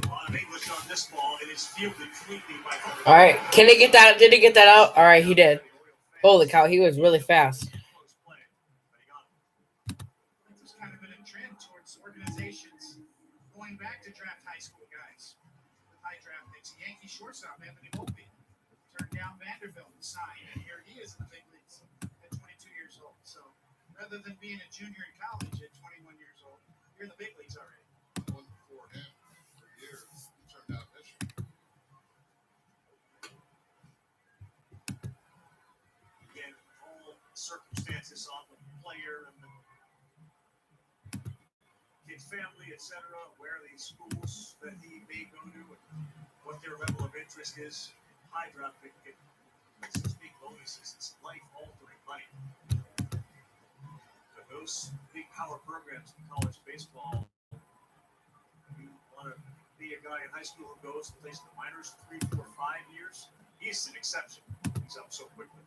C: A lot of English on this ball. It is fielded cleanly by.
A: All right, can he get that? Did he get that out? All right, he did. Holy cow, he was really fast.
F: There's kind of been a trend towards organizations going back to draft high school guys with high draft picks. Yankee shortstop Anthony Volpe turned down Vanderbilt and signed, and here he is in the big leagues at 22 years old. So rather than being a junior in college at 21 years old, you're in the big leagues already.
B: One for him for years. He turned out pitching.
C: Again, all circumstances on the player and the kid's family, etc., where these schools that he may go to and what their level of interest is. High draft pick, it's big bonuses, it's life-altering money. But those big power programs in college baseball, you want to be a guy in high school who goes and plays the minors 3, 4, 5 years, he's an exception. He's up so quickly.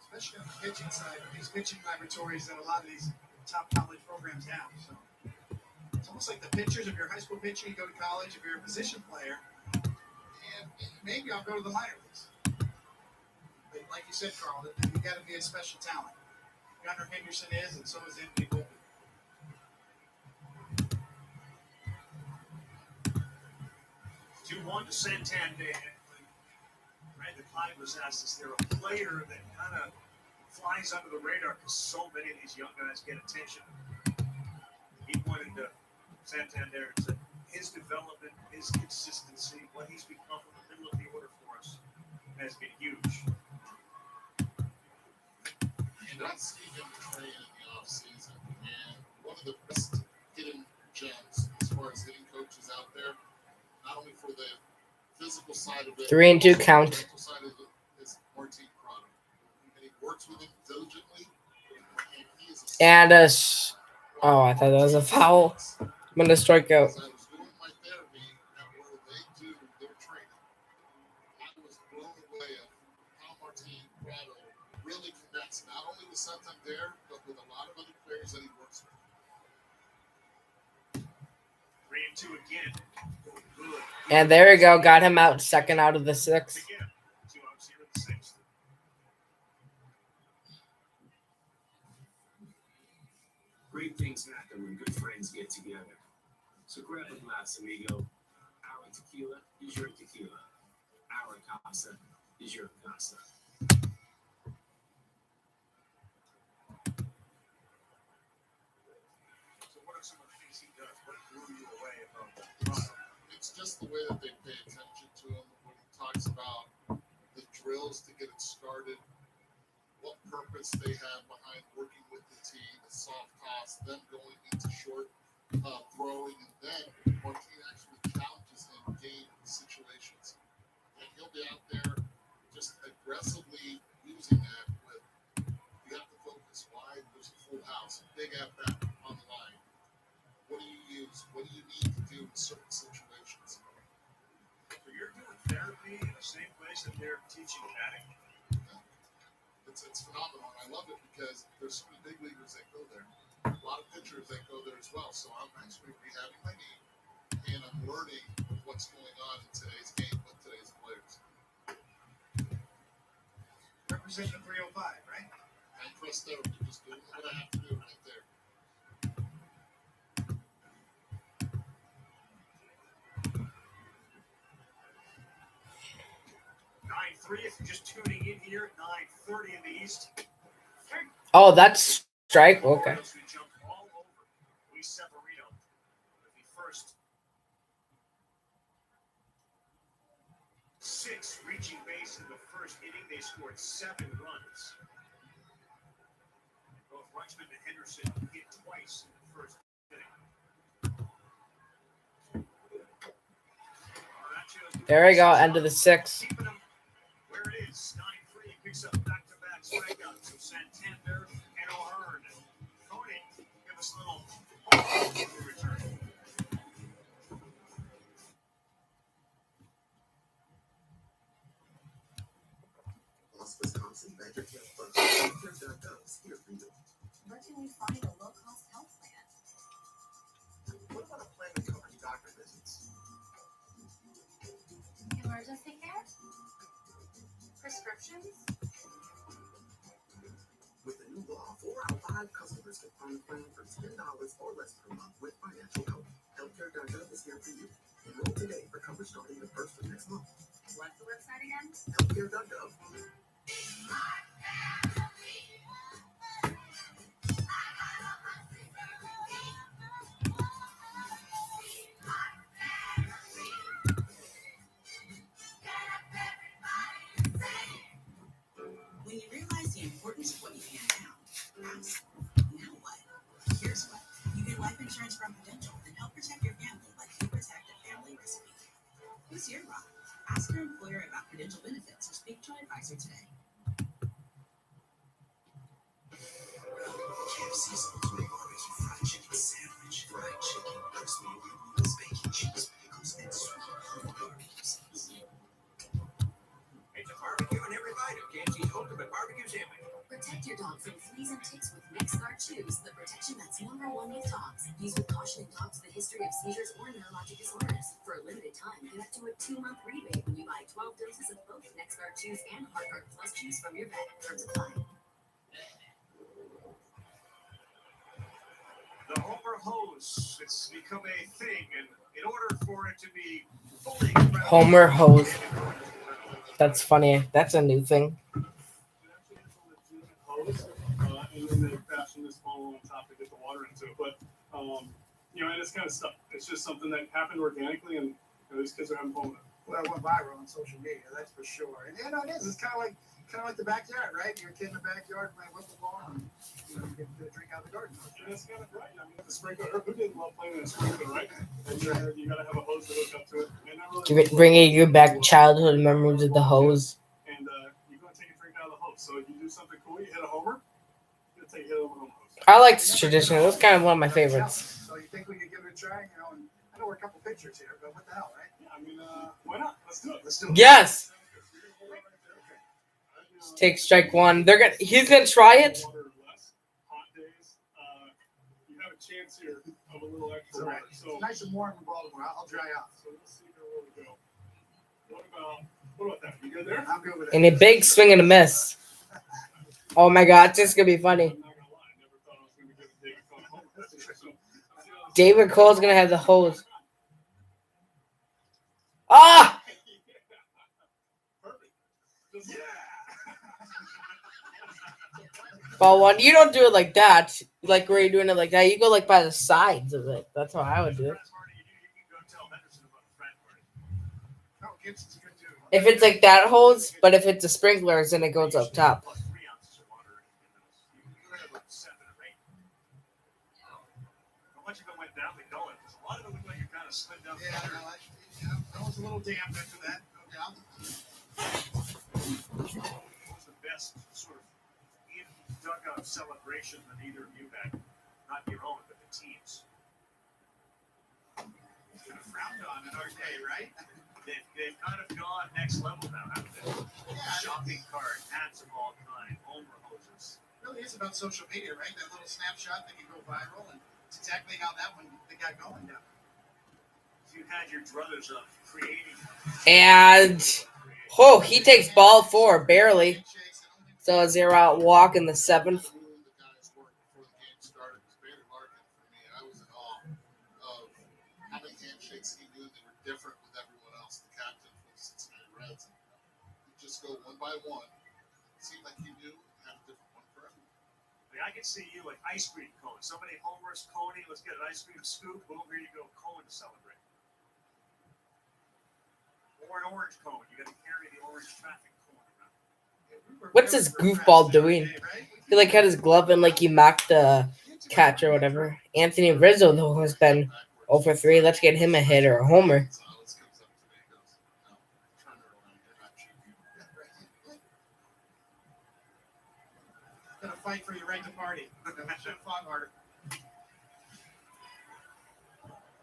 F: Especially on the pitching side, these pitching laboratories that a lot of these top college programs have. So it's almost like the pitchers. If you're a high school pitcher, you go to college. If you're a position player, and maybe I'll go to the minor leagues. But like you said, Carl, you got to be a special talent. Gunnar Henderson is, and so is Anthony Volpe.
C: 2-1 to Santander. Brandon Hyde was asked, is there a player that kind of flies under the radar because so many of these young guys get attention? He pointed to Santander and said his development, his consistency, what he's become in the middle of the order for us has been huge.
B: You don't see him play in the offseason, and physical side of it.
A: 3 and 2
B: also
A: count.
B: The mental side of it is Martin Prado. And he works with him diligently. And he is a
A: And oh, I thought that was a foul. I'm gonna strike out.
B: As I was doing my therapy at where they do their training, I was blown away at how Martin Prado really connects not only with Santander, but with a lot of other players that he works with.
C: 3 and 2 again. Good.
A: And there we go. Got him out. Second out of the 6.
C: Again. 2 outs here in the 6th.
D: Great things happen when good friends get together. So grab a glass, amigo. Our tequila is your tequila. Our casa is your casa.
C: So what are some of the things he does? What blew you away about Prado?
B: It's just the way that they pay attention to him when he talks about the drills to get it started, what purpose they have behind working with the team, the soft toss, them going into short throwing, and then Martin actually challenges him game situations. And he'll be out there just aggressively using that with, you have to focus. Why? There's a full house, big at bat on the line. What do you use? What do you need to do in certain situations?
C: So you're doing therapy in the same place that they're teaching batting?
B: It's phenomenal. I love it because there's so many big leaguers that go there. A lot of pitchers that go there as well. So I'm actually rehabbing my knee, and I'm learning what's going on in today's game with today's players.
F: Representing 305, right?
B: And trust therapy, just doing what I have to do right there.
C: 9-3 if you're just tuning in here. 9:30 in the East.
A: Oh, that's strike. Okay.
C: We jumped all over Luis Severino with the first 6 reaching base in the first inning. They scored 7 runs. Both Rutschman and Henderson hit twice in the first inning.
A: There we go. End of the 6.
C: Keeping them where it is. 9-3 picks up back-to-back strikeouts of Santander and O'Hearn. Cody, give us a little return.
D: Lost Wisconsin Badger Care First. Healthcare.gov is here for you.
K: Where can we find a low-cost health plan?
D: What about a plan that covers doctor visits?
L: Emergency care? Prescriptions?
D: With the new law, 4 out of 5 customers can find a plan for $10 or less per month with financial help. Healthcare.gov is here for you. Enroll today for coverage starting the 1st of next month.
L: What's the website again?
D: Healthcare.gov.
R: When you realize the importance of what you can now, ask, now what? Here's what. You get life insurance from Prudential and help protect your family like you protect a family recipe. Who's your rock? Ask your employer about Prudential benefits or speak to an advisor today.
D: KFC's ultimate barbecue fried chicken sandwich. Fried chicken, roast meat, meatballs, bacon, cheese, pickles, and sweet honey barbecue sauce.
J: It's a barbecue in every bite of KFC's ultimate barbecue sandwich.
K: Protect your dog from fleas and ticks with NexGard Chews, the protection that's #1 with dogs. Use with caution in dogs with a history of seizures or neurologic disorders. For a limited time, get up to a 2-month rebate when you buy 12 doses of both NexGard Chews and Heartgard Plus Chews from your vet. Terms apply.
C: The Homer hose, it's become a thing, and in order for it to be fully
A: Homer hose. That's funny. That's a new thing.
M: Hose, and then they fasten this funnel on top to get the water into it. But you know, and it's kind of stuff. It's just something that happened organically, and these kids are having fun with it.
F: Well, it went viral on social media, that's for sure. And yeah, no, it is. It's kind of like the backyard, right? You're a kid in the backyard playing pickleball, and you get to drink out of the garden.
M: That's kind of right. I mean, the sprinkler. Who didn't love playing in a sprinkler, right? And you gotta have a hose to hook up to it. And that really
A: Bringing you back childhood memories of the hose.
M: And you're gonna take a drink out of the hose. So if you do something cool, you hit a homer. You're gonna take a hit over the hose.
A: I like this tradition. It was kind of one of my favorites.
F: So you think we could give it a try? You know, and I know we're a couple pictures here, but what the hell, right?
M: Yeah, I mean, why not? Let's do it. Let's do it.
A: Yes. Take strike one. He's gonna try it.
M: Hot days. You have a chance here of a little extra
F: Right.
M: water. So
F: It's nice and warm in Baltimore. I'll dry off.
M: So let's see where we go. What about that? You good there?
F: I'm good with it.
A: And a big swing and a miss. Oh my God, this is gonna be funny.
M: I'm not gonna lie. I never thought I was gonna be giving David Cohn a home. So,
A: David Cole's gonna have the hose. Ah!
M: yeah.
A: Ball one. You don't do it like that. Like where you're doing it like that. You go like by the sides of it. That's how I would do it.
F: No, Gibson's good too.
A: If it's like that hose, but if it's a sprinklers, then it goes up top.
F: Yeah, I don't know. That was a little damp after that, no doubt.
C: What was the best sort of in-dugout celebration that either of you had? Not your own, but the team's.
F: It's kind of frowned on in our day, right?
C: They've kind of gone next level now, haven't they?
F: Yeah.
C: Shopping cart, hats of all kind, homer hoses.
F: It really is about social media, right? That little snapshot that can go viral, and it's exactly how that one they got going down.
C: You had your druthers up creating.
A: And he takes ball four, barely. So a 0-out walk in the seventh.
B: The guys worked before the game started. Bader Larkin, for me, I was in awe of how many handshakes he knew they were different with everyone else. The captain for the Cincinnati Reds. He'd just go one by one. It seemed like he knew and had a different one for everyone.
C: I can see you like ice cream cone. Somebody homers Coney, let's get an ice cream scoop. Boom, here you go, cone to celebrate. Or an orange cone. You got to carry the orange traffic cone around.
A: What's this goofball doing? He like had his glove and like he mocked the catch or whatever. Anthony Rizzo though has been 0 for 3. Let's get him a hit or a homer.
B: Gonzalez comes up to me and goes, no, turn her around. You're not cheating.
F: Gotta fight for your right to party. Should have fought harder.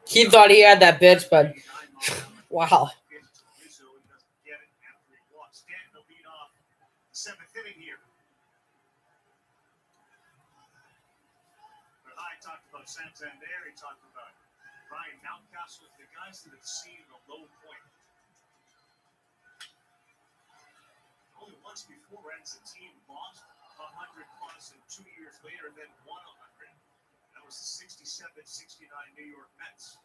A: He thought he had that bitch, but wow.
C: Rizzo doesn't get it after he walks. Stanton will lead off the 7th inning here. But I talked about Santander. He talked about Ryan Mountcastle, the guys that have seen the low point. Only once before, as a team lost 100 plus, and 2 years later, then won 100. That was the 67-69 New York Mets.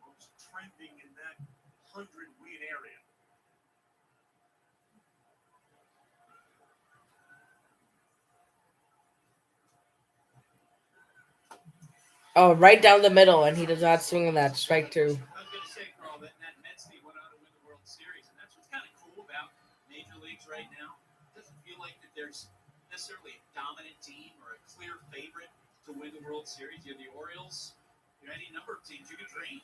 C: Was trending in that 100-win area.
A: Oh, right down the middle, and he does not swing in that strike two.
G: I was going to say, Carl, that Mets team went on to win the World Series, and that's what's kind of cool about Major Leagues right now. It doesn't feel like that there's necessarily a dominant team or a clear favorite to win the World Series. You have the Orioles, you have any number of teams you could dream.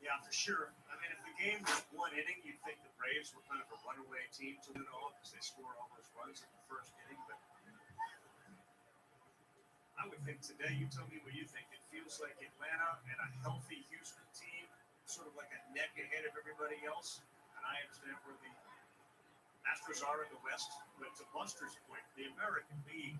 C: Yeah, for sure. I mean, if the game was one inning, you'd think the Braves were kind of a runaway team to win it all because they score all those runs in the first inning. But I would think today, you tell me what you think. It feels like Atlanta and a healthy Houston team, sort of like a neck ahead of everybody else. And I understand where the Astros are in the West. But to Buster's point, the American League,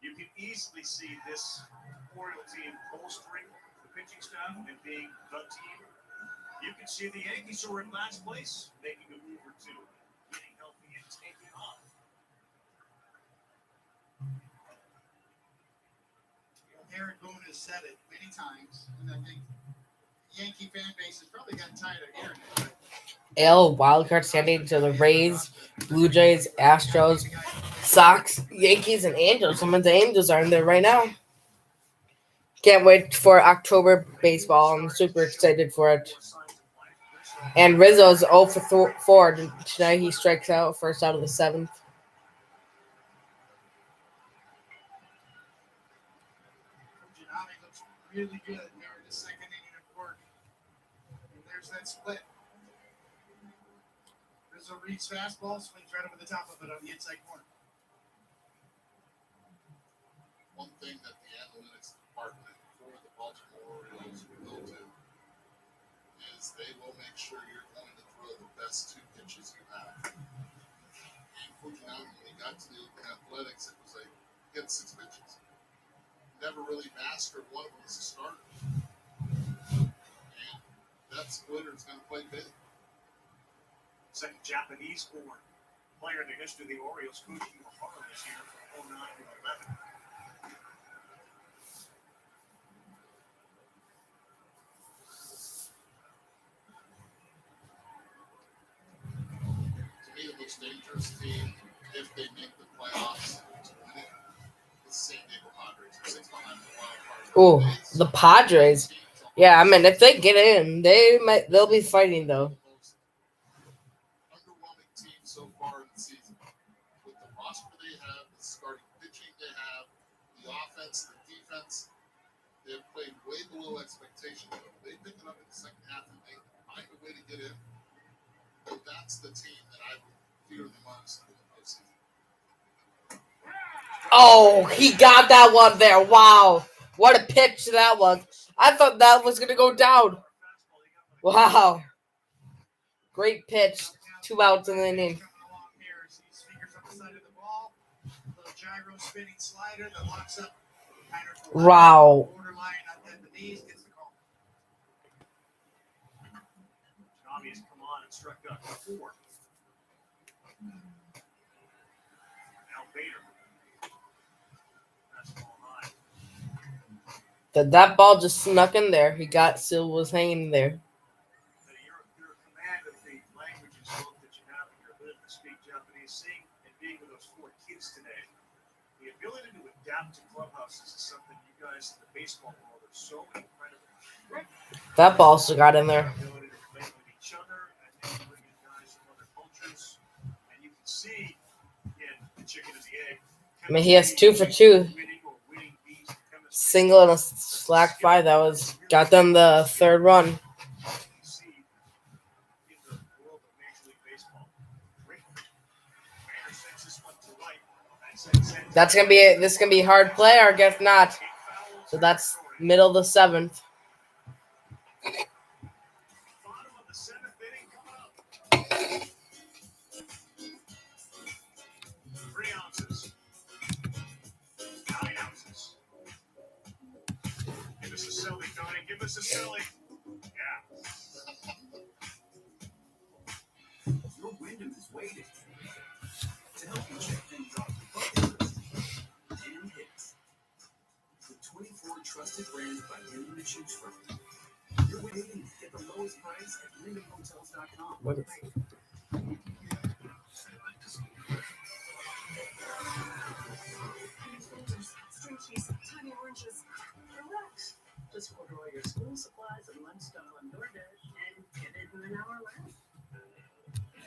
C: you can easily see this Oriole team bolstering the pitching staff and being the team. You can see the Yankees, who are in last place, making a move or two, getting healthy and taking off.
F: Aaron Boone has said it many times, and I think the Yankee fan base has probably gotten tired of hearing it. But
A: Wildcard standing to the Rays, Blue Jays, Astros, Sox, Yankees, and Angels. Some of the Angels are in there right now. Can't wait for October baseball. I'm super excited for it. And Rizzo's 0 for 4 tonight. He strikes out first out of the 7th.
F: Fujinami looks really good there in the second inning of work. And there's that split. Rizzo reads fastball, swings right over the top of it on the inside corner.
B: One thing that the analytics department for the Baltimore Orioles will do is they will make sure you're going to throw the best 2 pitches you have. And Fujinami, when he got to the Oakland Athletics, it was like, he had 6 pitches. Never really mastered one of them as a starter. And that splitter is going to play big.
C: Second Japanese-born player in the history of the Orioles, Koji Ohara this year from 09 to 11.
B: To me, the most dangerous team, if they make the playoffs to win it, is San Diego Padres. They're 6 behind the wild card.
A: Oh, the Padres. Yeah, I mean, if they get in, they'll be fighting though.
B: Underwhelming team so far in the season. With the roster they have, the starting pitching they have, the offense, the defense, they've played way below expectations. They pick it up in the second half and they find a way to get in. But that's the team that I would fear the most in the postseason.
A: Oh, he got that one there. Wow. What a pitch that was. I thought that was going to go down. Wow. Great pitch. 2 outs in the inning.
F: Gyro spinning slider that locks up.
A: Wow.
F: Borderline at the knees, gets the call.
C: Tommy has come on and struck out 4. Now Bader. That's ball high.
A: That ball just snuck in there. He got was hanging there.
C: Your command of the languages both that you have in your ability to speak Japanese, seeing and being with those 4 kids today, the ability to adapt to clubhouses is something you guys in the baseball world are so incredible.
A: That ball still got in there.
C: The ability to relate with each other and bring in guys from other cultures, and you can see in the chicken and the egg.
A: I mean, he has 2 for 2. Single and a slack fly. That got them the 3rd run. This is gonna be a hard play, or I guess not. So that's middle of the 7th.
C: Bottom of the 7th inning coming up. 3 ounces. 9 ounces. Give us a silly, Tony. Give us a silly. Yeah.
D: Your Wyndham is waiting to help you check things off your bucket list and hit. With 24 trusted brands by Wyndham to choose from, you're waiting to get the lowest price at WyndhamHotels.com.
A: What is
R: Stretchies, tiny oranges. Relax. Just order all your school supplies and lifestyle on DoorDash and get it in an hour less.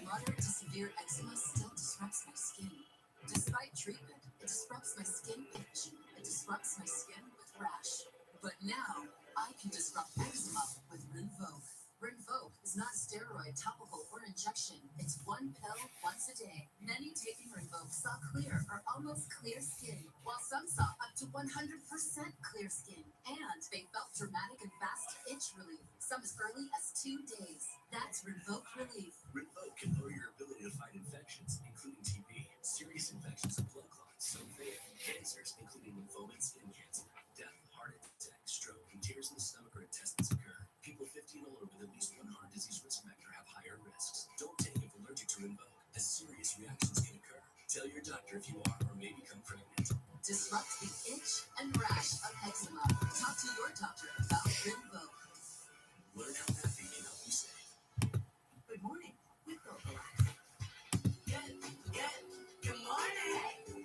K: Moderate to severe eczema still disrupts my skin. Despite treatment, it disrupts my skin itch. It disrupts my skin with rash. But now, I can disrupt eczema with Rinvoq. Rinvoq is not a steroid, topical, or injection. It's 1 pill once a day. Many taking Rinvoq saw clear or almost clear skin, while some saw up to 100% clear skin. And they felt dramatic and fast itch relief, some as early as 2 days. That's Rinvoq Relief.
D: Rinvoq can lower your ability to fight infections, including TB, serious infections and blood clots, some fatal, cancers, including lymphoma and skin cancer, death, heart attack, stroke, and tears in the stomach or intestines occur. People 50 and older with at least 1 heart disease risk factor have higher risks. Don't take if allergic to Rinvoq, as serious reactions can occur. Tell your doctor if you are or may become pregnant.
K: Disrupt the itch and rash of eczema. Talk to your doctor about Rinvoq.
D: Learn how happy can help you save.
R: Good morning with Gogolax. Good morning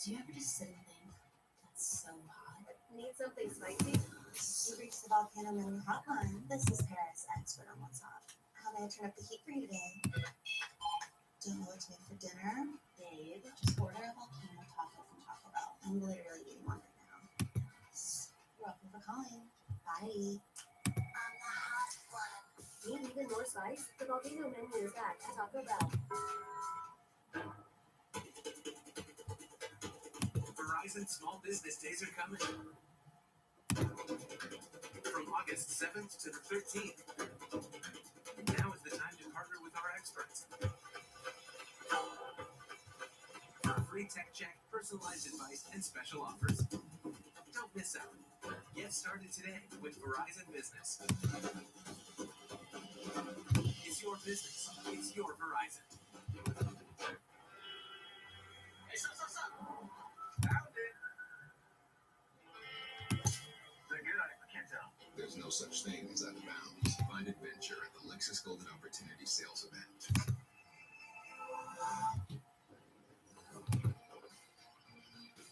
K: Do you ever just sit and think, that's so hot?
L: Need something spicy?
E: You reached the Volcano Menu Hotline. This is Paris, expert on what's hot. How may I turn up the heat for you today? Don't know what to make for dinner? Babe, just order a volcano taco from Taco Bell. I'm literally eating one right now. Welcome for calling. Bye.
L: Need even more spice? The volcano menu is back at Taco Bell.
D: Verizon Small Business Days are coming. From August 7th to the 13th. Now is the time to partner with our experts. For a free tech check, personalized advice, and special offers. Don't miss out. Get started today with Verizon Business. It's your business. It's your Verizon.
J: Hey, stop. Found it. Is that good? I can't tell.
B: There's no such thing as out of bounds. Find adventure at the Lexus Golden Opportunity Sales Event.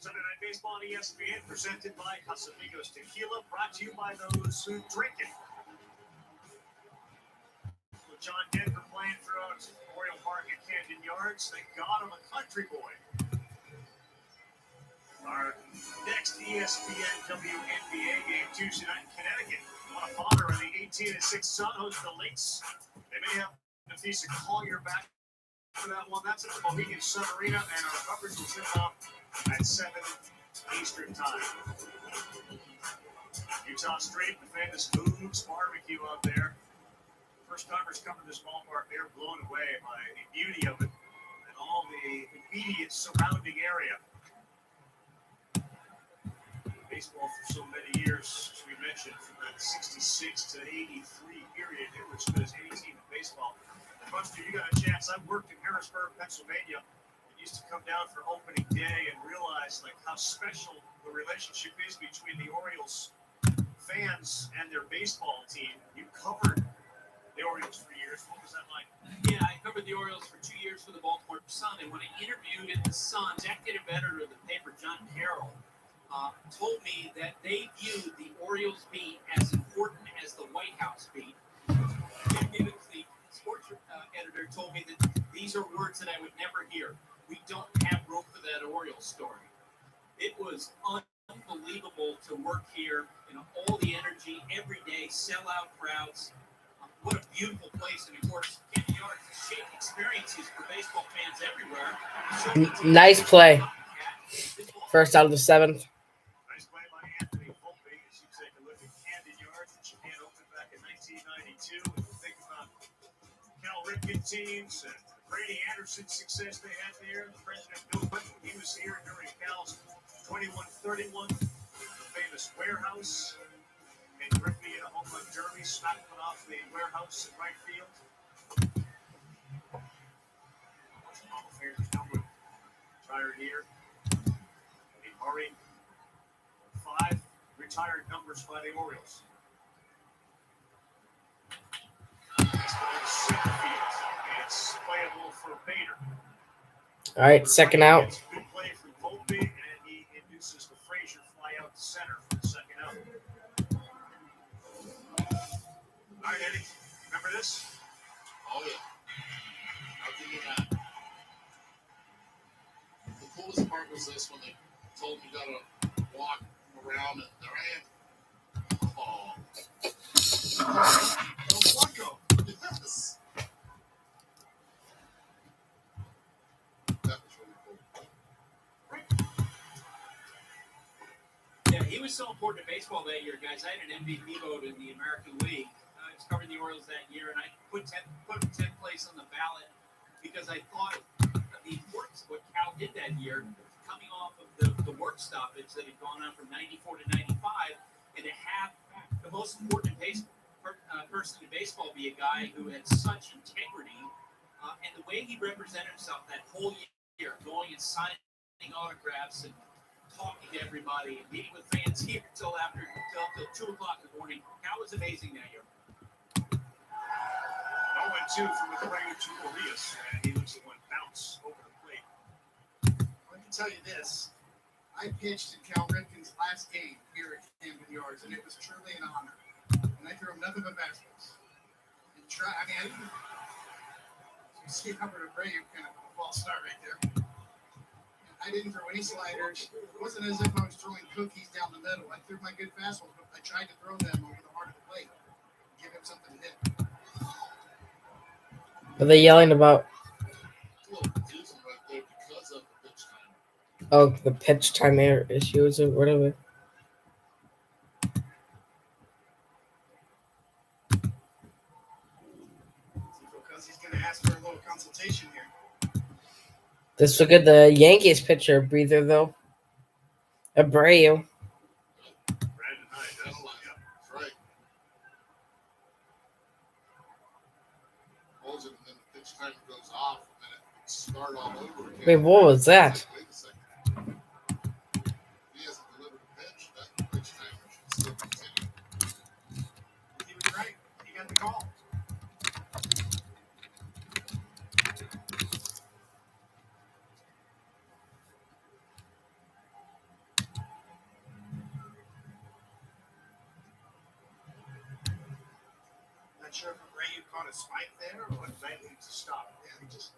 C: Sunday Night Baseball on ESPN, presented by Casamigos Tequila, brought to you by those who drink it. With John Denver playing throughout Memorial Park at Camden Yards, thank God I'm a country boy. Our next ESPN WNBA game Tuesday night in Connecticut. What a father on the 18-6 Sun hosts the Lynx. They may have Nafisa Collier back for that one. That's at the Mohegan Sun Arena, and our coverage will tip off at 7 Eastern Time. Utah Street, the famous Moves Barbecue out there. First timers come to this ballpark, they're blown away by the beauty of it and all the immediate surrounding area. Baseball for so many years, as we mentioned, from that 66 to 83 period, it was as good as any team in baseball. Buster, you got a chance. I've worked in Harrisburg, Pennsylvania. I used to come down for opening day and realize like how special the relationship is between the Orioles fans and their baseball team. You covered the Orioles for years. What was that like?
G: Yeah, I covered the Orioles for 2 years for the Baltimore Sun, and when I interviewed at the Sun, executive editor of the paper, John Carroll, told me that they viewed the Orioles beat as important as the White House beat. Jim Gibbons, the sports editor, told me that these are words that I would never hear. We don't have room for that Orioles story. It was unbelievable to work here, all the energy every day, sellout crowds. What a beautiful place, and of course, Camden Yards, a shared experiences for baseball fans everywhere.
A: Nice play. First out of the 7th.
C: Nice play by Anthony Volpe as you take a look at Camden Yards, which again opened back in 1992. And you think about Cal Ripken teams and Brady Anderson's success they had there. The president, Bill Clinton, he was here during Cal's 21-31, the famous warehouse. And Griffey in a home run derby, smacked one off the warehouse in right field. Retired here. Eddie Murray, 5 retired numbers by the Orioles. It's playable for Bader.
A: All right, second out.
C: It's a good play from Volpe, and he induces the Frazier fly out to center for the second out. All right, Eddie, remember this?
B: Oh, yeah. How can you not? The coolest part was this when they told me you gotta walk around, and there I am. Oh. El Blanco. Yes. That was really cool.
G: Yeah, he was so important to baseball that year, guys. I had an MVP vote in the American League. I was covering the Orioles that year, and I put 10th place on the ballot because I thought of the importance of what Cal did that year, coming off of the work stoppage that had gone on from 94 to 95, and to have the most important person in baseball be a guy who had such integrity, and the way he represented himself that whole year, going and signing autographs and talking to everybody and meeting with fans here till 2 o'clock in the morning. Cal was amazing that year.
C: 0-2 from McGregor to Urias, and he looks at one bounce over the plate.
F: I can tell you this. I pitched in Cal Ripken's last game here at Camden Yards, and it was truly an honor. And I threw him nothing but fastballs. And I didn't see Robert Abreu kind of a false start right there. I didn't throw any sliders. It wasn't as if I was throwing cookies down the middle. I threw my good fastballs, but I tried to throw them over the heart of the plate. Give him something to hit.
A: What are they yelling about? Oh, the pitch time error issues or whatever.
F: Because he's going to ask for a little consultation here.
A: Let's look at the Yankees pitcher breather, though. Abreu. Wait, what was that?
B: He hasn't delivered a pitch. That pitch timer should still continue.
F: He was right. He got the call. Not sure if Abreu caught a spike there or what that needs to stop. Yeah, he just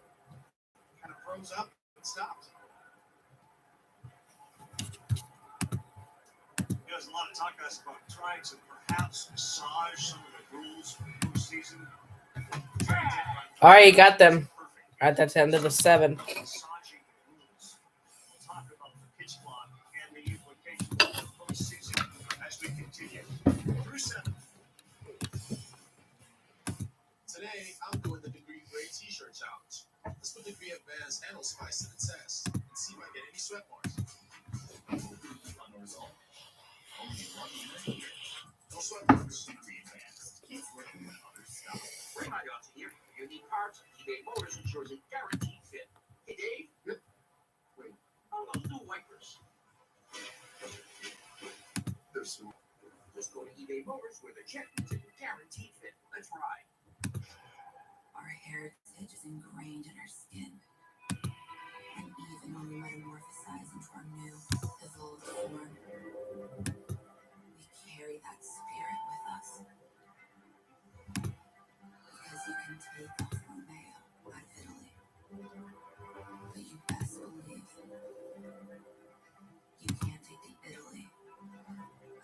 F: kind of froze up and stopped.
C: There's a lot of talk guys about trying to perhaps massage some of the rules for the postseason.
A: All right, you got them. All right, that's the end of the 7.
C: Massaging the rules. We'll talk about the pitch clock and the implications of the postseason as we continue through 7.
D: Today, I'm doing the Degree Gray T-shirt challenge. Let's put Degree Advanced Handle Spice to the test and see if I get any sweat marks. On the result. Only 1 minute here. No sweat marks. Degree Advanced. Keep working when others stop.
J: Bring my odds here. Unique parts. eBay Motors ensures a guaranteed fit. Hey, Dave.
B: Yep.
J: Wait. How about those new wipers?
B: They're small.
J: Just go to eBay Motors where the check is a guaranteed fit. Let's ride.
K: Our heritage is ingrained in our skin. And even when we metamorphosize into our new, evolved form, we carry that spirit with us. Because you can take off Romeo out of Italy, but you best believe you can't take the Italy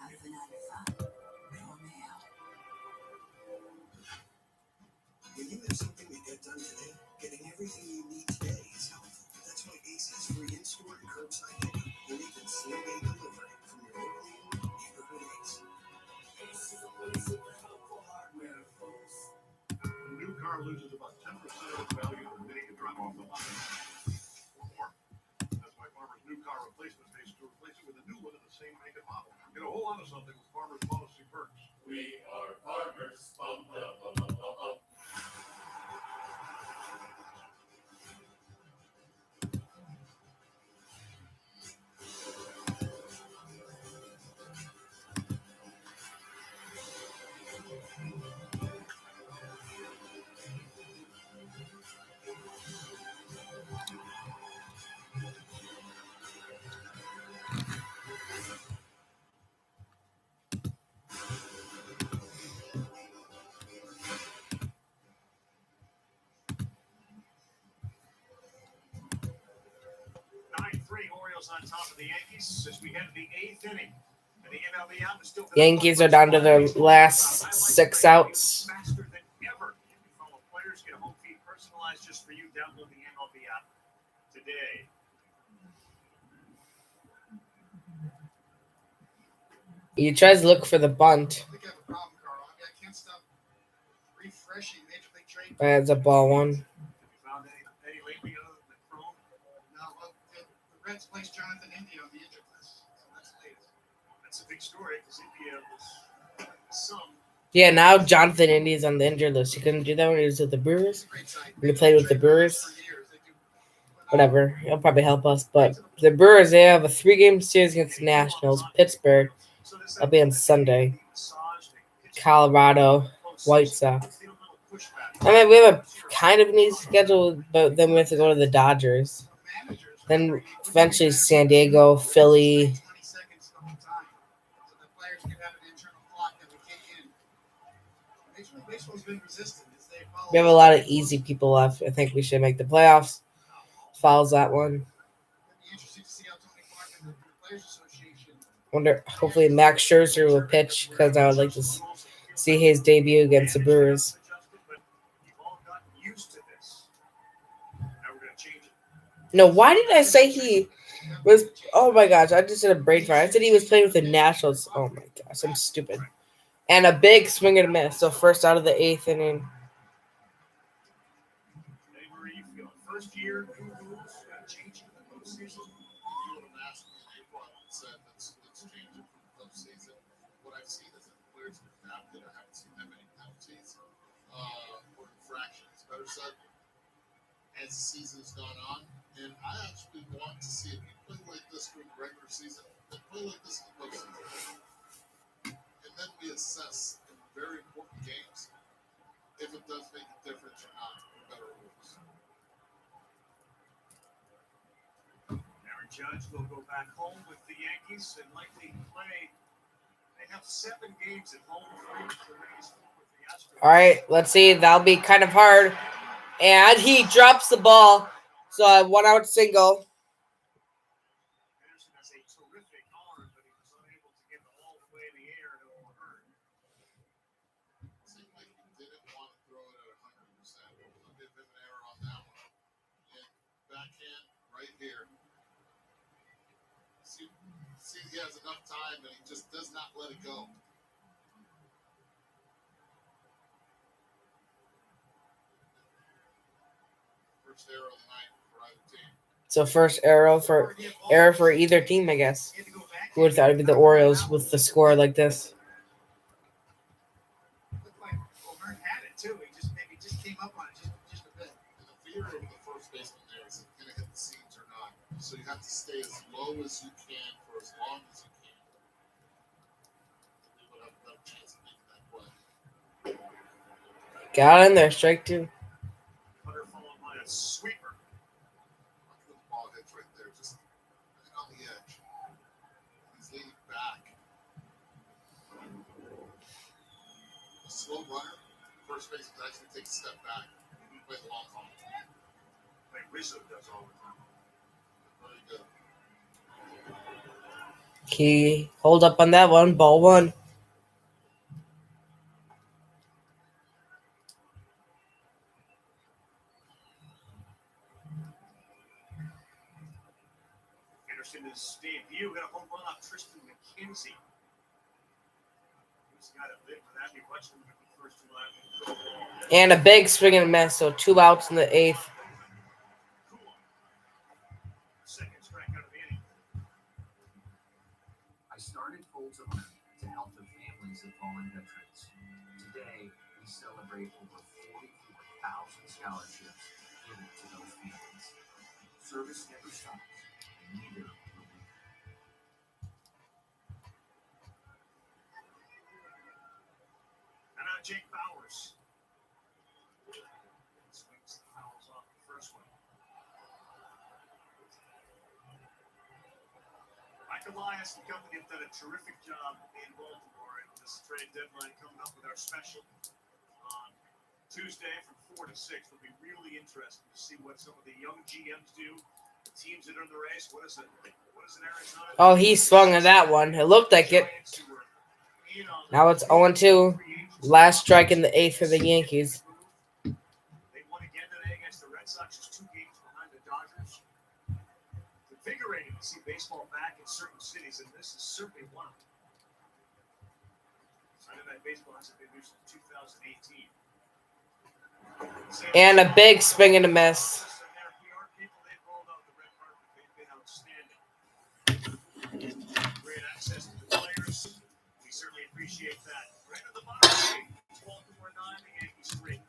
K: out of a 9-to-5 Romeo.
D: When you have something to get done today, getting everything you need today is helpful. That's why Ace has free in-store and curbside pickup, or even same-day delivery from your locally owned neighborhood Ace.
H: Ace is a place of helpful hardware, folks.
C: A new car loses about 10% of its value the minute you drop off the lot. Or more. That's why Farmer's new car replacement pays to replace it with a new one of the same make and model. Get a whole lot of something with Farmer's policy perks.
H: We are farmers. Bum, bum, bum, bum, bum, bum.
C: Orioles on top of the Yankees as we head to the 8th inning. And the MLB out is still
A: Yankees are down to their last 6 outs.
C: faster than ever. You can follow players, get a home feed personalized just for you. Download the MLB app today.
A: He tries to look for the bunt.
F: I think I have a problem, Carl. I can't stop refreshing Major League Trade.
A: That's a ball 1.
C: Have you found any lately other than Chrome?
F: No, well, the Reds placed Jonathan India on the injured list, so that's the latest.
C: That's a big story because India was some.
A: Yeah, now Jonathan Indy's on the injured list. He couldn't do that when he was with the Brewers. He played with the Brewers. Whatever. He'll probably help us. But the Brewers, they have a 3-game series against the Nationals. Pittsburgh. That'll be on Sunday. Colorado. White Sox. I mean, we have a kind of an easy schedule, but then we have to go to the Dodgers. Then eventually San Diego, Philly.
F: 20 seconds the whole time. So the players can have an internal clock that would kick in. Major League Baseball's been resistant as they follow.
A: We have a lot of easy people left. I think we should make the playoffs. Fouls that one.
F: It'd be interesting to see how Tony Clark and the Players Association.
A: Wonder, hopefully Max Scherzer will pitch because I would like to see his debut against the Brewers.
C: You've all gotten used to this. Now we're going to change it.
A: No, why did I say he was? Oh my gosh, I just did a brain fart. I said he was playing with the Nationals. Oh my gosh, I'm stupid. And a big swing and a miss. So first out of the 8th inning.
C: First year, new rules, changing the postseason.
B: You would have asked me in April, I would have said let's change it for the postseason. What I've seen is that the players have adapted. I haven't seen that many penalties or infractions, better said, as the season's gone on. And I actually want to see if you play like this during the regular season, then play like this in the postseason. And then we assess in very important games if it does make a difference or not for better rules.
C: Aaron Judge will go back home with the Yankees and likely play. They have 7 games at home, 3 with the Rays, 4 with the Astros.
A: All right, let's see. That'll be kind of hard. And he drops the ball. So a 1-out single.
C: Anderson has a terrific arm, but he was unable to get the ball the way in the air to O'Hearn.
B: It seemed like he didn't want to throw it at 100%. I'll give him an error on that one. And backhand right here. See, he has enough time and he just does not let it go. First error of the night for either team.
A: So first error for either team, I guess. Who would have thought it'd be the Orioles with the score like this?
F: Looked like O'Hearn had it too. He just came up on it just a bit.
B: And the fear of the first baseman there is it going to hit the seams or not. So you have to stay as low as you can for as long as you can. We would have a better chance of making that play.
A: Got in there, strike 2.
C: Cutter followed by a sweeper.
B: Watch where the ball hits right there, just right on the edge. He's leaning back. A slow runner, first base would actually take a step back and play the long ball.
C: Like Rizzo does all the time.
B: Very good.
A: He hold up on that one. Ball 1.
C: Anderson's debut hit a home run off Tristan McKenzie. He's got a big for that. He watched him with the first 2 lines.
A: And a big swing and a miss. So 2 outs in the 8th.
C: Second strikeout of the inning.
S: I started Full to Learn to help the families of fallen veterans. Today, we celebrate over 44,000 scholarships given to those families. Service never stops, and neither will we.
C: And now Jake Bowers. Swings the fouls off the first one. Mike Elias and company have done a terrific job in Baltimore at this trade deadline coming up with our special on Tuesday from 4 to 6. It'll be really interesting to see what some of the young GMs do. The teams that are in the race. What is an Arizona?
A: Oh, he swung at that one. It looked like it. Now it's 0-2. Last strike in the 8th for the Yankees.
C: They won again today against the Red Sox, just 2 games behind the Dodgers. It's invigorating to see baseball back in certain cities, and this is certainly one of them. Sunday Night Baseball hasn't been here since 2018.
A: And a big swing and a miss.
C: Great access to the players. We certainly appreciate that. Right at the bottom of the page, Baltimore 9, the Yankees 3.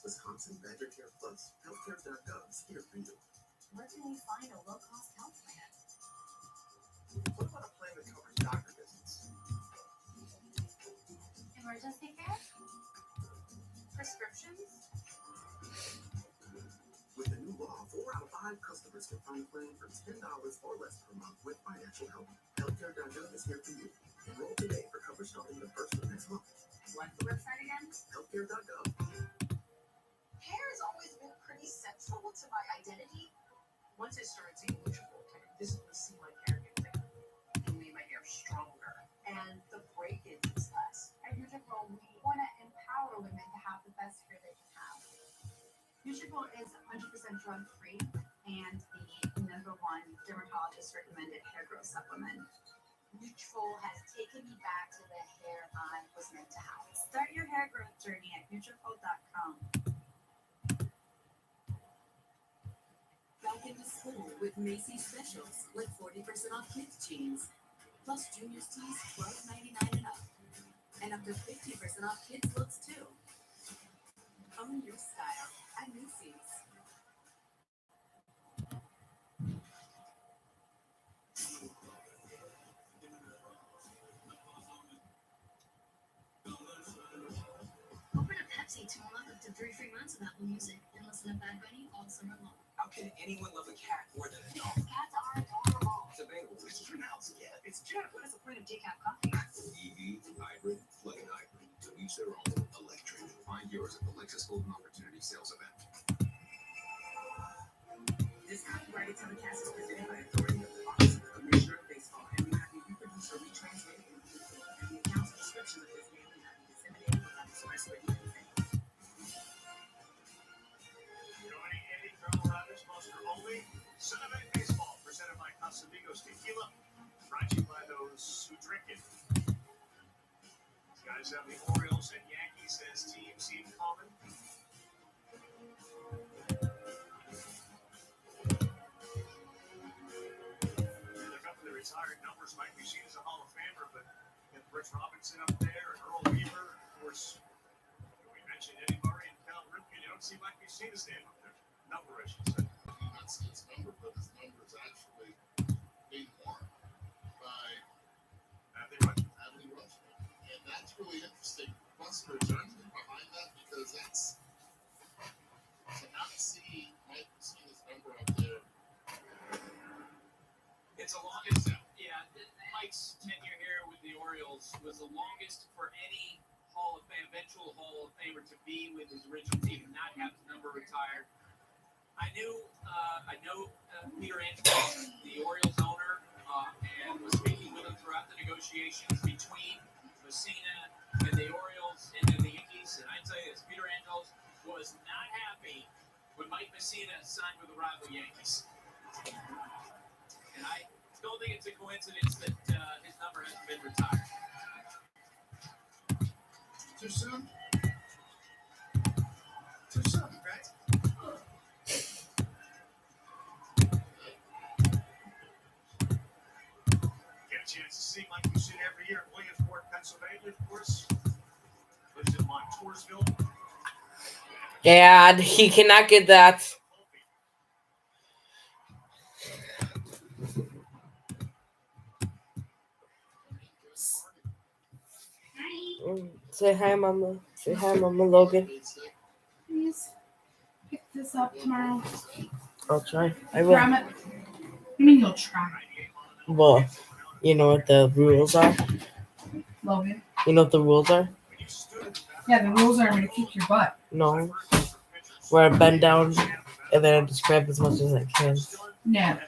D: Wisconsin Badger Care Plus. Healthcare.gov's here for you.
K: Where can we find a low-cost health plan?
D: What about a plan that covers doctor visits?
K: Emergency care?
L: Prescriptions?
D: With the new law, 4 out of 5 customers can find a plan for $10 or less per month with financial help. Healthcare.gov is here for you. Enroll today for coverage starting the first of next month.
L: What's the website again?
D: Healthcare.gov.
L: Hair has always been pretty central to my identity. Once I started taking Nutrafol, I could visibly see my hair get thicker. It made my hair stronger, and the breakage was less.
E: At Nutrafol, we want to empower women to have the best hair they can have. Nutrafol is 100% drug-free and the #1 dermatologist-recommended hair growth supplement.
L: Nutrafol has taken me back to the hair I was meant to have.
E: Start your hair growth journey at Nutrafol.com.
K: Back into school with Macy's specials, like 40% off kids' jeans, plus juniors tees $12.99 and up, and up to 50% off kids' looks too. Own your style at Macy's.
E: Open a Pepsi to unlock up to 3 free months of Apple Music and listen to Bad Bunny all summer long.
J: How can anyone love a cat more than a dog?
E: Cats are adorable.
J: It's available. It's pronounced cat.
E: It's Jet. What is the point of decaf coffee?
D: EV, hybrid, plug-in hybrid. To each their own. Electric. Find yours at the Lexus Golden Opportunity Sales Event.
R: This copyrighted telecast is presented by authority of the Office of the Commissioner of Baseball and may not be reproduced or retranslated in full, and the account's description of this game may not be disseminated without express written consent.
C: Joining Eddie Colorado's Buster Olney, Cinnamon Baseball, presented by Casamigos Tequila, brought to you by those who drink it. Guys have the Orioles and Yankees as teams in common. They're up to the retired numbers. Mike Machine is a Hall of Famer, but with Rich Robinson up there and Earl Weaver, of course, we mentioned Eddie Murray and Cal Ripken. You don't see Mike Machine's name up there. Number, I should say.
B: That's his number, but his number is actually being worn by
C: Anthony Rushman.
B: Anthony Rushman. And that's really interesting. Buster journey behind that, because that's to not see Mike Messina's number up there.
G: It's the longest. Yeah, Mike's tenure here with the Orioles was the longest for any Hall of Fame, eventual Hall of Famer to be with his original team and not have the number retired. I know Peter Angelos, the Orioles owner, and was speaking with him throughout the negotiations between Messina and the Orioles and then the Yankees. And I tell you this, Peter Angelos was not happy when Mike Messina signed with the rival Yankees. And I don't think it's a coincidence that his number hasn't been retired.
F: Too soon? Too soon, right?
C: Get a chance to see Mike Messina every year in Williamsport, Pennsylvania, of course. Lives in Montoursville.
A: Yeah, he cannot get that. Say hi, Mama. Say hi, Mama Logan.
Q: Please pick this up tomorrow.
A: I'll try. I will.
Q: Grab it. I mean, you'll try.
A: Well, you know what the rules are?
Q: Logan.
A: You know what the rules are?
Q: Yeah, the rules are I'm going to kick your butt.
A: No. Where I bend down and then I describe as much as I can.
Q: No.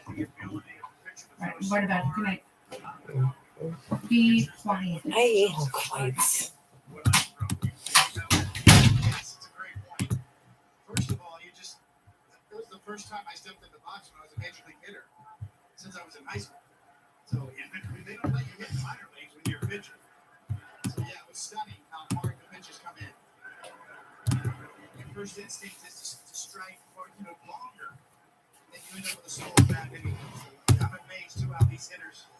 Q: Right, what about good night? Be quiet.
A: I hate how quiet.
F: First of all, it was the first time I stepped in the box when I was a major league hitter since I was in high school. So they don't let you hit minor leagues when you're a pitcher. So yeah, it was stunning how hard the pitches come in. Your first instinct is to strike longer. Then you end up with a slower bat anyway. So I'm amazed too how these hitters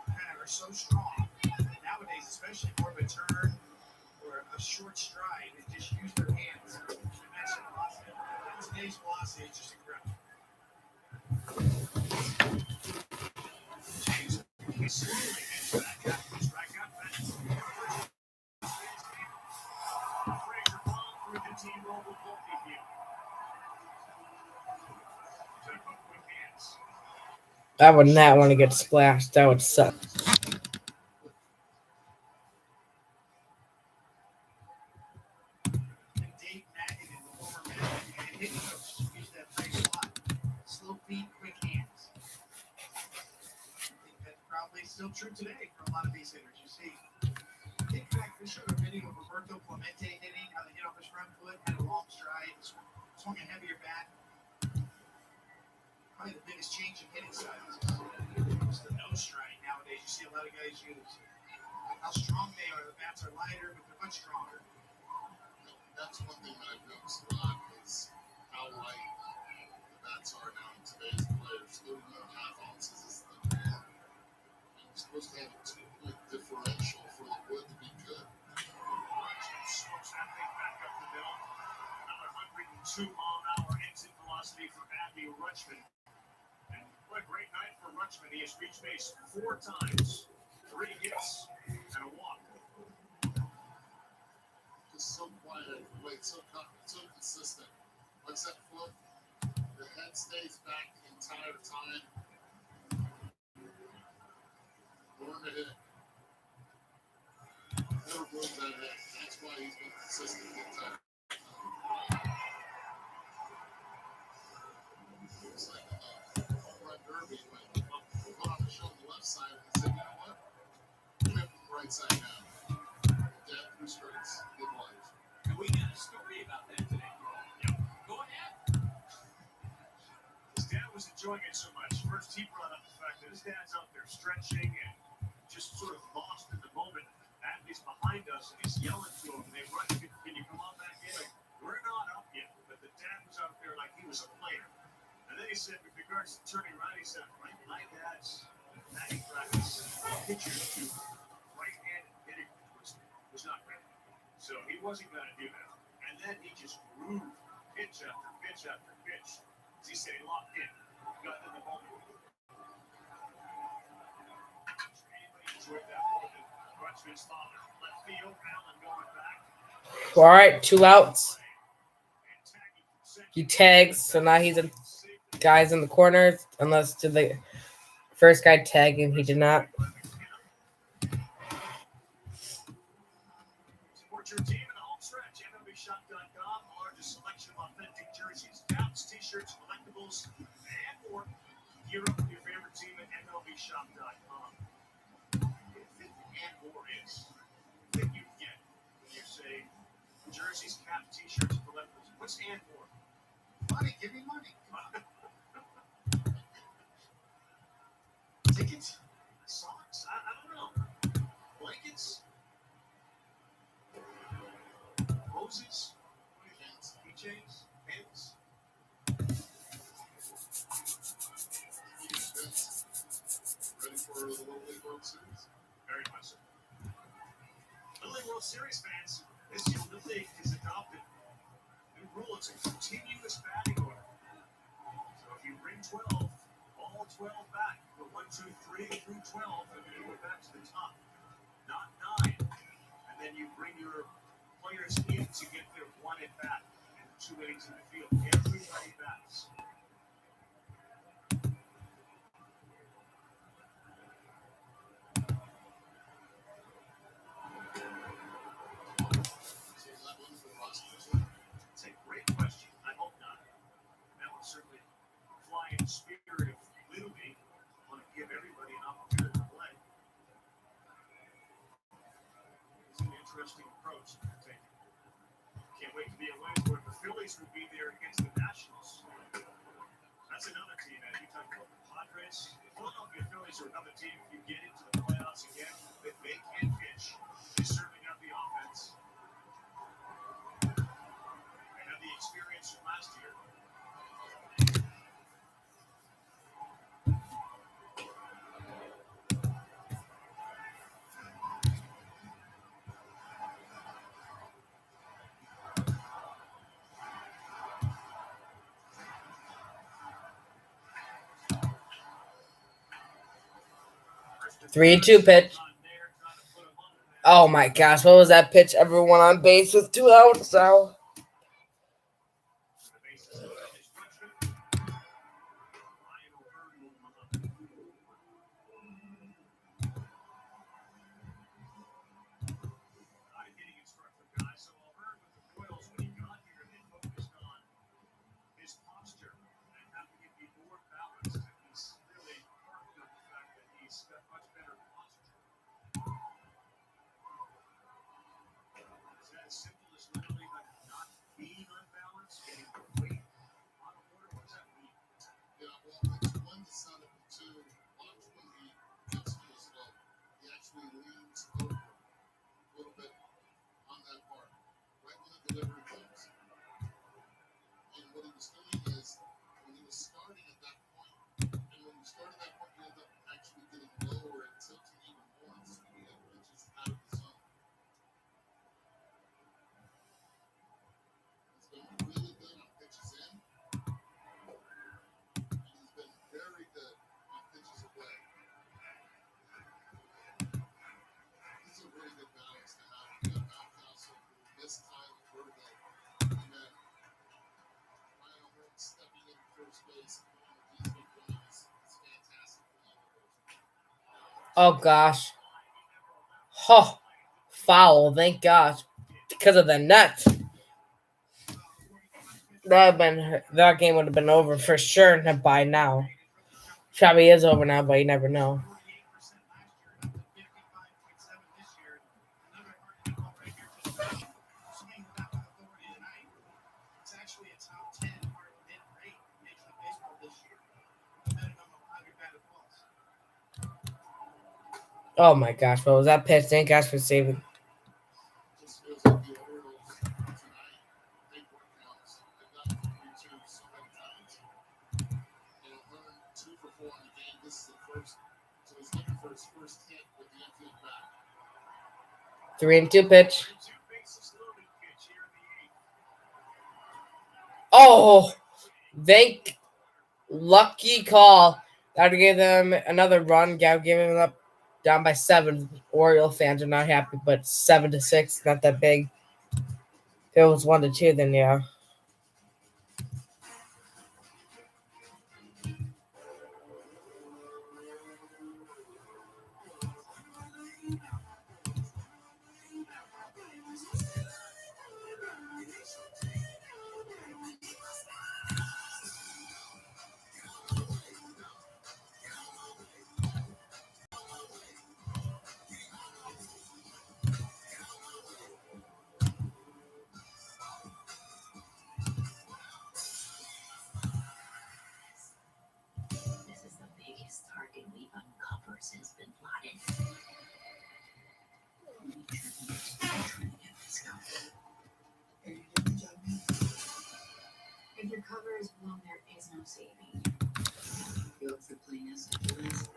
F: kind of are so strong nowadays, especially more of a turn or a short stride, and just use their hands to match the velocity. Today's velocity is just incredible.
A: I would not want to get splashed. That would suck.
F: Dave Magadan, the former Magic and hitting coach, used that phrase a lot. Slow feet, quick hands. I think that's probably still true today for a lot of these hitters. You see, think back, we showed a video of Roberto Clemente hitting, how they hit off his front foot, had a long stride, swung a heavier bat. Probably the biggest change in hitting styles is the nose stride nowadays. You see a lot of guys use how strong they are. The bats are lighter, but they're much stronger.
B: That's one thing that I've noticed a lot is how light the bats are now in today's players. 30.5 ounces is the norm. You're supposed to have a 2-point differential for the wood to be good.
C: Smokes that thing back up the middle. Another 102-mile-an-hour exit velocity for Adley Rutschman. And what a great night for Rutschman. He has reached base 4 times, 3 hits, and a walk.
B: Just so quiet, so consistent. What's that foot? The head stays back the entire time. Learn to hit. Never moves that head. That's why he's been consistent the entire time. It's like Brett Derby when he put on the show on the left side and said, you know what? I'm going to put the right side down. Dad through strikes. Good life.
G: And we got a story about that today. Yep. Go ahead.
C: His dad was enjoying it so much. First, he brought up the fact that his dad's out there stretching and just sort of lost in the moment. Adley's behind us, and he's yelling to him. They run, can you come on back in? Like, we're not up yet. But the dad was out there like he was a player. And then he said, with regards to turning right, he said, my dad's batting practice pitchers to right-handed hitting was not great. So he wasn't going to do that. And then he just grooved pitch after pitch after pitch. As he said, he locked in. Got in the moment. Anybody enjoyed that more than Rutschman's father? Left field, Allen going back.
A: All right, 2 outs. He tags, so now he's in guys in the corners. Unless did the first guy tag and he did not.
C: Support your team in the home stretch. MLBShop.com, the largest selection of authentic jerseys, caps, t-shirts, collectibles, and more. Gear up with your favorite team at MLBShop.com. And more is that you get when you say jerseys, caps, t-shirts, and collectibles. What's and more?
F: Money, give me money. Tickets?
C: Socks? I don't know. Blankets? Roses? keychains? Pins?
B: Ready for the Little League World Series?
C: Very much so. Little League World Series fans, this year Little League has adopted new rule. It's a continuous batting order. So if you bring 12, all 12 back. Go 1, 2, 3 through 12, and then you go back to the top. Not 9. And then you bring your players in to get their 1 at bat and 2 innings in the field. Everybody bats. It's a great question. I hope not. That would certainly fly in the spirit of Little League. I want to give everybody an opportunity to play. It's an interesting approach to take. Can't wait to be a Williamsburg. The Phillies will be there against the Nationals. That's another team, as you talk about the Padres. The Philadelphia Phillies are another team. If you get into the playoffs again, they can pitch. They certainly have the offense. They have the experience from last year.
A: Three and 2 pitch. Oh my gosh, what was that pitch? Everyone on base with 2 outs. So
C: He's got much better posture. It's as simple as literally like not being unbalanced, getting the weight on the board. What does that mean?
B: Yeah, well, it's one to set up, and two, watch when he gets to the slope. He actually leans over a little bit on that part, right when the delivery comes. And what he was doing is, when he was starting at that point, and when you start at that point, you end up actually getting lower and tilting even more, and so you get pitches out of the zone. He's been really good on pitches in, and he's been very good on pitches away. This is a really good balance to have. You got Mountcastle, who missed time with vertigo, and then Ryan O'Hearn stepping in first base, and what he's been doing is fantastic for the Universe.
A: Oh gosh. Oh, foul. Thank gosh. Because of the net. That game would have been over for sure by now. Probably is over now, but you never know.
F: 48% last year, up to 55.7 this year. Another argument call right here to the mound. Swing without authority tonight. It's actually a top 10 hard hit rate in Major League Baseball this year. A minimum of 100 batted balls.
A: Oh my gosh, what was that pitch? Thank gosh for saving.
B: Just feels like the Orioles tonight, big work counts. They've gotten 3-2 so many times. And O'Hearn 2 for 4 in the game. This is the first, so he's looking for his first hit with the infield back.
A: 3-2 pitch.
C: 2 bases loaded pitch here in the 8th.
A: Oh, thank lucky call. That would give them another run. Giving them up down by 7. Oriole fans are not happy, but 7-6, not that big. If it was 1-2, then yeah.
K: This is the biggest target we've uncovered since Bin Laden. If your cover is blown, there is no saving. You up for playing us at the list?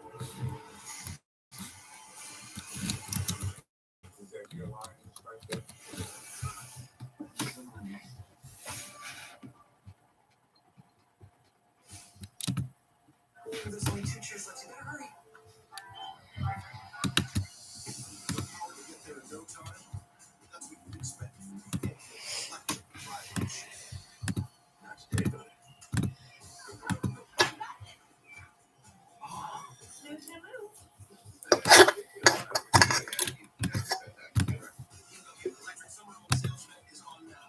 D: There's only 2 cheers left. You better hurry. The power to get there in no time. That's what you'd expect from the electric drive machine. Not today, buddy. Electric summer home salesman is on now.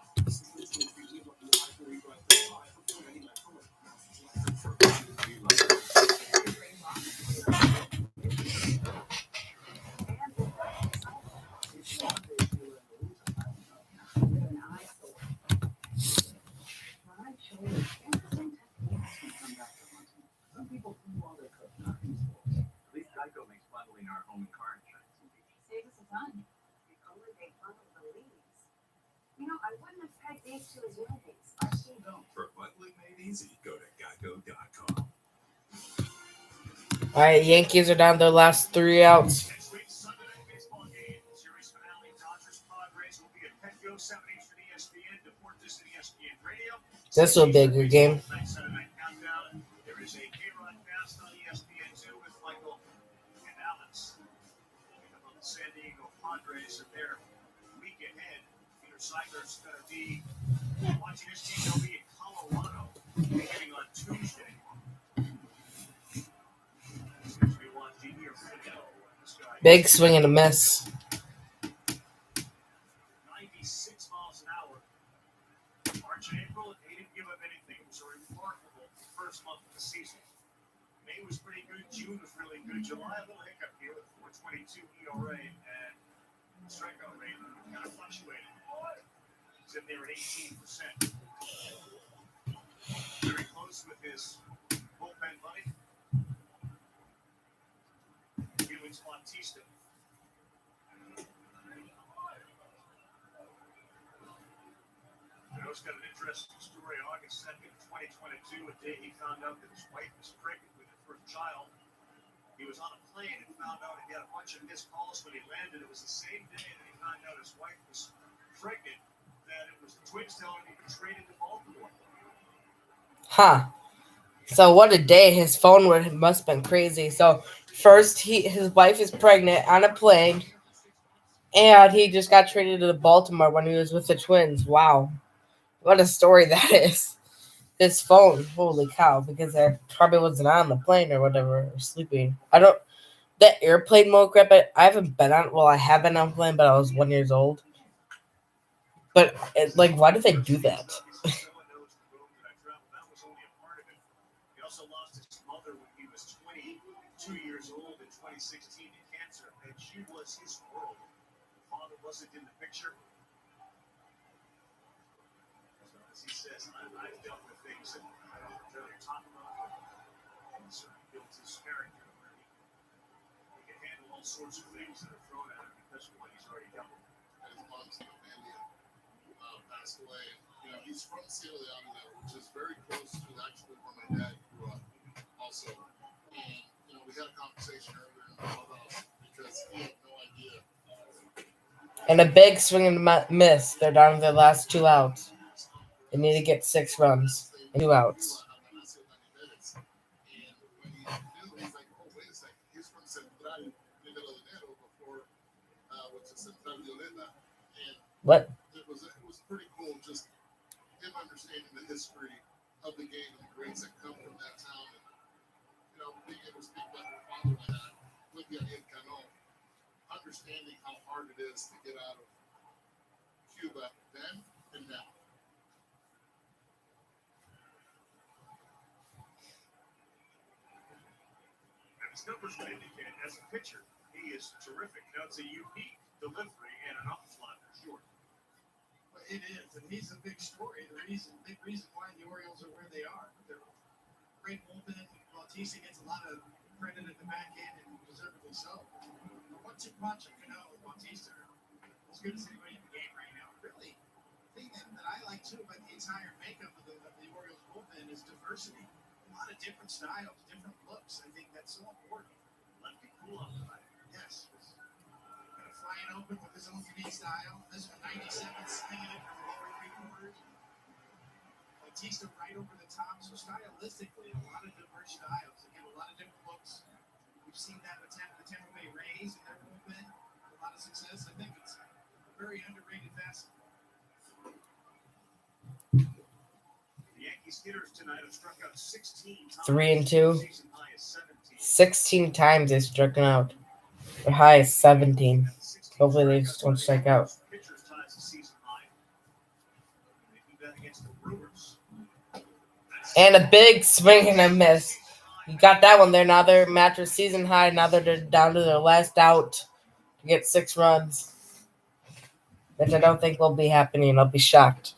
S: Some people do all they could. At least Geico makes bundling our home and car insurance easy.
L: Save us a ton. If only they bundled the leaves. You know, I wouldn't have pegged these two as units.
D: I still don't. For bundling made easy, go to geico.com.
A: All right, Yankees are down their last 3 outs.
C: Next week's Sunday night baseball game, series finale, Dodgers Padres will be at Petco, 7 Eastern ESPN. Deport this to ESPN Radio.
A: This will be a good game.
C: Saturday night countdown. There is a K-Rod Fast on ESPN2 with Michael and Alex. About the San Diego Padres and their week ahead. Peter Seidler's going to be watching his team. They'll be in Colorado beginning on Tuesday.
A: Big swing and a miss.
C: 96 miles an hour. March and April, they didn't give up anything. It was a remarkable first month of the season. May was pretty good. June was really good. July, a little hiccup here with 4.22 ERA and strikeout rate kind of fluctuated. He's in there at 18%. Very close with his bullpen buddy. Felix Bautista. Joe's got an interesting story. August 2nd, 2022, a day he found out that his wife was pregnant with his first child. He was on a plane and found out he had a bunch of missed calls when he landed. It was the same day that he found out his wife was pregnant, that it was the Twins telling him he was traded to Baltimore.
A: Huh. So what a day. His phone must have been crazy. So first his wife is pregnant on a plane, and he just got traded to Baltimore when he was with the Twins. Wow. What a story that is. His phone, holy cow, because I probably wasn't on the plane or whatever, or sleeping. That airplane mode crap, I haven't been on, well, I have been on a plane, but I was 1 year old. But, why do they do that?
C: He also lost his mother when he was 22 years old in 2016 to cancer, and she was his world. Father wasn't in the picture. So as he says, I've dealt with things that I don't really talk about. And sort of built his character where he can handle all sorts of things that are thrown at him because of what he's already dealt with.
B: And his mom's Mandy passed away. You know, he's from Sierra Leone, which is very close to actually where my dad grew up also. And, you know, we had a conversation earlier in the clubhouse because he had no idea.
A: And a big swing and miss. They're down to their last 2 outs. They need to get 6 runs and 2 outs. What?
B: It was pretty cool, just him understanding the history of the game and the greats that come from that town. And, you know, being able to speak about your father like that, with Yankess, understanding how hard it is to get out of Cuba then and now.
C: And his numbers would indicate, as a pitcher, he is terrific. Now, it's a unique delivery and an upslot for sure.
F: It is, and he's a big story. Big reason why the Orioles are where they are. They're great bullpen. Bautista gets a lot of credit at the back end, and deservedly so. The 1-2 punch of Cano and Bautista are as good as anybody in the game right now. Really, the thing that I like too about the entire makeup of the Orioles bullpen is diversity. A lot of different styles, different looks. I think that's so important.
C: Lefty cool up the right.
F: Yes. Flying open with his own unique style. This one, 97, swinging it from the lower 3/4. Bautista right over the top. So stylistically, a lot of diverse styles. Again, a lot of different looks. We've seen that with the Tampa Bay Rays and their movement. A lot of success. I think it's a very underrated facet.
C: The Yankees hitters tonight have struck out 16 times.
A: 3 and 2.
C: Season high is 17.
A: 16 times they've struck out. Their high is 17. Hopefully they just don't strike out.
C: Pitchers ties the season high. They do that against the Brewers.
A: And a big swing and a miss. You got that one there. Now they're mattress season high. Now they're down to their last out to get 6 runs. Which I don't think will be happening. I'll be shocked.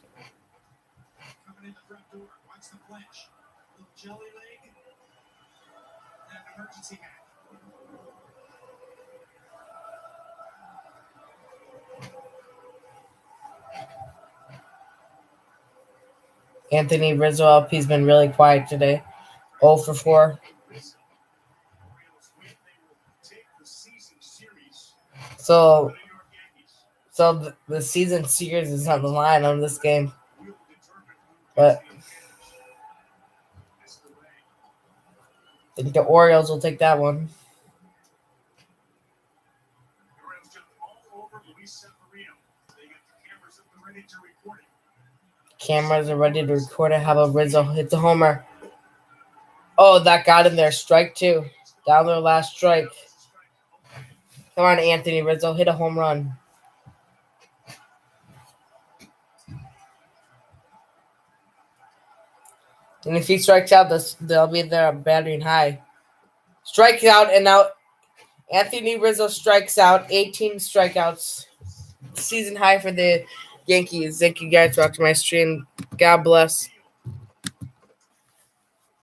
F: Coming in the front door. Watch the flinch. Little jelly leg. And an emergency hack.
A: Anthony Rizzo, he's been really quiet today. 0 for 4. So the season series is on the line on this game. But I think the Orioles will take that one. Cameras are ready to record it. How about Rizzo hit the homer? Oh, that got him there. Strike 2. Down their last strike. Come on, Anthony Rizzo. Hit a home run. And if he strikes out, they'll be there batting high. strikes out, and now Anthony Rizzo strikes out. 18 strikeouts. Season high for the Yankees. Thank you guys for watching my stream. God bless.